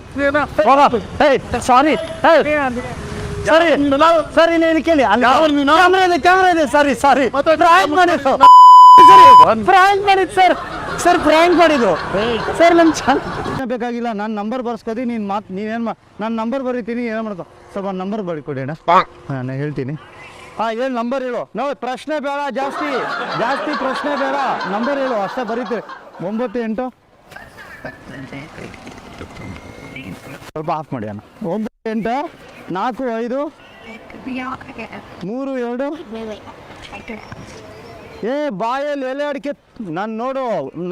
ಸಾರಿ ಸರಿ ಸರಿ ನೀನು ಕೇಳಿ. ಕ್ಯಾಮ್ರಾ ಇದೆ. ಸಾರಿ ಸಾರಿ ಪ್ರಾಂಕ್ ಮಾಡಿದ್ದು ಸರ್ ಪ್ರಾಂಕ್ ಮಾಡಿದ್ದು ಸರ್. ನನ್ನ ಬೇಕಾಗಿಲ್ಲ. ನಾನು ನಂಬರ್ ಬರ್ಸ್ಕೊದಿ. ನೀನು ನೀವೇನು ನಾನು ನಂಬರ್ ಬರೀತೀನಿ. ಏನು ಮಾಡ್ಕೊ ಸ್ವಲ್ಪ ನಂಬರ್ ಬರೀಕೊಡಿ ಅಣ್ಣ. ನಾನು ಹೇಳ್ತೀನಿ. ಹೇಳಿ ನಂಬರ್ ಹೇಳು. ನಾವು ಪ್ರಶ್ನೆ ಬೇಡ ಜಾಸ್ತಿ ಪ್ರಶ್ನೆ ಬೇಡ. ನಂಬರ್ ಹೇಳು ಅಷ್ಟೇ ಬರೀತೀರಿ. 98 ಸ್ವಲ್ಪ ಆಫ್ ಮಾಡಿ ಅಣ್ಣ. 98 45 32 ಬಾಯಲ್ಲಿ ಎಲೆ ಅಡಿಕೆ. ನಾನು ನೋಡು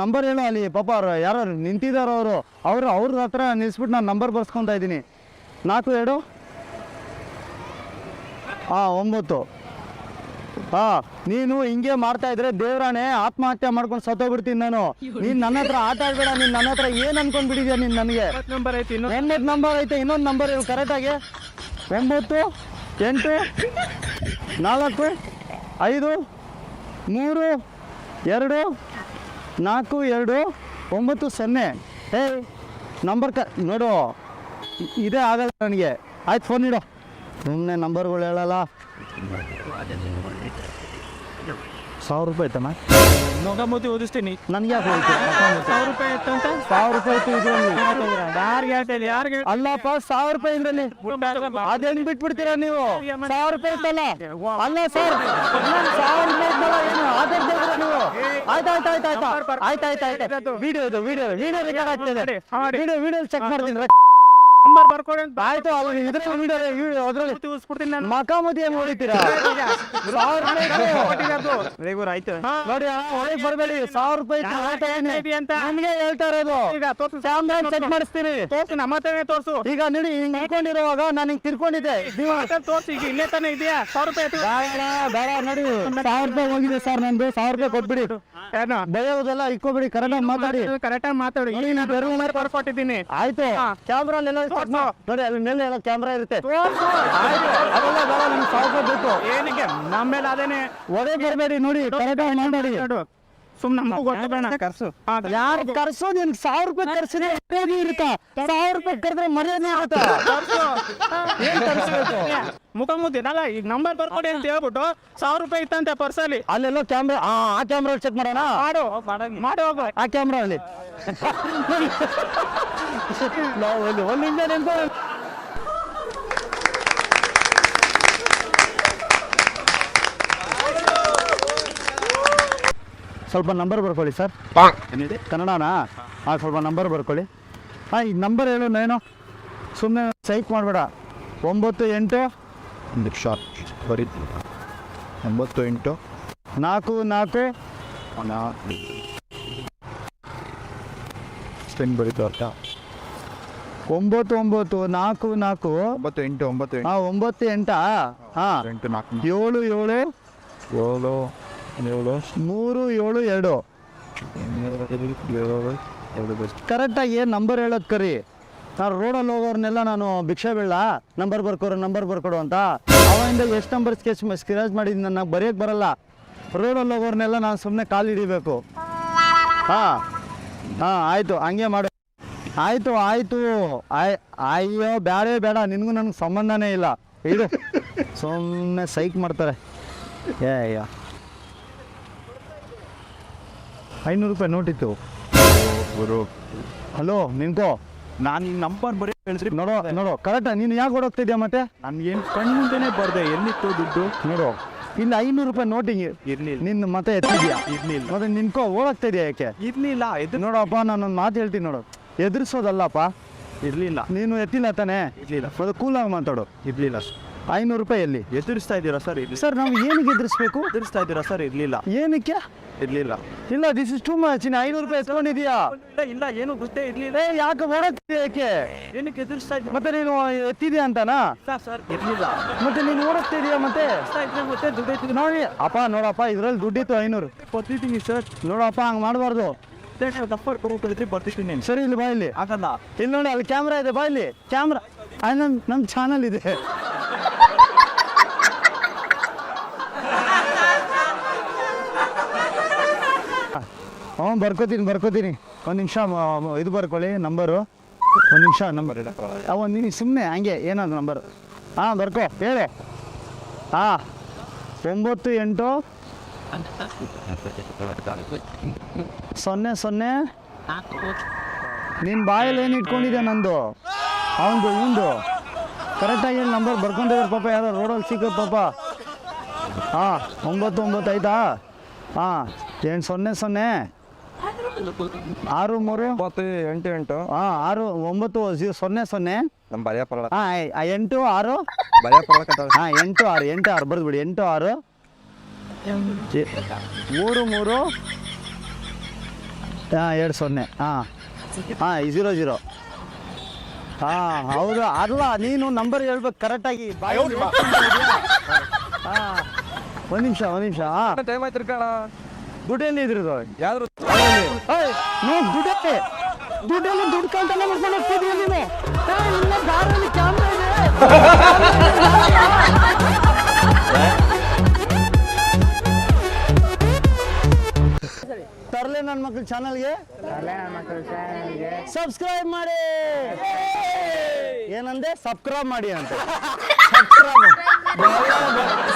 ನಂಬರ್ ಹೇಳು. ಅಲ್ಲಿ ಪಾಪ ಅವ್ರು ಯಾರು ನಿಂತಿದ್ದಾರೆ ಅವ್ರ ಹತ್ರ ನಿಲ್ಲಿಸ್ಬಿಟ್ಟು ನಾನು ನಂಬರ್ ಬರ್ಸ್ಕೊತಾ ಇದ್ದೀನಿ. 42 9. ನೀನು ಹಿಂಗೆ ಮಾಡ್ತಾ ಇದ್ರೆ ದೇವ್ರಾಣೆ ಆತ್ಮಹತ್ಯೆ ಮಾಡ್ಕೊಂಡು ಸತ್ತೋಗ್ಬಿಡ್ತೀನಿ ನಾನು. ನೀನು ನನ್ನ ಹತ್ರ ಆಟ ಆಡ್ಬೇಡ. ನೀನು ನನ್ನ ಹತ್ರ ಏನು ಅನ್ಕೊಂಡ್ಬಿಟ್ಟಿದ್ಯಾ ನೀನು? ನನಗೆ ನಂಬರ್ ಐತಿ. 9 ನಂಬರ್ ಐತೆ. ಇನ್ನೊಂದು ನಂಬರ್ ಹೇಳು ಕರೆಕ್ಟಾಗಿ. 9 8 4 5 3 2 4 2 9 0. ನಂಬರ್ ನೋಡು ಇದೇ ಆಗಲ್ಲ ನನಗೆ. ಆಯ್ತು ಫೋನ್ ಇಡು. ಸುಮ್ಮನೆ ನಂಬರ್ಗಳು ಹೇಳಲ್ಲ. 1000 ರೂಪಾಯಿ ಐತಮ್ಮ ನೊಗ ಮೂತಿ ಓದಿಸ್ತೀನಿ. ನನಗೆ ಯಾಕೆ ಹೋಯ್ತು 1000 ರೂಪಾಯಿ ಇತ್ತಂತ 1000 ರೂಪಾಯಿ ಇತ್ತು ಇದರಲ್ಲಿ. ಯಾರಿಗೆ ಹೇಳ್ತೇನೆ ಯಾರಿಗೆ ಅಲ್ಲಪ್ಪ 1000 ರೂಪಾಯಿ ಇದ್ರಲ್ಲಿ ಅದೇನು ಬಿಟ್ಬಿಡ್ತೀರಾ ನೀವು? 1000 ರೂಪಾಯಿ ಇತ್ತಲ್ಲ ಅಲ್ಲ ಸರ್ 1000 ರೂಪಾಯಿ ಇತ್ತಲ್ಲ ಏನು ಆಧಾರ ನೀವು? ಆಯ್ತಾಯ್ತಾಯ್ತಾಯ್ತು ವಿಡಿಯೋ ಚೆಕ್ ಮಾಡ್ತೀನಿ. ನಂಬರ್ ಬರ್ಕೊಡಿ ಅಂತ ಆಯ್ತು ಅದ್ರಲ್ಲಿ ತೂಸ್ಬಿಡ್ತೀನಿ ನಾನು. ಮಕಾಮತಿ ಏನು ಹೊಡಿತೀರಾ? 1000 ರೂಪಾಯಿ ಆಯ್ತು ನೋಡಿ ಒಳಗೆ ಬರಬೇಡಿ. 1000 ರೂಪಾಯಿ ಅಂತ ನಮಗೆ ಹೇಳ್ತಾ ಇರೋದು. ಈಗ ತೋರ್ಸು ಕ್ಯಾಮ್ರಾ ಚೆಕ್ ಮಾಡಿಸ್ತೀನಿ. ತೋರ್ಸು ನಮ್ಮ ಹತ್ರನೇ ತೋರ್ಸು. ಈಗ ನೋಡಿ ಹಿಂಗ್ ಹಾಕೊಂಡಿರುವಾಗ ನಾನು ಹಿಂಗ್ ತಿರ್ಕೊಂಡಿದ್ದೆ. ನೀವು ತೋರ್ಸು ಈಗ ಇಲ್ಲೇ ತಾನೇ ಇದೆಯಾ 1000 ರೂಪಾಯಿ ಬೇಡ ನೋಡಿ 1000 ರೂಪಾಯಿ ಹೋಗಿದೆ ಸರ್ ನಂದು. 1000 ರೂಪಾಯಿ ಕೊಟ್ಬಿಡಿ. ಏನು ಬೆಳೆಯೋದೆಲ್ಲ ಇಕ್ಕೋಬಿಡಿ. ಕರೆಕ್ಟಾಗಿ ಮಾತಾಡಿ. ಕರೆಕ್ಟಾಗಿ ಮಾತಾಡಿ. ಈಗ ನಾನು ಬೇರೆ ನಂಬರ್ ಬರ್ಕೊಟ್ಟಿದ್ದೀನಿ. ಆಯ್ತು ಕ್ಯಾಮ್ರಾಲೆಲ್ಲ ನೋಡಿ ಅಲ್ಲಿ ಮೇಲೆ ಎಲ್ಲ ಕ್ಯಾಮ್ರಾ ಇರುತ್ತೆ. ಆಯ್ತು ಅದೆಲ್ಲ ಬೇಡ ನಿಮ್ಗೆ 1000 ರೂಪಾಯಿ ಬೇಕು. ಏನಕ್ಕೆ ನಮ್ಮ ಮೇಲೆ ಅದೇನೆ ಒಳಗೆ ಬರಬೇಡಿ. ನೋಡಿ ಕರೆಕ್ಟಾಗಿ ಮಾತಾಡಿ. ಸುಮ್ಮನೆ ನಮಗೂ ಗೊತ್ತಬೇಡ ಕರ್ಸು. ಯಾರು ಕರ್ಸೋ ನಿನ್ಗೆ 1000 ರೂಪಾಯಿ ಕರ್ಸಿದ್ರೆ ಮರ್ಯಾದೆ ಇರುತ್ತಾ? 1000 ರೂಪಾಯಿ ಕರೆದ್ರೆ ಮರ್ಯಾದೆ ಆಗುತ್ತಾ? ಏನ್ ಕರ್ಸ್ಬೇಕು? ಮುಖಾಮುಖಿ ಅಲ್ಲ ಈಗ ನಂಬರ್ ಬರ್ಕೊಡಿ ಅಂತ ಹೇಳ್ಬಿಟ್ಟು 1000 ರೂಪಾಯಿ ಇತ್ತಂತೆ ಪರ್ಸಲ್ಲಿ. ಅಲ್ಲೆಲ್ಲೋ ಕ್ಯಾಮ್ರಾ ಆ ಕ್ಯಾಮ್ರಾ ಚೆಕ್ ಮಾಡೋಣ. ಮಾಡಿ ಹೋಗು. ಆ ಕ್ಯಾಮ್ರಾ ಅಲ್ಲಿ ಒಂದು ನಿಮಿಷ ನಿಂತು ಸ್ವಲ್ಪ ನಂಬರ್ ಬರ್ಕೊಳ್ಳಿ ಸರ್. ಕನ್ನಡನಾ? ಹಾಂ ಸ್ವಲ್ಪ ನಂಬರ್ ಬರ್ಕೊಳ್ಳಿ. ಹಾಂ ಈ ನಂಬರ್ ಹೇಳು ನೇನು ಸುಮ್ಮನೆ ಸೈಕ್ ಮಾಡಬೇಡ. 98 ನಿಮಿಷ ಬರೀ 98 44 ಸ್ಪೆನ್ ಬರೀತು ಅರ್ಥ 99 44 98 ಹಾಂ 98 ಹಾಂ 8 4 7 7 3 7 ಕರೆಕ್ಟಾಗಿ ಏನು ನಂಬರ್ ಹೇಳೋದು ಕರಿ. ನಾನು ರೋಡಲ್ಲಿ ಹೋಗೋರ್ನೆಲ್ಲ ನಾನು ಭಿಕ್ಷೆ ಬೀಳ ನಂಬರ್ ಬರ್ಕೊಡು ಅಂತ ಅವಾಗಿಂದ ಎಷ್ಟು ನಂಬರ್ ಸ್ಕ್ರಾಚ್ ಮಾಡಿದ್ದೀನಿ. ನನಗೆ ಬರೆಯೋಕ್ಕೆ ಬರಲ್ಲ. ರೋಡಲ್ಲಿ ಹೋಗೋರ್ನೆಲ್ಲ ನಾನು ಸುಮ್ಮನೆ ಕಾಲು ಹಿಡಿಬೇಕು. ಹಾಂ ಆಯಿತು ಹಂಗೆ ಮಾಡು. ಆಯಿತು ಅಯ್ಯೋ ಬೇಡ ನಿನಗೂ ನನಗೆ ಸಂಬಂಧನೇ ಇಲ್ಲ. ಇದು ಸುಮ್ಮನೆ ಸೈಕ್ ಮಾಡ್ತಾರೆ. ಅಯ್ಯ 500 ರೂಪಾಯಿ ನೋಟಿತ್ತು. ಹಲೋ ನಿನ್ಕೋ ನಾನು ಈ ನಂಬರ್ ಬರೀ ಹೇಳಿದ್ರಿ ನೋಡೋ ಕರೆಕ್ಟಾ? ನೀನು ಯಾಕೆ ಓಡೋಗ್ತಿದ್ಯಾ ಮತ್ತೆ? ನನ್ಗೇನು ಕಣ್ಣಿಂದನೇ ಬರ್ದೆ ಎಲ್ಲಿತ್ತು ದುಡ್ಡು ನೋಡು ಇಲ್ಲಿ 500 ರೂಪಾಯಿ ನೋಟಿಂಗ್ ಇರ್ಲಿಲ್ಲ. ನಿನ್ನ ಮತ್ತೆ ಎತ್ತಿದ್ಯಾ? ಇರ್ಲಿಲ್ಲ. ಮತ್ತೆ ನಿನ್ಕೋ ಓಡಾಗ್ತಿದ್ಯಾ ಯಾಕೆ? ಇರ್ಲಿಲ್ಲ. ನೋಡಪ್ಪ ನಾನೊಂದು ಮಾತು ಹೇಳ್ತೀನಿ ನೋಡು. ಎದುರಿಸೋದಲ್ಲಪ್ಪ. ಇರ್ಲಿಲ್ಲ. ನೀನು ಎತ್ತಿಲ್ಲ ತಾನೇ? ಇರ್ಲಿಲ್ಲ. ಮತ್ತೆ ಕೂಲಾಗಿ ಮಾತಾಡು. ಇರ್ಲಿಲ್ಲ. 500 ರೂಪಾಯಿ ಎಲ್ಲಿ ಎದುರಿಸ್ತಾ ಇದ್ದೀರಾ ಸರ್? ಸರ್ ನಾವು ಏನಕ್ಕೆ ಎದುರಿಸ್ಬೇಕು? ಎದುರಿಸ್ತಾ ಇದ್ದೀರಾ ಸರ್? ಇರ್ಲಿಲ್ಲ. ಏನಕ್ಕೆ? ಇರ್ಲಿಲ್ಲ. ಇಲ್ಲ ದಿಸ್ ಇಸ್ ಟೂ ಮಚ್. 500 ರೂಪಾಯಿ ಎತ್ಕೊಂಡಿದ್ಯಾ? ಇಲ್ಲ ಏನು ಗೊತ್ತೇ ಇರ್ಲಿಲ್ಲ. ಯಾಕೆ ಓಡಾಡ್ತಿದ್ಯಾ ಯಾಕೆ? ಏನಕ್ಕೆ ಎದುರಿಸ್ತಾ ಇದ್ದೀರಾ ಮತ್ತೆ ನೀನು ಎತ್ತಿದ್ಯಾ ಅಂತನಾ? ಸರ್? ಇರ್ಲಿಲ್ಲ. ಮತ್ತೆ ನೀನು ಓಡಾಡ್ತಿದ್ಯಾ ಮತ್ತೆ? ಮತ್ತೆ ದುಡ್ಡು ನೋಡಿ ನೋಡಪ್ಪ ಇದ್ರಲ್ಲಿ ದುಡ್ಡಿತ್ತು 500 ಕೊಟ್ಟಿದ್ದೀನಿ ಸರ್. ನೋಡಪ್ಪ ಹಂಗೆ ಮಾಡಬಾರ್ದು. ನಂಬರ್ ಕೊಡೋಕೆ ಬರ್ತಿದ್ದೀನಿ. ಸರಿ ಇಲ್ಲಿ ಬಾ ಇಲ್ಲಿ. ಆಗಲ್ಲ. ಇಲ್ಲಿ ನೋಡಿ ಅಲ್ಲಿ ಕ್ಯಾಮ್ರಾ ಇದೆ. ಬಾ ಇಲ್ಲಿ ಕ್ಯಾಮ್ರಾ ನಮ್ಮ ಚಾನಲ್ ಇದೆ. ಬರ್ಕೋತೀನಿ. ಒಂದು ನಿಮಿಷ ಇದು ಬರ್ಕೊಳ್ಳಿ ನಂಬರು. ಒಂದು ನಿಮಿಷ ನಂಬರ್ ಒಂದು ನಿಮಿಷ ಸುಮ್ಮನೆ ಹಂಗೆ ಏನಾದ್ರು ನಂಬರ್. ಹಾಂ ಬರ್ಕೋ ಹೇಳಿ. 98 00 ನಿನ್ನ ಬಾಯಲ್ಲಿ ಏನು ಇಟ್ಕೊಂಡಿದ್ಯಾ ನಂದು ಇವಂದು ಕರೆಕ್ಟಾಗಿ ಏನು ನಂಬರ್ ಬರ್ಕೊಂಡಿದ್ದಾರೆ ಪಾಪ. ಯಾರೋ ರೋಡಲ್ಲಿ ಸಿಕ್ಕೋ ಪಾಪ. 99 ಆಯ್ತಾ? 800 63 98 690 ನಮ್ಮ ಬರೆಯ ಪರಳ 8 6 ಬರೆಯ ಪರಳ 8 6 ಬರ್ದ್ಬಿಡಿ. 8 6 3 3 20 00 ಹೌದು. ಅಲ್ಲ ನೀನು ನಂಬರ್ ಹೇಳ್ಬೇಕು ಕರೆಕ್ಟಾಗಿ. ಒಂದು ನಿಮಿಷ ಟೈಮ್ ಆಯ್ತು ಕಣ. ದುಡ್ಡೆಲ್ಲಿ ಇದ್ರದು ಯಾವ್ದು ದುಡ್ಡೆಲ್ಲಿ ದುಡ್ಡು ಕಳ್ತನ ಮಾಡ್ಕೊಂಡು ಹೋಗ್ತಿದೀಯ ನೀನು. ಇಲ್ಲ ದಾರಲ್ಲಿ ಕ್ಯಾಮ್ರಾ ಇದೆ. ತರಲೆ ನನ್ನ ಮಕ್ಕಳ ಚಾನಲ್ಗೆ ಸಬ್ಸ್ಕ್ರೈಬ್ ಮಾಡಿ. ಏನಂದೆ? ಸಬ್ಸ್ಕ್ರೈಬ್ ಮಾಡಿ ಅಂತ.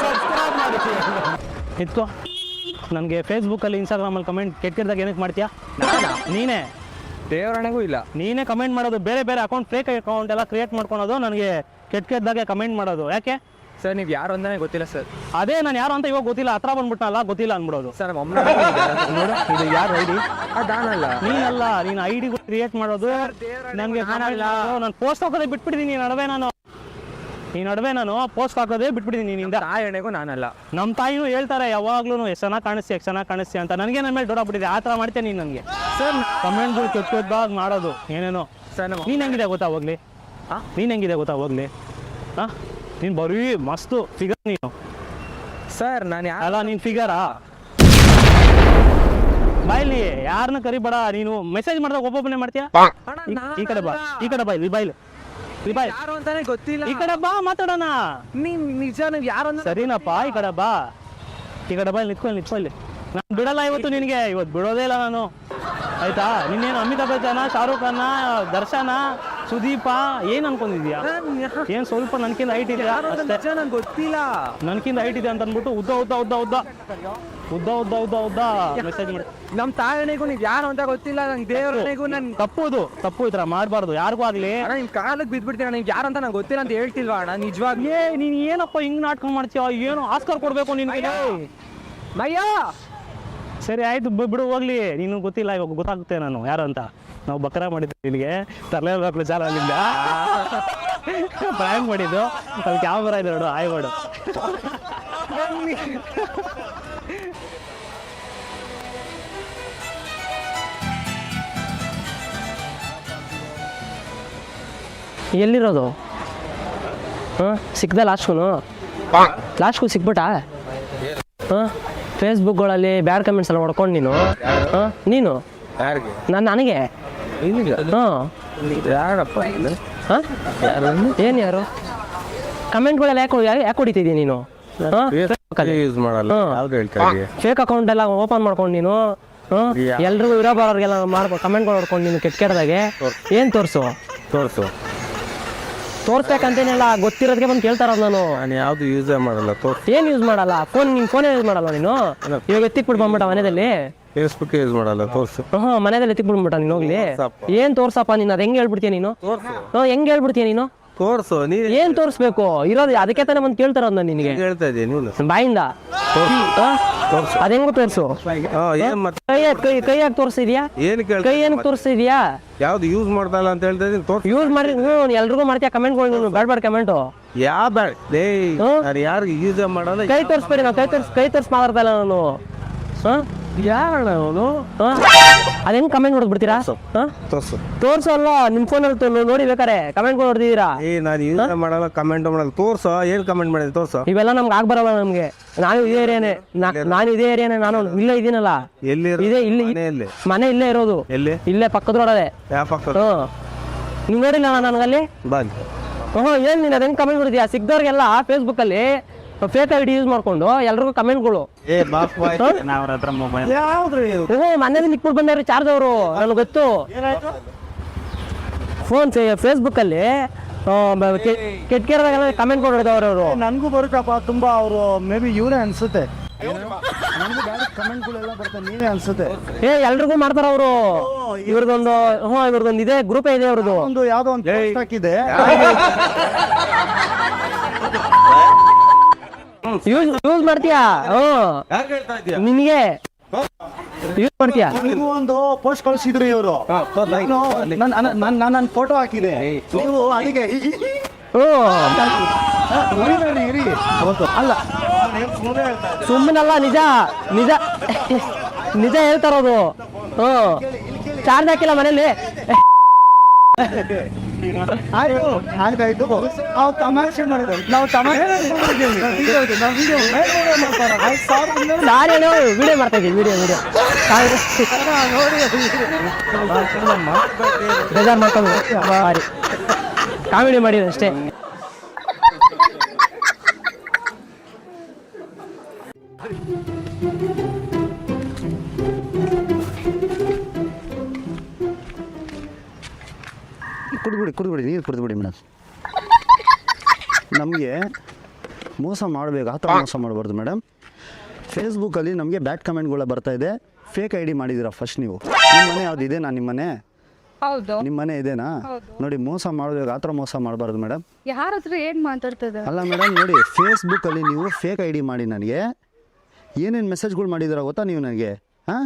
ಸಬ್ಸ್ಕ್ರೈಬ್ ಮಾಡಿ. ಇತ್ತು ನನಗೆ ಫೇಸ್ಬುಕ್ಕಲ್ಲಿ ಇನ್ಸ್ಟಾಗ್ರಾಮಲ್ಲಿ ಕಮೆಂಟ್ ಕೆಟ್ಟದಾಗ ಏನಕ್ಕೆ ಮಾಡ್ತೀಯಾ? ನೀನೇ ದೇವರಣೆಗೂ ಇಲ್ಲ. ನೀನೇ ಕಮೆಂಟ್ ಮಾಡೋದು, ಬೇರೆ ಬೇರೆ ಅಕೌಂಟ್ ಫೇಕ್ ಅಕೌಂಟ್ ಎಲ್ಲ ಕ್ರಿಯೇಟ್ ಮಾಡ್ಕೊಳೋದು, ನನಗೆ ಕೆಟ್ಟದಾಗೆ ಕಮೆಂಟ್ ಮಾಡೋದು ಯಾಕೆ? ಸರ್ ನೀವು ಯಾರು ಅಂತಾನೆ ಗೊತ್ತಿಲ್ಲ ಸರ್. ಅದೇ ನಾನು ಯಾರು ಅಂತ ಇವಾಗ ಗೊತ್ತಿಲ್ಲ, ಹತ್ರ ಬಂದ್ಬಿಟ್ನಲ್ಲ ಗೊತ್ತಿಲ್ಲ ಅಂದ್ಬಿಡೋದು. ಸರ್ ನಮ್ಮ ನೋಡು ಇದು ಯಾರು ಐಡಿ? ಅದಾನಲ್ಲ. ನೀನಲ್ಲ, ನೀನು ಐಡಿ ಕ್ರಿಯೇಟ್ ಮಾಡೋದು ನನಗೆ ನಾನು ಪೋಸ್ಟ್ ಹಾಕೋದೇ ಬಿಟ್ಬಿಟ್ಟಿದ್ದೀನಿ ಈ ನಡುವೆ ನಾನು ಪೋಸ್ಟ್ ಹಾಕೋದೇ ಬಿಟ್ಬಿಟ್ಟಿದ್ದೀನಿ ನಿನ್ನಿಂದ. ತಾಯಣೆಗೂ ನಾನಲ್ಲ. ನಮ್ಮ ತಾಯಿನೂ ಹೇಳ್ತಾರೆ ಯಾವಾಗ್ಲೂ ಎಷ್ಟು ಚೆನ್ನಾಗಿ ಕಾಣಿಸ್ತಿ ಅಂತ. ನನಗೆ ನನ್ನ ಮೇಲೆ ಡೌಟ್ ಆ ಥರ ಮಾಡ್ತೇನೆ ನೀನು ನನಗೆ. ಸರ್ ಕಮೆಂಟ್ಗಳು ಕೆಟ್ಟದಾಗ ಮಾಡೋದು ಏನೇನೋ. ಸರ್ ನಮ್ಮ ನೀನು ಹೆಂಗಿದೆ ಗೊತ್ತಾ ಹೋಗ್ಲಿ? ನೀನು ಹೆಂಗಿದೆ ಗೊತ್ತಾ ಹೋಗ್ಲಿ? ನೀನು ಬರೀ ಮಸ್ತು ಫಿಗರ್ ನೀನು. ಸರ್ ನಾನು ಅಲ್ಲ ನೀನು ಫಿಗರಾ? ಬಾಯ್ಲಿ ಯಾರನ್ನ ಕರಿಬೇಡ. ನೀನು ಮೆಸೇಜ್ ಮಾಡಿದಾಗ ಒಬ್ಬೊಬ್ಬನೇ ಮಾಡ್ತೀಯಾ? ಈ ಕಡೆ ಬಾ ಇಲ್ಲಿ ಬಾಯ್ಲಿ ಯಾರು ಅಂತಾನೆ ಗೊತ್ತಿಲ್ಲ. ಈ ಕಡೆ ಬಾ ಮಾತಾಡೋಣ. ನೀವ್ ನಿಜ ನೀವು ಯಾರು ಅಂತ ಸರಿನಪ್ಪ, ಈ ಕಡೆ ಬಾ ಇಲ್ಲಿ ನಿಂತ್ಕೊ ಇಲ್ಲಿ. ನಾನು ಬಿಡಲ್ಲ ಇವತ್ತು ನಿನಗೆ, ಇವತ್ತು ಬಿಡೋದೇ ಇಲ್ಲ ನಾನು, ಆಯ್ತಾ? ನಿನ್ನೇನು ಅಮಿತಾಬ್ ಬಚ್ಚನ, ಶಾರುಖ್ ಖಾನ, ದರ್ಶನ, ಸುದೀಪ ಏನು ಅನ್ಕೊಂಡಿದ್ಯಾ? ಏನು ಸ್ವಲ್ಪ ನನ್ಕಿಂತ ಹೈಟ್ ಇದೆಯಾ ಅಷ್ಟೇ. ನಂಗೆ ಗೊತ್ತಿಲ್ಲ. ನನ್ಕಿಂತ ಹೈಟ್ ಇದೆ ಅಂತ ಅಂದ್ಬಿಟ್ಟು ಉದ್ದ ಮೆಸೇಜ್ ಮಾಡಿ. ನಮ್ಮ ತಾಯಣೆಗೂ ನೀವು ಯಾರು ಅಂತ ಗೊತ್ತಿಲ್ಲ, ನಂಗೆ ದೇವರಣೆಗೂ ನನ್ ತಪ್ಪು ಈ ಥರ ಮಾಡಬಾರ್ದು ಯಾರಿಗೂ ಆಗಲಿ. ಅಣ್ಣ ನಿಮ್ ಕಾಲಕ್ಕೆ ಬಿದ್ಬಿಡ್ತೀನಿ. ನೀವು ಯಾರು ಅಂತ ನಂಗೆ ಗೊತ್ತಿಲ್ಲ ಅಂತ ಹೇಳ್ತಿಲ್ವಾ ಅಣ್ಣ? ನಿಜವಾಗಿ ನೀನು ಏನಪ್ಪ ಹಿಂಗೆ ನಾಟಕ ಮಾಡ್ತೀಯ? ಏನು ಆಸ್ಕರ್ ಕೊಡಬೇಕು ನಿನಗೆ? ಮಯ್ಯ ಸರಿ ಆಯ್ತು ಬಿಡು ಹೋಗ್ಲಿ. ನೀನು ಗೊತ್ತಿಲ್ಲ, ಇವಾಗ ಗೊತ್ತಾಗುತ್ತೆ ನಾನು ಯಾರು ಅಂತ. ನಾವು ಬಕ್ರ ಮಾಡಿದ್ದೆ ನಿನಗೆ, ತರಲೇಬೇಕು ಚಾಲ ಅಲ್ಲಿಂದ ಪ್ರ್ಯಾಂಕ್ ಮಾಡಿದ್ದು. ಅಲ್ಲಿ ಕ್ಯಾಮ್ರಾ ಇದೆ ನೋಡು, ಆಯ್ ಮಾಡು. ಎಲ್ಲಿರೋದು? ಸಿಕ್ದ ಲಾಸ್ಟ್ಗೂ ಸಿಕ್ಬಿಟ್ಟ? ಫೇಸ್ಬುಕ್ಗಳಲ್ಲಿ ಬ್ಯಾಡ್ ಕಮೆಂಟ್ಸ್ ಎಲ್ಲ ಹೊಡ್ಕೊಂಡು ನೀನು ಯಾರಿಗೆ? ನನಗೆ ಯಾರಪ್ಪ? ಏನು ಯಾರು ಕಮೆಂಟ್ಗಳೆಲ್ಲ ಯಾಕೆ ಹೊಡಿತಿದ್ದೀಯ ನೀನು? ಯೂಸ್ ಮಾಡಲ್ಲ. ಯಾವ್ದು ಹೇಳ್ತಾ ಇದೀಯ? ಫೇಕ್ ಅಕೌಂಟ್ ಎಲ್ಲ ಓಪನ್ ಮಾಡ್ಕೊಂಡು ನೀನು ಎಲ್ರಿಗೂ ಇರೋ ಬರೋರಿಗೆಲ್ಲ ಮಾಡ್ಕೊಂಡು ಕಮೆಂಟ್ಗಳು ಹೊಡ್ಕೊಂಡು ನೀನು ಕೆಟ್ಟದಾಗೆ ಏನು ತೋರ್ಸ್ಬೇಕಂತೇನಿಲ್ಲ, ಗೊತ್ತಿರೋದಕ್ಕೆ ಬಂದು ಕೇಳ್ತಾರದು. ನಾನು ಯಾವ್ದು ಯೂಸೇ ಮಾಡಲ್ಲ. ಏನು ಯೂಸ್ ಮಾಡಲ್ಲ? ಫೋನೇ ಯೂಸ್ ಮಾಡಲ್ಲ ನೀನು? ಇವಾಗ ಎತ್ತಿಕ್ಬಿಟ್ಟು ಬಂದ್ಬಿಟ್ಟ ಮನೆಯಲ್ಲಿ? ಫೇಸ್ಬುಕ್ ಯೂಸ್ ಮಾಡಲ್ಲ. ತೋರ್ಸು. ಮನೆಯಲ್ಲಿ ಎತ್ತಿಕ್ಬಿಟ್ಬಿಟ್ಟ ನೀನು ಹೋಗ್ಲಿ. ಏನು ತೋರ್ಸಪ್ಪ ನೀನು? ಅದು ಹೆಂಗೆ ಹೇಳ್ಬಿಡ್ತೀಯ ನೀನು? ಹೆಂಗೆ ಹೇಳ್ಬಿಡ್ತೀಯ ನೀನು? ತೋರ್ಸು. ನೀನು ಏನು ತೋರಿಸ್ಬೇಕು? ಇರೋದು ಅದಕ್ಕೆ ತಾನೇ ಬಂದು ಕೇಳ್ತಾರದು ನಾನು ನಿನಗೆ ಹೇಳ್ತಾ ಇದೀಯ ನೀನು ಬಾಯಿಂದ. ಅದು ಹೆಂಗು ತೋರಿಸು. ಕೈ ಯಾಕೆ ತೋರಿಸಿದ್ಯಾ? ಏನು ಕೇಳ? ಕೈ ಏನಕ್ಕೆ ತೋರಿಸ್ತಿದ್ಯಾ? ಯಾವ್ದು ಯೂಸ್ ಮಾಡ್ತಾ ಇಲ್ಲ ಅಂತ ಹೇಳ್ತಾ ಇದೀನಿ. ತೋರ್ಸು. ಯೂಸ್ ಮಾಡಿ ಎಲ್ರಿಗೂ ಮಾಡ್ತೀಯ ಕಮೆಂಟ್ಗಳು? ಬೇಡ ಕಮೆಂಟು ಯಾವ ಬ್ಯಾಡ್ ನಾನು ಯಾರಿಗೆ ಯೂಸೇ ಮಾಡಲ್ಲ. ಕೈ ತೋರಿಸ್ಬೇಡಿ. ನಾವು ಕೈ ತೋರಿಸಿ ಮಾತಾಡ್ತಾ ಇಲ್ಲ ನಾನು. ಯಾರಣ್ಣ ಅವನು? ಅದ್ ಹೆಂಗ್ ಕಮೆಂಟ್ ನೋಡ್ಬಿಡ್ತೀರಾ? ತೋರ್ಸಲ್ಲ ನಿಮ್ಮ ಫೋನಲ್ಲಿ ನೋಡಿ ಬೇಕಾರೆ ಕಮೆಂಟ್ ನೋಡ್ತಿದ್ದೀರಾ? ನಾನು ಯೂಸ್ ಮಾಡಲ್ಲ, ಕಮೆಂಟ್ ಮಾಡಲ್ಲ. ತೋರ್ಸು. ಏನ್ ಕಮೆಂಟ್ ಮಾಡಿದೆ? ತೋರ್ಸು. ಇವೆಲ್ಲ ನಮ್ಗೆ ಆಗ್ಬರಲ್ಲ. ನಮ್ಗೆ ನಾನು ಇದೇ ಏರಿಯಾನೇ ನಾನು ಇಲ್ಲೇ ಇದೀನಲ್ಲ. ಎಲ್ಲಿ ಇಲ್ಲಿ ಮನೆ ಇಲ್ಲೇ ಇರೋದು. ಎಲ್ಲಿ? ಇಲ್ಲೇ ಪಕ್ಕದೊಳಗಡೆ. ಯಾವ ಪಕ್ಕ? ನೀವ್ ನೋಡಿಲ್ಲ ನನಗಲ್ಲಿ? ಬಂದು ಏನ್ ನೀನು ಅದ್ ಹೆಂಗ್ ಕಮೆಂಟ್ ಕೊಡ್ತೀಯಾ? ಸಿಕ್ದವ್ರಿಗೆಲ್ಲ ಫೇಸ್ಬುಕ್ ಅಲ್ಲಿ ಫೇಕ್ ಐಡಿ ಯೂಸ್ ಮಾಡ್ಕೊಂಡು ಎಲ್ರಿಗೂ ಕಮೆಂಟ್ಗಳು. ಮನೇಲಿ ಇಟ್ಬಿಟ್ಟು ಬಂದಾರೆ ಚಾರ್ಜ್ ಅವರು. ನನಗೆ ಗೊತ್ತು. ಫೋನ್ ಫೇಸ್ಬುಕ್ ಅಲ್ಲಿ ಕೆಟ್ಟದಾಗೆಲ್ಲ ಕಮೆಂಟ್ ಕೊಡಿದವ್ರು ಅವರು. ನನಗೂ ಬರುತ್ತಪ್ಪ ತುಂಬಾ. ಅವರು ಮೇ ಬಿ ಇವರೇ ಅನ್ಸುತ್ತೆ. ನನಗೂ ಬ್ಯಾಡ ಕಮೆಂಟ್ಗಳೆಲ್ಲ ಬರ್ತದೆ, ನೀವೇ ಅನ್ಸುತ್ತೆ. ಎಲ್ರಿಗೂ ಮಾಡ್ತಾರ ಅವರು. ಇವ್ರದೊಂದು ಇದೆ, ಗ್ರೂಪೇ ಇದೆ ಅವ್ರದ್ದು. ಒಂದು ಯಾವ್ದೋ ಒಂದು ಪೋಸ್ಟ್ ಹಾಕಿದೆ. ಯೂಸ್ ಮಾಡ್ತೀಯಾ? ನಿನಗೆ ಯೂಸ್ ಮಾಡ್ತೀಯಾ? ನೀವು ಒಂದು ಪೋಸ್ಟ್ ಕಳಿಸಿದ್ರು ಇವರು. ನನ್ನ ಫೋಟೋ ಹಾಕಿದೆ ನೀವು ಅದಕ್ಕೆ ಅಲ್ಲ ಸುಮ್ಮನಲ್ಲ, ನಿಜ ಹೇಳ್ತಾರೋದು. ಚಾರ್ಜ್ ಹಾಕಿಲ್ಲ ಮನೇಲಿ. ಆಯ್ತಾಯ್ತು. ನಾವು ತಮಾಷೆ ಮಾಡಿದ್ವಿ. ವಿಡಿಯೋ ಮಾಡ್ತಾ ಇದ್ದೀವಿ. ವಿಡಿಯೋ ಬೇಜಾರು ಮಾಡ್ಕೊಂಡು ಕಾಮಿಡಿ ಮಾಡಿದ್ವಿ ಅಷ್ಟೇ. ಕುಡಿದ್ಬಿಡಿ ನೀರು ಕುಡಿದ್ಬಿಡಿ ಮೇಡಮ್. ನಮಗೆ ಮೋಸ ಮಾಡಬೇಕು, ಆ ಥರ ಮೋಸ ಮಾಡಬಾರ್ದು ಮೇಡಮ್. ಫೇಸ್ಬುಕ್ಕಲ್ಲಿ ನಮಗೆ ಬ್ಯಾಡ್ ಕಮೆಂಟ್ಗಳ ಬರ್ತಾ ಇದೆ. ಫೇಕ್ ಐ ಡಿ ಮಾಡಿದ್ದೀರಾ ಫಸ್ಟ್ ನೀವು. ನಿಮ್ಮ ಮನೆ ಯಾವ್ದು ಇದೆನಾ? ನಿಮ್ಮ ಮನೆ ಹೌದು. ನಿಮ್ಮ ಮನೆ ಇದೆನಾ? ನೋಡಿ, ಮೋಸ ಮಾಡೋದು ಆ ಥರ ಮೋಸ ಮಾಡಬಾರ್ದು ಮೇಡಮ್. ಯಾರ ಹತ್ರ ಏನು ಮಾತಾಡ್ತದೆ? ಅಲ್ಲ ಮೇಡಮ್, ನೋಡಿ ಫೇಸ್ಬುಕ್ಕಲ್ಲಿ ನೀವು ಫೇಕ್ ಐ ಡಿ ಮಾಡಿ ನನಗೆ ಏನೇನು ಮೆಸೇಜ್ಗಳು ಮಾಡಿದ್ದೀರಾ ಗೊತ್ತಾ ನೀವು ನನಗೆ? ಹಾಂ,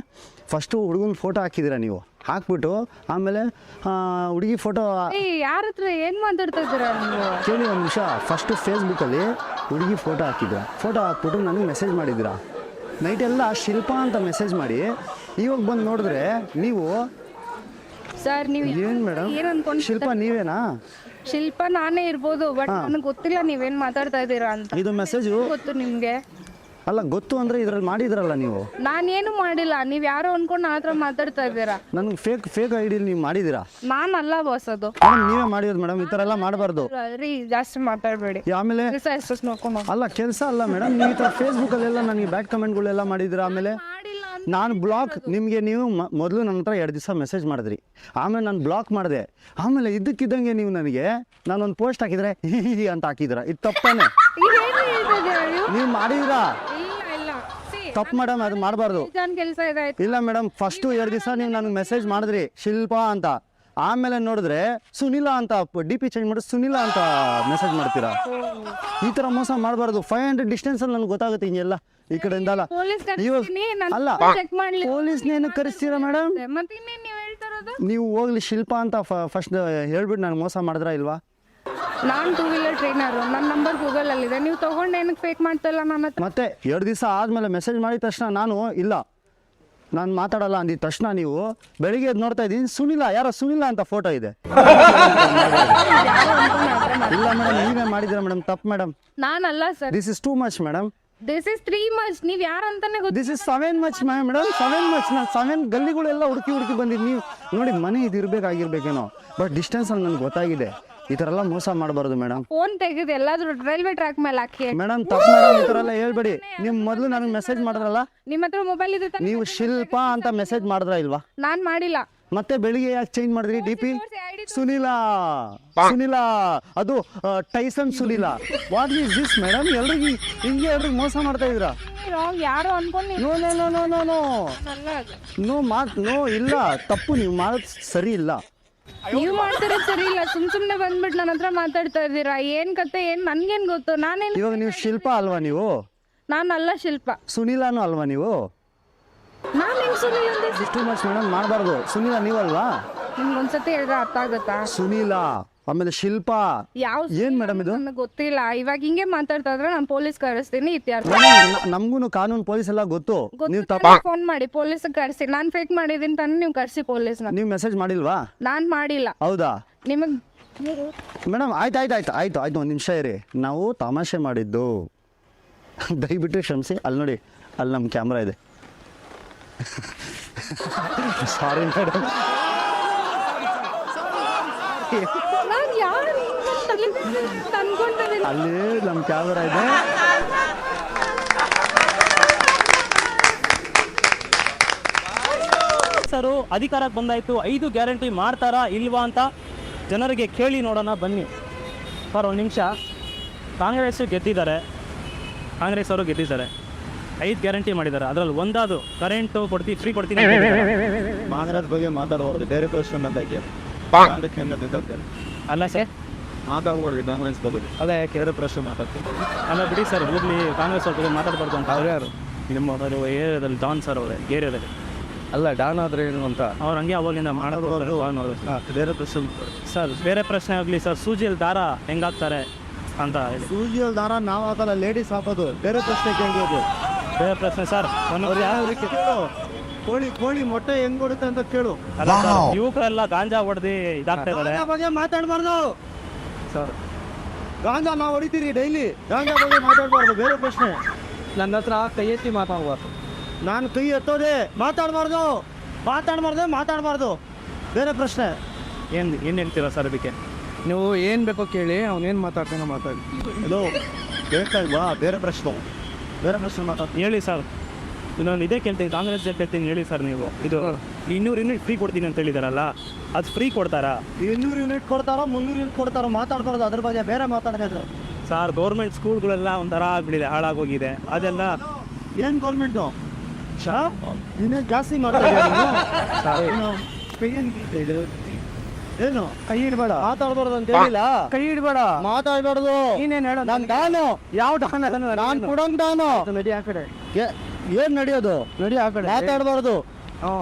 ಫಸ್ಟು ಹುಡುಗನ ಫೋಟೋ ಹಾಕಿದ್ದೀರಾ ನೀವು, ಹಾಕ್ಬಿಟ್ಟು ಆಮೇಲೆ ಹುಡುಗಿ ಫೋಟೋ ಯಾರ ಹತ್ರ ಏನು ಮಾತಾಡ್ತಾ ಇದ್ದೀರಾ ನೀವು? ಕೇಳಿ ಒಂದು ನಿಮಿಷ. ಫಸ್ಟು ಫೇಸ್ಬುಕ್ಕಲ್ಲಿ ಹುಡುಗಿ ಫೋಟೋ ಹಾಕಿದ್ದೀರಾ, ಫೋಟೋ ಹಾಕ್ಬಿಟ್ಟು ನನಗೆ ಮೆಸೇಜ್ ಮಾಡಿದ್ದೀರಾ. ನೈಟೆಲ್ಲ ಶಿಲ್ಪಾ ಅಂತ ಮೆಸೇಜ್ ಮಾಡಿ ಇವಾಗ ಬಂದು ನೋಡಿದ್ರೆ ನೀವು ಸರ್ ನೀವು ಏನು ಮೇಡಮ್? ಏನು ಅನ್ಕೊಂಡು ಶಿಲ್ಪಾ ನೀವೇನಾ? ಶಿಲ್ಪ ನಾನೇ ಇರ್ಬೋದು, ಬಟ್ ನನಗೆ ಗೊತ್ತಿಲ್ಲ ನೀವೇನು ಮಾತಾಡ್ತಾ ಇದ್ದೀರಾ ಅಂತ. ಇದು ಮೆಸೇಜು ಗೊತ್ತು ನಿಮಗೆ? ಅಲ್ಲ, ಗೊತ್ತು ಅಂದರೆ ಇದ್ರಲ್ಲಿ ಮಾಡಿದ್ರಲ್ಲ ನೀವು. ನಾನೇನು ಮಾಡಿಲ್ಲ, ನೀವು ಯಾರೋ ಅನ್ಕೊಂಡು ನನ್ನ ಹತ್ರ ಮಾತಾಡ್ತಾ ಇದ್ದೀರಾ. ನನಗೆ ಫೇಕ್ ಐ ಡಿ ನೀವು ಮಾಡಿದ್ದೀರಾ. ನಾನಲ್ಲ ಬಾಸ್, ಅದು ಮೇಡಮ್ ನೀವೇ ಮಾಡಿರೋದು ಮೇಡಮ್. ಈ ಥರ ಎಲ್ಲ ಮಾಡಬಾರ್ದು ರೀ, ಜಾಸ್ತಿ ಮಾತಾಡಬೇಡಿ. ಆಮೇಲೆ ಕೆಲಸ ಎಷ್ಟು ನೋಡ್ಕೊಂಡು ಅಲ್ಲ, ಕೆಲಸ ಅಲ್ಲ ಮೇಡಮ್. ನೀವು ಈ ಥರ ಫೇಸ್ಬುಕ್ಕಲ್ಲೆಲ್ಲ ನನಗೆ ಬ್ಯಾಡ್ ಕಮೆಂಟ್ಗಳೆಲ್ಲ ಮಾಡಿದ್ದೀರಾ. ಆಮೇಲೆ ಮಾಡಿಲ್ಲ ನಾನು ಬ್ಲಾಕ್ ನಿಮಗೆ ನೀವು ಮೊದಲು ನನ್ನ ಹತ್ರ 2 ದಿವಸ ಮೆಸೇಜ್ ಮಾಡಿದ್ರಿ, ಆಮೇಲೆ ನಾನು ಬ್ಲಾಕ್ ಮಾಡಿದೆ. ಆಮೇಲೆ ಇದ್ದಕ್ಕಿದ್ದಂಗೆ ನೀವು ನನಗೆ ನಾನೊಂದು ಪೋಸ್ಟ್ ಹಾಕಿದರೆ ಹಿ ಅಂತ ಹಾಕಿದ್ದೀರಾ. ಇದು ತಪ್ಪಾನೆ? ನೀವು ಮಾಡಿದ್ದೀರಾ? ತಪ್ಪು ಮೇಡಮ್, ಅದು ಮಾಡಬಾರ್ದು. ಕೆಲಸ ಇದೆ. ಇಲ್ಲ ಮೇಡಮ್, ಫಸ್ಟು 2 ದಿವಸ ನೀವು ನನಗೆ ಮೆಸೇಜ್ ಮಾಡಿದ್ರಿ ಶಿಲ್ಪಾ ಅಂತ, ಆಮೇಲೆ ನೋಡಿದ್ರೆ ಸುನಿಲಾ ಅಂತ DP ಚೇಂಜ್ ಮಾಡಿ ಸುನಿಲಾ ಅಂತ ಮೆಸೇಜ್ ಮಾಡ್ತೀರಾ. ಈ ಥರ ಮೋಸ ಮಾಡಬಾರ್ದು. 500 ಡಿಸ್ಟೆನ್ಸಲ್ಲಿ ನನಗೆ ಗೊತ್ತಾಗುತ್ತೆ ಹಿಂಗೆಲ್ಲ ಈ ಕಡೆಯಿಂದ. ಅಲ್ಲ ಅಲ್ಲ, ಪೊಲೀಸ್ನೇನು ಕರೆಸ್ತೀರಾ ಮೇಡಮ್? ನೀವು ಹೋಗ್ಲಿ ಶಿಲ್ಪಾ ಅಂತ ಫಸ್ಟ್ ಹೇಳ್ಬಿಟ್ಟು ನಾನು ಮೋಸ ಮಾಡಿದ್ರಾ ಇಲ್ವಾ? ನಾನು 2 ವೀಲರ್ ಟ್ರೈನರು, ನನ್ನ ನಂಬರ್ ಗೂಗಲಲ್ಲಿದೆ. ನೀವು ತೊಗೊಂಡು ಏನಕ್ಕೆ ಫೇಕ್ ಮಾಡ್ತಾಯಿಲ್ಲ ನನ್ನ ಹತ್ರ? ಮತ್ತೆ 2 ದಿವಸ ಆದಮೇಲೆ ಮೆಸೇಜ್ ಮಾಡಿದ ತಕ್ಷಣ ನಾನು ಮಾತಾಡಲ್ಲ ಅಂದಿದ ತಕ್ಷಣ ನೀವು ಬೆಳಿಗ್ಗೆ ಎದ್ದು ನೋಡ್ತಾ ಇದ್ದೀನಿ ಸುನಿಲಾ, ಯಾರೋ ಸುನಿಲಾ ಅಂತ ಫೋಟೋ ಇದೆ. ಇಲ್ಲ ಮೇಡಮ್, ನೀವೇ ಮಾಡಿದ್ದೀರಾ ಮೇಡಮ್. ತಪ್ಪು ಮೇಡಮ್. ನಾನಲ್ಲ sir. This is too much madam. This is 3 much. ನೀವು ಯಾರು ಅಂತಾನೆ ಗೊತ್ತಿಲ್ಲ. This is 7 much madam. 7 much. ನಾನು 7 ಗಲ್ಲಿಗಳೆಲ್ಲ ಹುಡುಕಿ ಬಂದಿದ್ದು. ನೀವು ನೋಡಿ, ಮನೆ ಇದು ಇರಬೇಕಾಗಿರ್ಬೇಕೇನೋ, ಬಟ್ ಡಿಸ್ಟೆನ್ಸಲ್ಲಿ ನನಗೆ ಗೊತ್ತಾಗಿದೆ. ಈ ಥರ ಎಲ್ಲ ಮೋಸ ಮಾಡಬಾರ್ದು ಮೇಡಮ್. ಫೋನ್ ತೆಗೆದು ಎಲ್ಲಾದ್ರೂ ರೈಲ್ವೆ ಟ್ರ್ಯಾಕ್ ಮೇಲೆ ಹಾಕಿ. ಮೇಡಮ್ ತಪ್ಪು ಮೇಡಮ್, ಈ ಥರ ಎಲ್ಲ ಹೇಳ್ಬೇಡಿ. ನೀವು ಮೊದಲು ನನಗೆ ಮೆಸೇಜ್ ಮಾಡಿದ್ರಲ್ಲ, ನಿಮ್ಮ ಹತ್ರ ಮೊಬೈಲ್ ಇದೆ ತಾನೆ? ನೀವು ಶಿಲ್ಪಾ ಅಂತ ಮೆಸೇಜ್ ಮಾಡಿದ್ರಾ ಇಲ್ವಾ? ನಾನು ಮಾಡಿಲ್ಲ. ಮತ್ತೆ ಬೆಳಿಗ್ಗೆ ಯಾಕೆ ಚೇಂಜ್ ಮಾಡಿದ್ರಿ DP? ಸುನಿಲಾ, ಅದು ಟೈಸನ್ ಸುನಿಲಾ. What is this madam? ಎಲ್ರಿಗೂ ಹಿಂಗೆ ಎಲ್ರಿಗೂ ಮೋಸ ಮಾಡ್ತಾ ಇದ್ದೀರಾ. ಯಾರು ಅನ್ಕೊಂಡು ನೋ ಇಲ್ಲ, ತಪ್ಪು. ನೀವು ಮಾಡೋದು ಸರಿ ಇಲ್ಲ. ನೀವು ಮಾಡ್ತಿರೋದು ಸರಿ ಇಲ್ಲ. ಸುಮ್ನೆ ಬಂದ್ಬಿಟ್ಟು ನನ್ನ ಹತ್ರ ಮಾತಾಡ್ತಾ ಇದ್ದೀರಾ. ಏನ್ ಕತೆ, ಏನ್ ನನ್ಗೇನ್ ಗೊತ್ತು? ನಾನೇನು ಇವಾಗ ನೀವು ಶಿಲ್ಪಾ ಅಲ್ವಾ? ನೀವು ನಾನಲ್ಲ ಶಿಲ್ಪ. ಸುನಿಲಾನು ಅಲ್ವಾ ನೀವು? ನಾನು ಹೆಂಗ್ ಸುನಿಲ್ ಅಂದೆ? ಟೂ ಮಚ್ ಮೇಡಮ್, ಮಾಡಬಾರ್ದು. ಸುನಿಲಾ ನೀವಲ್ವಾ? ನಿಮ್ಗೆ ಒಂದ್ಸತಿ ಹೇಳಿದ್ರೆ ಅರ್ಥ ಆಗುತ್ತಾ? ಸುನಿಲಾ ಆಮೇಲೆ ಶಿಲ್ಪಾ. ಯಾವ ಏನ್ ಮೇಡಮ್ ಇದು? ನನಗೆ ಗೊತ್ತಿಲ್ಲ. ಇವಾಗ ಹಿಂಗೆ ಮಾತಾಡ್ತಾ ಇದ್ರೆ ನಾನು ಪೊಲೀಸ್ ಕರೆಸ್ತೀನಿ. ಇತ್ಯರ್ಥ. ನಮಗೂ ಕಾನೂನು ಪೊಲೀಸ್ ಎಲ್ಲ ಗೊತ್ತು. ನೀವು ಫೋನ್ ಮಾಡಿ ಪೊಲೀಸ್ ಕರೆಸಿ. ನಾನು ಫೇಕ್ ಮಾಡಿದೀನಿ ತಾನೆ, ನೀವು ಕರೆಸಿ ಪೊಲೀಸ್ನ. ನೀವು ಮೆಸೇಜ್ ಮಾಡಿಲ್ವಾ? ನಾನು ಮಾಡಿಲ್ಲ. ಹೌದಾ ನಿಮಗೆ ಮೇಡಮ್? ಆಯ್ತು ಒಂದು ನಿಮಿಷ ಇರಿ. ನಾವು ತಮಾಷೆ ಮಾಡಿದ್ದು, ದಯವಿಟ್ಟು ಕ್ಷಮಿಸಿ. ಅಲ್ಲಿ ನೋಡಿ, ಅಲ್ಲಿ ನಮ್ಮ ಕ್ಯಾಮ್ರಾ ಇದೆ. Sorry madam. ಅಲ್ಲಿ ನಮ್ಮ ಕ್ಯಾಮರಾ ಇದೆ. ಸರ್, ಅಧಿಕಾರಕ್ಕೆ ಬಂದಾಯಿತು, 5 ಗ್ಯಾರಂಟಿ ಮಾಡ್ತಾರಾ ಇಲ್ವಾ ಅಂತ ಜನರಿಗೆ ಕೇಳಿ ನೋಡೋಣ ಬನ್ನಿ. ಸರ್, ಒಂದು ನಿಮಿಷ. ಕಾಂಗ್ರೆಸ್ ಗೆದ್ದಿದ್ದಾರೆ, ಕಾಂಗ್ರೆಸ್ ಅವರು ಗೆದ್ದಿದ್ದಾರೆ. 5 ಗ್ಯಾರಂಟಿ ಮಾಡಿದ್ದಾರೆ. ಅದರಲ್ಲಿ ಒಂದಾದು ಕರೆಂಟು ಕೊಡ್ತೀವಿ, ಫ್ರೀ ಕೊಡ್ತೀನಿ. ಕಾಂಗ್ರೆಸ್ ಬಗ್ಗೆ ಮಾತಾಡೋದು ಬೇರೆ ಕ್ವಶನ್ ಅಂತ ಅಲ್ಲ ಸರ್, ಮಾತಾಡ್ಬೋದು ಕಾಂಗ್ರೆಸ್ ಬಗ್ಗೆ. ಅದೇ ಬೇರೆ ಪ್ರಶ್ನೆ ಮಾತಾಡ್ತೀನಿ. ಅಲ್ಲ ಬಿಡಿ ಸರ್, ಹೋಗ್ಲಿ. ಕಾಂಗ್ರೆಸ್ ಅವ್ರ ಬಗ್ಗೆ ಮಾತಾಡ್ಬಾರ್ದು ಅಂತ. ಅವ್ರು ಯಾರು? ನಿಮ್ಮವರು ಏರಿಯಾದಲ್ಲಿ ಡಾನ್ ಸರ್ ಅವರೇ, ಏರಿಯಾದಲ್ಲಿ. ಅಲ್ಲ, ಡಾನ್ ಆದ್ರೆ ಏನು ಅಂತ ಅವ್ರು ಹಂಗೆ ಅವಾಗಿಂದ ಮಾಡೋದು. ಬೇರೆ ಪ್ರಶ್ನೆ ಸರ್, ಬೇರೆ ಪ್ರಶ್ನೆ ಆಗಲಿ ಸರ್. ಸೂಜಿಯಲ್ಲಿ ದಾರ ಹೆಂಗಾಗ್ತಾರೆ ಅಂತ ಹೇಳಿ. ಸೂಜಿಯಲ್ಲಿ ದಾರ ನಾವು ಹಾಕಲ್ಲ, ಲೇಡೀಸ್ ಹಾಕೋದು. ಬೇರೆ ಪ್ರಶ್ನೆ ಕೇಳ್ಬೋದು. ಬೇರೆ ಪ್ರಶ್ನೆ ಸರ್. ಅವ್ರು ಯಾವ ಕೋಳಿ ಮೊಟ್ಟೆ ಹೆಂಗ್ ಕೊಡುತ್ತೆ ಅಂತ ಕೇಳು. ಅಲ್ಲ ಸರ್, ಯುವಕರೆಲ್ಲ ಗಾಂಜಾ ಹೊಡೆದು ಇದಾಗ್ತಾ ಇದ್ದಾರೆ. ಬಗ್ಗೆ ಮಾತಾಡಬಾರ್ದು ಸರ್. ಗಾಂಜಾ ನಾವು ಹೊಡಿತೀರಿ ಡೈಲಿ, ಗಾಂಜಾ ಬಗ್ಗೆ ಮಾತಾಡಬಾರ್ದು. ಬೇರೆ ಪ್ರಶ್ನೆ. ನನ್ನ ಹತ್ರ ಕೈ ಎತ್ತಿ ಮಾತಾಡ್ಬಾರ್ದು. ನಾನು ಕೈ ಎತ್ತೋದೆ ಮಾತಾಡಬಾರ್ದು. ಬೇರೆ ಪ್ರಶ್ನೆ. ಏನು ಹೇಳ್ತೀರಾ ಸರ್ ಅದಕ್ಕೆ? ನೀವು ಏನು ಬೇಕೋ ಕೇಳಿ, ಅವನೇನು ಮಾತಾಡ್ತಾನೋ ಮಾತಾಡಿ. ಇದು ಬೇಕಾಲ್ವಾ? ಬೇರೆ ಪ್ರಶ್ನೆ ಮಾತಾಡ್ತೀನಿ. ಹೇಳಿ ಸರ್. ನಾನು ಇದೇ ಕೇಳ್ತೀನಿ, ಕಾಂಗ್ರೆಸ್ ಕೇಳ್ತೀನಿ. ಹೇಳಿ ಸರ್, ನೀವು ಇದು 200 ಯೂನಿಟ್ ಫ್ರೀ ಕೊಡ್ತೀನಿ ಅಂತ ಹೇಳಿದಾರಲ್ಲ, ಅದು ಫ್ರೀ ಕೊಡ್ತಾರಾ? 200 ಯೂನಿಟ್ ಕೊಡ್ತಾರೋ 300 ಯೂನಿಟ್ ಕೊಡ್ತಾರೋ ಮಾತಾಡ್ಬಾರ್ದು. ಅದ್ರ ಬಗ್ಗೆ ಬೇರೆ ಮಾತಾಡೋದು ಸರ್. ಗೌರ್ಮೆಂಟ್ ಸ್ಕೂಲ್ಗಳೆಲ್ಲ ಒಂಥರ ಆಗ್ಬಿಟ್ಟಿದೆ, ಹಾಳಾಗೋಗಿದೆ. ಅದೆಲ್ಲ ಏನು ಗೌರ್ಮೆಂಟು ಇನ್ನೇನು ಜಾಸ್ತಿ ಮಾಡ್ತಾ ಏನು ಕೈ ಇಡಬೇಡ ಮಾತಾಡ್ಬಾರ್ದು ಅಂತ ಹೇಳಿಲ್ಲ. ಕೈ ಇಡಬೇಡ, ಮಾತಾಡ್ಬಾರ್ದು. ನೀನೇನು ಹೇಳೋ? ನಾನು ಡಾನು. ಯಾವ ಡಾನ್? ನಾನು ಕೊಡೋಂಗ್ ಡಾನು. ನಡಿ ಆ ಕಡೆ, ಏನು ನಡೆಯೋದು? ನಡಿ ಆ ಕಡೆ. ಮಾತಾಡ್ಬಾರ್ದು. ಹ್ಞೂ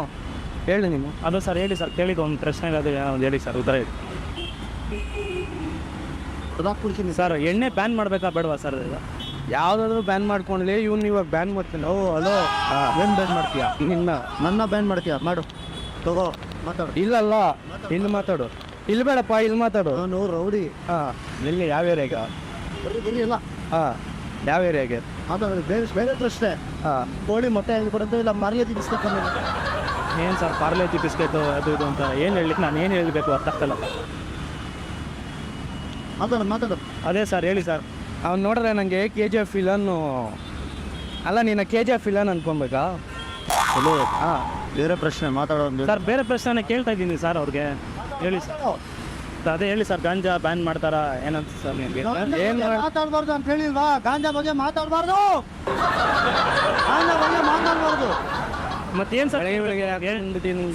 ಹೇಳಿ ನೀವು. ಅದು ಸರ್ ಹೇಳಿ ಸರ್, ಕೇಳಿದ್ದು ಒಂದು ಪ್ರಶ್ನೆ ಇರೋದು ಒಂದು ಹೇಳಿ ಸರ್, ಉತ್ತರ ಹೇಳಿ ಕೊಡ್ತೀನಿ ಸರ್. ಎಣ್ಣೆ ಬ್ಯಾನ್ ಮಾಡಬೇಕಾ ಬೇಡವಾ ಸರ್? ಈಗ ಯಾವುದಾದ್ರೂ ಬ್ಯಾನ್ ಮಾಡ್ಕೊಂಡ್ಲಿ ಇವ್ನು ಇವಾಗ ಬ್ಯಾನ್ ಮಾಡ್ತೀನಿ. ಓ ಹಲೋ, ಏನು ಬ್ಯಾನ್ ಮಾಡ್ತೀಯಾ? ನನ್ನ ಬ್ಯಾನ್ ಮಾಡ್ತೀಯಾ? ಮಾಡು, ತಗೋ, ಮಾತಾಡು. ಇಲ್ಲಲ್ಲ, ಇಲ್ಲಿ ಮಾತಾಡು. ಇಲ್ಲಿ ಬೇಡಪ್ಪ, ಇಲ್ಲಿ ಮಾತಾಡು. ನಾನು ರೌಡಿ. ಹಾಂ, ಎಲ್ಲಿ ಯಾವ ಏರಿಯಾಗ? ಇಲ್ಲ ಹಾಂ, ಯಾವ ಏರಿಯಾಗೆ? ಮಾತಾಡೋದು ಬೇರೆ ಬೇರೆ ಪ್ರಶ್ನೆ. ಹಾಂ, ಕೋಳಿ ಮೊಟ್ಟೆ ಹೆಂಗೆ ಕೊಡೋದು ಇಲ್ಲ ಮರ್ಯಾದೆ ಬಿಸ್ಕೆಟ್ ಏನು ಸರ್ ಪಾರ್ಲೇಜಿ ಬಿಸ್ಕೆಟು ಅದು ಇದು ಅಂತ ಏನು ಹೇಳಲಿಕ್ಕೆ ನಾನು ಏನು ಹೇಳಬೇಕು ಅರ್ಥ ಆಗ್ತಲ್ಲ. ಮಾತಾಡು. ಅದೇ ಸರ್ ಹೇಳಿ ಸರ್. ಅವ್ನು ನೋಡಿದ್ರೆ ನನಗೆ KGF ವಿಲನ್ನು ಅಲ್ಲ, ನೀನು KGF ವಿಲನ್ ಅನ್ಕೊಬೇಕಾ? ಹಲೋ, ಹಾಂ, ಬೇರೆ ಪ್ರಶ್ನೆ ಮಾತಾಡೋದು. ಸರ್ ಬೇರೆ ಪ್ರಶ್ನೆ ಕೇಳ್ತಾ ಇದ್ದೀನಿ ಸರ್ ಅವ್ರಿಗೆ, ಹೇಳಿ ಸರ್. ಅದೇ ಹೇಳಿ ಸರ್, ಗಾಂಜಾ ಬ್ಯಾನ್ ಮಾಡ್ತಾರಾ ಏನಂತ ಸರ್ ನಿಮಗೆ? ಏನು ಮಾತಾಡ್ಬಾರ್ದು ಅಂತ ಹೇಳಿಲ್ವಾ? ಗಾಂಜಾ ಬಗ್ಗೆ ಮಾತಾಡ್ಬಾರ್ದು. ಗಾಂಜಾ ಬಗ್ಗೆ ಮಾತಾಡ್ಬಾರ್ದು. ಮತ್ತೇನು ಸರ್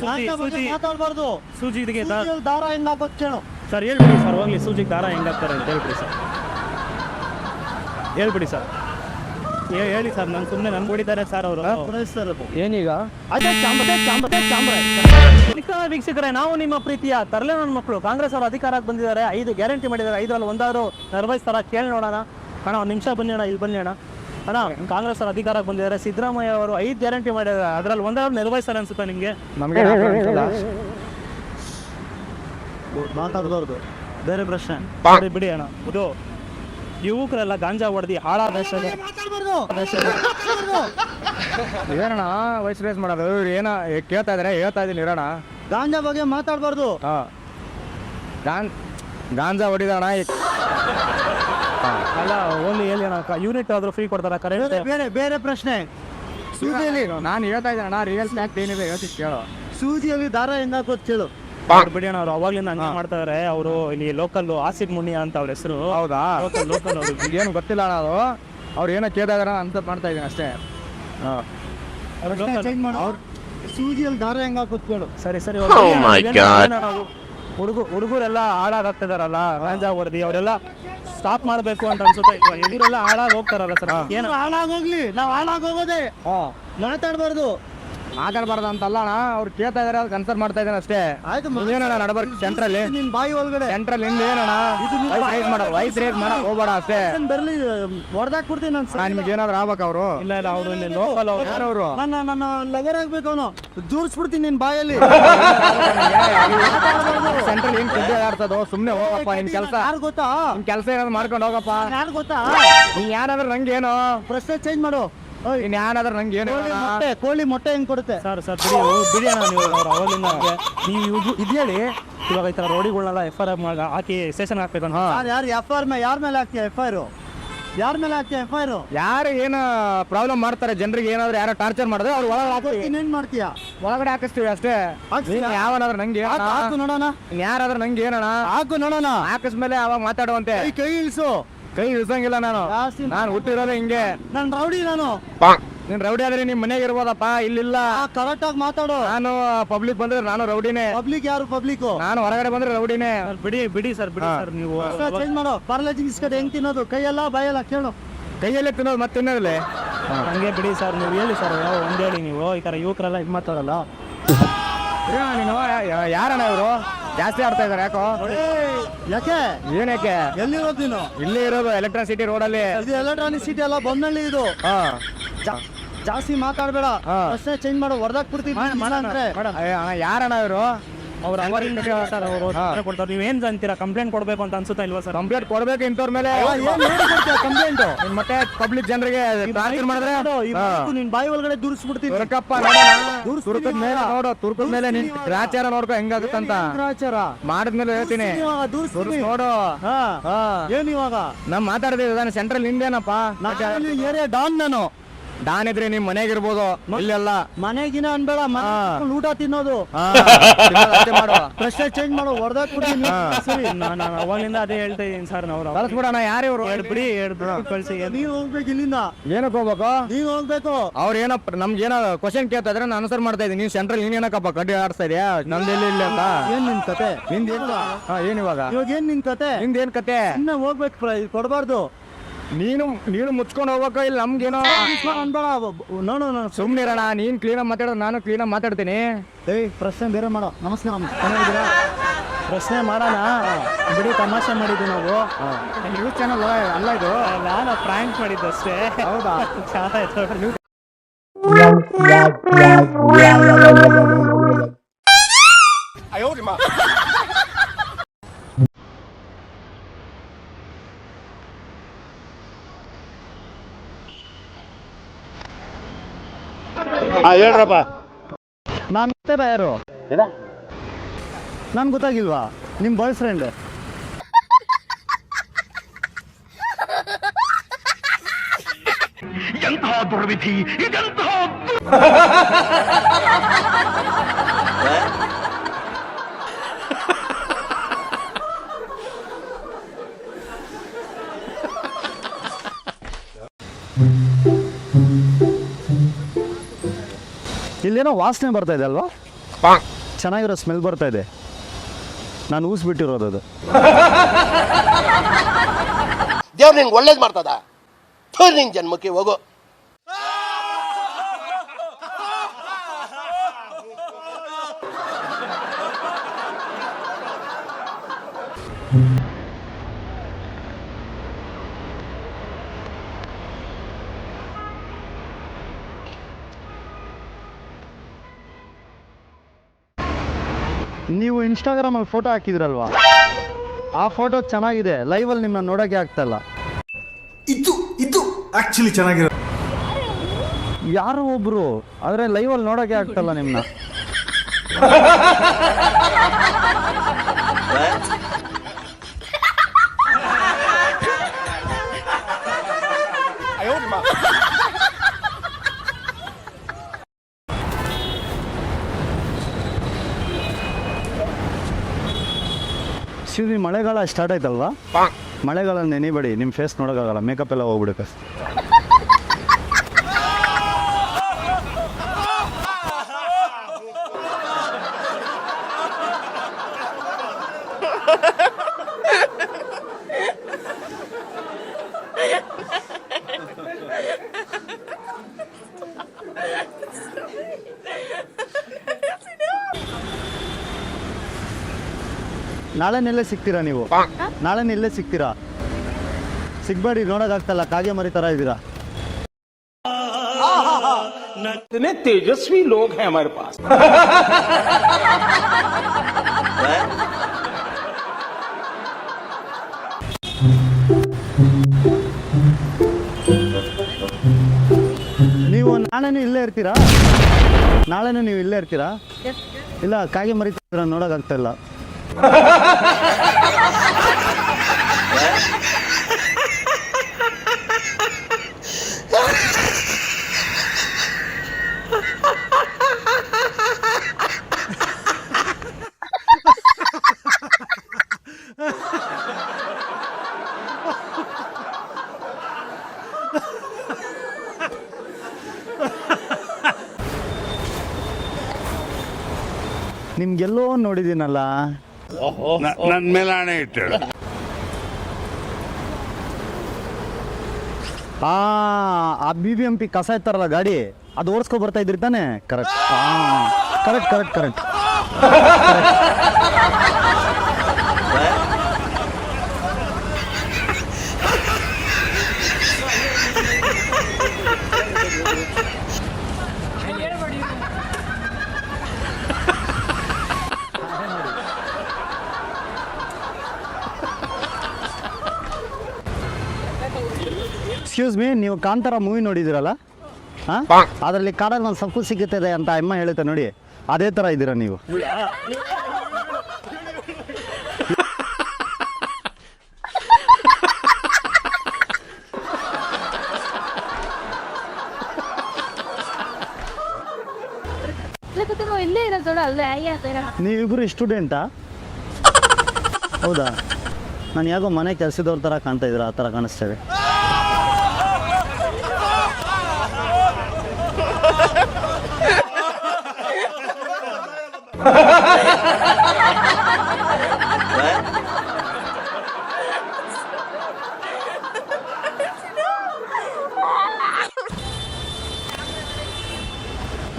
ಗಾಂಜಾ ಬಗ್ಗೆ ಮಾತಾಡ್ಬಾರ್ದು. ಸೂಜಿಗೆ ಸೂಜಿಯಲ್ಲಿ ದಾರ ಹೆಂಗ್ ಹಾಕೋದು ಕೇಳು. ಸರ್ ಹೇಳ್ಬಿಡಿ ಸರ್, ಹೋಗ್ಲಿ ಸೂಜಿಗೆ ದಾರ ಹೆಂಗಾಗ್ತಾರೆ ಅಂತ ಹೇಳ್ಬಿಡಿ ಸರ್, ಹೇಳ್ಬಿಡಿ ಸರ್. ಹೇಳಿ ಸರ್, ನಾನು ಸುಮ್ಮನೆ ನನ್ಗೆ ಹೊಡಿತಾರೆ ಸರ್ ಅವರು. ಏನೀಗ? ವೀಕ್ಷಕರೇ, ನಾವು ನಿಮ್ಮ ಪ್ರೀತಿಯ ತರಲೆ ನನ್ನ ಮಕ್ಕಳು ಕಾಂಗ್ರೆಸ್ ಅವರು ಅಧಿಕಾರಕ್ಕೆ ಬಂದಿದ್ದಾರೆ. 5 ಗ್ಯಾರಂಟಿ ಮಾಡಿದ್ದಾರೆ. 5ರಲ್ಲಿ ಒಂದಾದ್ರು ನಿರ್ವಹಿಸ್ತಾರ ಕೇಳಿ ನೋಡೋಣ. ಅಣ್ಣ ಒಂದು ನಿಮಿಷ ಬನ್ನಿ ಅಣ್ಣ, ಇಲ್ಲಿ ಬನ್ನಿ ಅಣ್ಣ. ಅಣ್ಣ, ಕಾಂಗ್ರೆಸ್ ಅವರು ಅಧಿಕಾರಕ್ಕೆ ಬಂದಿದ್ದಾರೆ. ಸಿದ್ದರಾಮಯ್ಯ ಅವರು 5 ಗ್ಯಾರಂಟಿ ಮಾಡಿದ್ದಾರೆ. ಅದರಲ್ಲಿ ಒಂದಾದ್ರು ನಿರ್ವಹಿಸ್ತಾರೆ ಅನ್ಸುತ್ತಾ ನಿಮಗೆ? ನಮಗೆ ಮಾತಾಡ್ಬಾರ್ದು. ಬೇರೆ ಪ್ರಶ್ನೆ ಬಿಡಿ ಅಣ್ಣ. ಇದು ಯುವಕರೆಲ್ಲ ಗಾಂಜಾ ಹೊಡೆದು ಹಾಳಾದ ಏನಣ್ಣ ವಯಸ್ಸು ರೇಸ್ ಮಾಡೋದು? ಇವ್ರು ಏನೋ ಕೇಳ್ತಾ ಇದಾರೆ, ಹೇಳ್ತಾ ಇದ್ದೀನಿ ಇರೋಣ. ಗಾಂಜಾ ಬಗ್ಗೆ ಮಾತಾಡ್ಬಾರ್ದು. ಹಾಂ, ಗಾಂಜಾ ಹೊಡಿದಣ. ಅಲ್ಲ, ಓನ್ಲಿ ಹೇಳಿ ಅಣ್ಣ, ಯೂನಿಟ್ ಆದರೂ ಫ್ರೀ ಕೊಡ್ತಾರ ಕರೆಂಟ್? ಬೇರೆ ಪ್ರಶ್ನೆ. ಸೂಜಿಯಲ್ಲಿ ನಾನು ಹೇಳ್ತಾ ಇದ್ದೇನೆ ರಿಯಲ್ ಫ್ಯಾಕ್ಟ್ ಏನಿದೆ ಹೇಳ್ತಿ ಕೇಳೋ. ಸೂಜಿಯಲ್ಲಿ ದಾರ ಹೆಂಗ್ ಹಾಕೋದು ಕೇಳು. ಬಿಡಿ ಅಣ್ಣ, ಅವ್ರು ಅವಾಗ್ಲಿಂದ ಹಂಗೆ ಮಾಡ್ತಾ ಇದಾರೆ. ಅವರು ಇಲ್ಲಿ ಲೋಕಲ್ ಆಸಿಫ್ ಮುನಿಯಾ ಅಂತ ಅವ್ರ ಹೆಸರು. ಹೌದಾ? ಲೋಕಲ್ ಅವರು ಏನು ಗೊತ್ತಿಲ್ಲ ಅಣ್ಣ, ಅದು ಅವ್ರು ಏನೋ ಕೇಳ್ತಾ ಇದಾರ ಅಂತ ಮಾಡ್ತಾ ಇದ್ದೀನಿ ಅಷ್ಟೇ. ಹಾಂ, ಚೇಂಜ್ ಮಾಡು. ಅವ್ರು ಸೂಜಿಯಲ್ಲಿ ದಾರ ಹೆಂಗ್ ಹಾಕೋದು ಕೇಳು. ಸರಿ ಸರಿ. ಹುಡುಗರೆಲ್ಲ ಹಾಳಾಗ್ತಿದಾರಲ್ಲ ಗಾಂಜಾ ಹೊಡೆದಿ, ಅವರೆಲ್ಲ ಸ್ಟಾಪ್ ಮಾಡಬೇಕು ಅಂತ ಅನ್ಸುತ್ತೆ. ಇವರೆಲ್ಲ ಹಾಳಾಗಿ ಹೋಗ್ತಾರಲ್ಲ ಸರ್, ಏನು ಹಾಳಾಗೋಗ್ಲಿ, ನಾವು ಹಾಳಾಗೋಗೋದೇ. ಮಾತಾಡ್ಬಾರ್ದು. ಮಾತಾಡಬಾರ್ದು ಅಂತಲ್ಲ ಅಣ್ಣ, ಅವ್ರು ಕೇಳ್ತಾ ಇದಾರೆ, ಅದು ಕನ್ಸರ್ನ್ ಮಾಡ್ತಾ ಇದ್ದಾನೆ ಅಷ್ಟೇ. ಆಯ್ತು, ಏನಣ್ಣ ನಡಬರ್ಕ್ ಸೆಂಟ್ರಲ್ಲಿ ನಿನ್ ಬಾಯಿ ಒಳಗಡೆ ಸೆಂಟ್ರಲ್ ನಿಂದ ಏನಣ್ಣ ವೈಸ್ ರೇಸ್ ಮಾಡಕ್ ಹೋಗ್ಬೇಡ ಅಷ್ಟೇ. ಬರ್ಲಿ, ಹೊಡೆದಾಕ್ಬಿಡ್ತೀನಿ ನಾನು. ನಿಮ್ಗೆ ಏನಾದ್ರು ಆಗ್ಬೇಕು ಅವರು? ಇಲ್ಲ ಇಲ್ಲ, ಅವರು ಇಲ್ಲಿ ಲೋಕಲ್ ಅವರು. ಯಾರವರು? ನನ್ನ ಲವರ್ ಆಗ್ಬೇಕು ಅವನು. ಜೂರ್ಸ್ಬಿಡ್ತೀನಿ ನಿನ್ ಬಾಯಲ್ಲಿ. ಸೆಂಟ್ರಲ್ ಏನ್ ಕುದ್ದೆ ಆಡ್ತದೋ, ಸುಮ್ನೆ ಹೋಗಪ್ಪ. ನಿನ್ ಕೆಲಸ ಯಾರು ಗೊತ್ತಾ? ನಿನ್ ಕೆಲಸ ಏನಾದ್ರು ಮಾಡ್ಕೊಂಡು ಹೋಗಪ್ಪ. ಯಾರು ಗೊತ್ತಾ? ನೀನ್ ಯಾರಾದ್ರೂ ನಂಗೆ ಏನು ಪ್ರಶ್ನೆ ಚೇಂಜ್ ಮಾಡು. ನೀನ್ ಯಾರಾದ್ರೂ ನಂಗೆ ಏನು? ಕೋಳಿ ಮೊಟ್ಟೆ ಹೆಂಗ್ ಕೊಡುತ್ತೆ? ಸರ್ ಬಿಡಿ ಅಣ್ಣ, ನೀವು ಅವ್ರು ಅವಾಗಿಂದ ನೀವು ಇದು ಹೇಳಿ. ಇವಾಗ ಈ ಥರ ರೋಡಿಗಳನ್ನೆಲ್ಲ FIR ಹಾಕಿ ಸ್ಟೇಷನ್ ಹಾಕ್ಬೇಕಂತ. ಯಾರು ಯಾರ ಮೇಲೆ ಹಾಕ್ತೀಯ FIR? ಯಾರ ಮೇಲೆ ಹಾಕ್ತೀಯ FIR? ಯಾರು ಏನು ಪ್ರಾಬ್ಲಮ್ ಮಾಡ್ತಾರೆ ಜನರಿಗೆ, ಏನಾದ್ರು ಯಾರೋ ಟಾರ್ಚರ್ ಮಾಡಿದ್ರೆ ಅವ್ರು ಒಳಗಡೆ ಹಾಕ್ತೀವಿ. ಇನ್ನೇನ್ ಮಾಡ್ತೀಯ? ಒಳಗಡೆ ಹಾಕಿಸ್ತೀವಿ ಅಷ್ಟೇ. ಯಾವನಾದ್ರೂ ನಂಗೆ ಹಾಕು ನೋಡೋಣ. ಯಾರಾದ್ರೂ ನಂಗೆ ಏನಣ್ಣ ಹಾಕು ನೋಡೋಣ. ಹಾಕಿಸ್ಮೇಲೆ ಅವಾಗ ಮಾತಾಡುವಂತೆ. ಕೈ ಇಳಿಸು. ಕೈ ಇಳಿಸಂಗಿಲ್ಲ ನಾನು. ನಾನು ಹುಟ್ಟಿರೋದೇ ಹಿಂಗೆ. ನಾನು ರೌಡಿ. ನೀನ್ ರೌಡಿ ಆದ್ರೆ ನಿಮ್ ಮನೆಗೆ ಇರ್ಬೋದಪ್ಪ, ಇಲ್ಲಿಲ್ಲ. ಕರೆಕ್ಟ್ ಆಗಿ ಮಾತಾಡು. ನಾನು ಪಬ್ಲಿಕ್ ಬಂದ್ರೆ ನಾನು ರೌಡಿನೇ. ಪಬ್ಲಿಕ್ ಯಾರು? ಪಬ್ಲಿಕ್ ನಾನು ಹೊರಗಡೆ ಬಂದ್ರೆ ರೌಡಿನೇ. ಬಿಡಿ ಸರ್ ನೀವು ಚೇಂಜ್ ಮಾಡು. ಪಾರ್ಲೇಜಿ ಬಿಸ್ಕೆಟ್ ಹೆಂಗ್ ತಿನ್ನೋದು? ಕೈಯೆಲ್ಲ ಬಾಯಲ್ಲ ಕೇಳು. ಕೈಯಲ್ಲೇ ತಿನ್ನೋದು ಮತ್ತೆ ತಿನ್ನೋದಿಲ್ಲ. ಹಂಗೆ ಬಿಡಿ ಸರ್, ನೀವು ಹೇಳಿ ಸರ್. ಒಂದು ಹೇಳಿ ನೀವು, ಈ ಥರ ಯುವಕರೆಲ್ಲ ಇದು ಮಾತಾಡಲ್ಲ. ನೀನು ಯಾರಣ್ಣ ಇವರು ಜಾಸ್ತಿ ಆಡ್ತಾ ಇದಾರೆ? ಯಾಕೋ? ಯಾಕೆ? ಏನಕ್ಕೆ? ಎಲ್ಲಿರೋದು ನೀನು? ಇಲ್ಲಿ ಇರೋದು ಎಲೆಕ್ಟ್ರಿಸಿಟಿ ರೋಡಲ್ಲಿ. ಇದು ಎಲೆಕ್ಟ್ರಾನಿಕ್ ಸಿಟಿ ಅಲ್ಲ, ಬೊಮ್ಮನಹಳ್ಳಿ ಇದು. ಜಾಸ್ತಿ ಮಾತಾಡ್ಬೇಡ. ಪ್ರಶ್ನೆ ಚೇಂಜ್ ಮಾಡು. ಹೊರದಾಕ್ ಬಿಡ್ತೀನಿ ಅಂದ್ರೆ. ಯಾರಣ್ಣ ಇವರು? ಅವ್ರು ಸರ್, ಅವರು ಕೊಡ್ತಾರೆ. ನೀವೇನ್ ಅಂತೀರಾ? ಕಂಪ್ಲೇಂಟ್ ಕೊಡ್ಬೇಕು ಅಂತ ಅನ್ಸುತ್ತಾ ಇಲ್ವಾ ಸರ್? ಕಂಪ್ಲೇಂಟ್ ಕೊಡ್ಬೇಕು ಇಂಥವ್ರ ಮೇಲೆ. ಕಂಪ್ಲೇಂಟ್ ಮತ್ತೆ ಪಬ್ಲಿಕ್ ಜನರಿಗೆ ಟಾರ್ಚರ್ ಮಾಡಿದ್ರೆ ನಿನ್ ಬಾಯಿ ಒಳಗಡೆ ದೂರಿಸ್ಬಿಡ್ತೀನಿ. ತುರ್ಕಪ್ಪ ತುರ್ಕದ ಮೇಲೆ ನೋಡು, ತುರ್ಕದ ಮೇಲೆ ನಿನ್ ಗ್ರಾಚಾರ ನೋಡ್ಕೊ ಹೆಂಗಾಗುತ್ತಂತ. ಮಾಡಿದ್ಮೇಲೆ ಹೇಳ್ತೀನಿ. ನೋಡು ಏನ್ ಇವಾಗ ನಮ್ ಮಾತಾಡಿದೀವಿ ಸೆಂಟ್ರಲ್ ಇಂಡಿಯಾನಪ್ಪ. ಏರಿಯಾ ಡಾನ್ ನಾನು. ಡಾನ್ ಇದ್ರೆ ನಿಮ್ ಮನೆಗಿರ್ಬೋದು ಇಲ್ಲೆಲ್ಲ ಮನೆಗಿನ ಅನ್ಬೇಡ ಊಟ ತಿನ್ನೋದು ಮಾಡುವ ಪ್ರಶ್ನೆ ಚೇಂಜ್ ಮಾಡೋ ಹೊಡೆದಾಕ್ ಬಿಡ್ತೀನಿ ಸರಿ ನಾನು ಅವಾಗಿಂದ ಅದೇ ಹೇಳ್ತಾ ಇದ್ದೀನಿ ಸರ್ ನಾವು ಕಳ್ಸ್ಬಿಡೋಣ ಯಾರಿವ್ರು ಬಿಡಿ ಕಳಿಸಿ ನೀವ್ ಹೋಗ್ಬೇಕು ಇಲ್ಲಿಂದ, ಏನಕ್ಕೆ ಹೋಗ್ಬೇಕು ನೀವ್ ಹೋಗ್ಬೇಕು. ಅವ್ರು ಏನಪ್ಪ ನಮ್ಗೆ ಏನೋ ಕ್ವಶನ್ ಕೇಳ್ತಾ ಇದ್ರೆ ನಾನು ಆನ್ಸರ್ ಮಾಡ್ತಾ ಇದ್ದೀನಿ. ನೀವು ಸೆಂಟ್ರಲ್ ನೀನ್ ಏನಕ್ಕಪ್ಪ ಕಡ್ಡಿ ಆಡಿಸ್ತಾ ಇದೆಯಾ? ನಂದು ಎಲ್ಲಿ ಇಲ್ಲ ಅಂತ ಏನ್ ನಿನ್ ಕತೆ? ನಿಂದ ಏನ್ ಇವಾಗ ಇವಾಗ ಏನ್ ನಿನ್ ಕತೆ? ನಿಂದ ಏನ್ ಕತೆ? ಇನ್ನ ಹೋಗ್ಬೇಕು, ಕೊಡಬಾರ್ದು. ನೀನು ಮುಚ್ಕೊಂಡು ಹೋಗ್ಬೇಕು. ಇಲ್ಲ ನಮ್ಗೇನೋ ಅನ್ಬೇಡ. ನೋಡು ಸುಮ್ನೆ ಇರೋಣ. ನೀನ್ ಕ್ಲೀನಾಗಿ ಮಾತಾಡೋದು, ನಾನು ಕ್ಲೀನಾಗಿ ಮಾತಾಡ್ತೀನಿ. ಪ್ರಶ್ನೆ ಬೇರೆ ಮಾಡೋ. ನಮಸ್ಕಾರ, ಚೆನ್ನಾಗಿದ್ದೀರಾ? ಪ್ರಶ್ನೆ ಮಾಡೋಣ ಬಿಡಿ, ತಮಾಷೆ ಮಾಡಿದ್ವಿ ನಾವು. ನ್ಯೂಸ್ ಚಾನಲ್ ಅಲ್ಲ ಇದು, ನಾನು ಪ್ರಾಂಕ್ ಮಾಡಿದ್ದು ಅಷ್ಟೇ. ಹೌದಾ? ಹೇಳ್ರಪ್ಪ. ನಾನು ಯಾರು ನನ್ ಗೊತ್ತಾಗಿಲ್ವಾ? ನಿಮ್ ಬಾಯ್ ಫ್ರೆಂಡ್. ಇಲ್ಲೇನೋ ವಾಸನೆ ಬರ್ತಾ ಇದೆ ಅಲ್ವಾ? ಚೆನ್ನಾಗಿರೋ ಸ್ಮೆಲ್ ಬರ್ತಾ ಇದೆ. ನಾನು ಊಸ್ಬಿಟ್ಟಿರೋದು ಅದು. ದೇವ್ರು ನಿಂಗೆ ಒಳ್ಳೇದು ಮಾಡ್ತದ. ನಿನ್ ಜನ್ಮಕ್ಕೆ ಹೋಗೋ. ನೀವು ಇನ್ಸ್ಟಾಗ್ರಾಮಲ್ಲಿ ಫೋಟೋ ಹಾಕಿದ್ರಲ್ವಾ, ಆ ಫೋಟೋ ಚೆನ್ನಾಗಿದೆ. ಲೈವಲ್ಲಿ ನಿಮ್ಮನ್ನ ನೋಡೋಕ್ಕೆ ಆಗ್ತಾಯಿಲ್ಲ. ಇದು ಆಕ್ಚುಲಿ ಚೆನ್ನಾಗಿರೋ ಯಾರೋ ಒಬ್ರು, ಆದರೆ ಲೈವಲ್ಲಿ ನೋಡೋಕ್ಕೆ ಆಗ್ತಾಯಿಲ್ಲ ನಿಮ್ಮನ್ನ. ಮಳೆಗಾಲ ಸ್ಟಾರ್ಟ್ ಆಯ್ತಲ್ವಾ? ಮಳೆಗಾಲ ನೆನಿಬೇಡಿ, ನಿಮ್ಮ ಫೇಸ್ ನೋಡೋಕ್ಕಾಗಲ್ಲ, ಮೇಕಪ್ ಎಲ್ಲ ಹೋಗ್ಬಿಡುತ್ತೆ. ನಾಳೆ ನೆಲ್ಲೇ ಸಿಗ್ತೀರಾ ನೀವು? ನಾಳೆ ನೆಲ್ಲೇ ಸಿಗ್ತೀರಾ? ಸಿಗ್ಬೇಡಿ, ನೋಡೋಕ್ಕಾಗ್ತಲ್ಲ, ಕಾಗೆ ಮರಿ ಥರ ಇದ್ದೀರಾ. इतने तेजस्वी लोग हैं हमारे पास. ನೀವು ನಾಳೆನೂ ಇಲ್ಲೇ ಇರ್ತೀರಾ? ನಾಳೆನೂ ನೀವು ಇಲ್ಲೇ ಇರ್ತೀರಾ? ಇಲ್ಲ, ಕಾಗೆ ಮರಿ ಥರ ನೋಡೋಕ್ಕಾಗ್ತಾ ಇಲ್ಲ. ನಿಮ್ಗೆಲ್ಲೋ ನೋಡಿದ್ದೀನಲ್ಲ. ನನ್ನ ಮೇಲೆ ಹಣೆ ಇಟ್ಟಳು. ಆ BBMP ಕಸ ಇರ್ತಾರಲ್ಲ ಗಾಡಿ, ಅದು ಓಡಿಸ್ಕೊ ಬರ್ತಾ ಇದ್ರಿ ತಾನೆ? Correct. Correct correct correct. Excuse me, ನೀವು ಕಾಂತಾರ ಮೂವಿ ನೋಡಿದಿರಲ್ಲ? ಹಾಂ, ಅದರಲ್ಲಿ ಕಾಡಲ್ಲಿ ಒಂದು ಸೊಪ್ಪು ಸಿಗುತ್ತದೆ ಅಂತ ಅಮ್ಮ ಹೇಳುತ್ತೆ ನೋಡಿ, ಅದೇ ಥರ ಇದ್ದೀರಾ ನೀವು. ಇರೋ ಥೋड़ा ಅಲ್ಲೇ ಆಯ್ಯ तेरा ನೀವಿಬ್ಬರು ಸ್ಟೂಡೆಂಟಾ? ಹೌದಾ? ನಾನು ಯಾಕೋ ಮನೆ ಕೆಲಸದವ್ರ ಥರ ಕಾಣ್ತಾ ಇದ್ದೀರಾ, ಆ ಥರ ಕಾಣಿಸ್ತೇವೆ.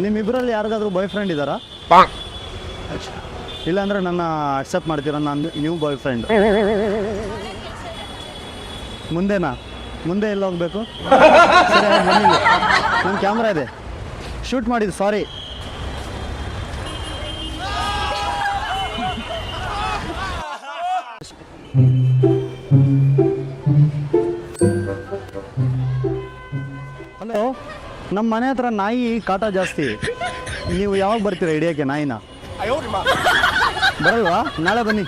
ನಿಮ್ಮಿಬ್ಬರಲ್ಲಿ ಯಾರಿಗಾದ್ರೂ ಬಾಯ್ ಫ್ರೆಂಡ್ ಇದ್ದಾರಾ? ಇಲ್ಲಾಂದ್ರೆ ನನ್ನ ಅಕ್ಸೆಪ್ಟ್ ಮಾಡ್ತೀರಾ? ನಾನು ನ್ಯೂ ಬಾಯ್ ಫ್ರೆಂಡ್. ಮುಂದೆನಾ? ಮುಂದೆ ಎಲ್ಲ ಹೋಗ್ಬೇಕು? ಸರಿ, ಬನ್ನಿ, ನನ್ನ ಕ್ಯಾಮ್ರಾ ಇದೆ, ಶೂಟ್ ಮಾಡಿದ್ದು. ಸಾರಿ. ಹಲೋ, ನಮ್ಮ ಮನೆ ಹತ್ರ ನಾಯಿ ಕಾಟ ಜಾಸ್ತಿ. ನೀವು ಯಾವಾಗ ಬರ್ತೀರಾ ಹಿಡಿಯೋಕ್ಕೆ ನಾಯಿನ? ಬರಲ್ವಾ? ನಾಳೆ ಬನ್ನಿ.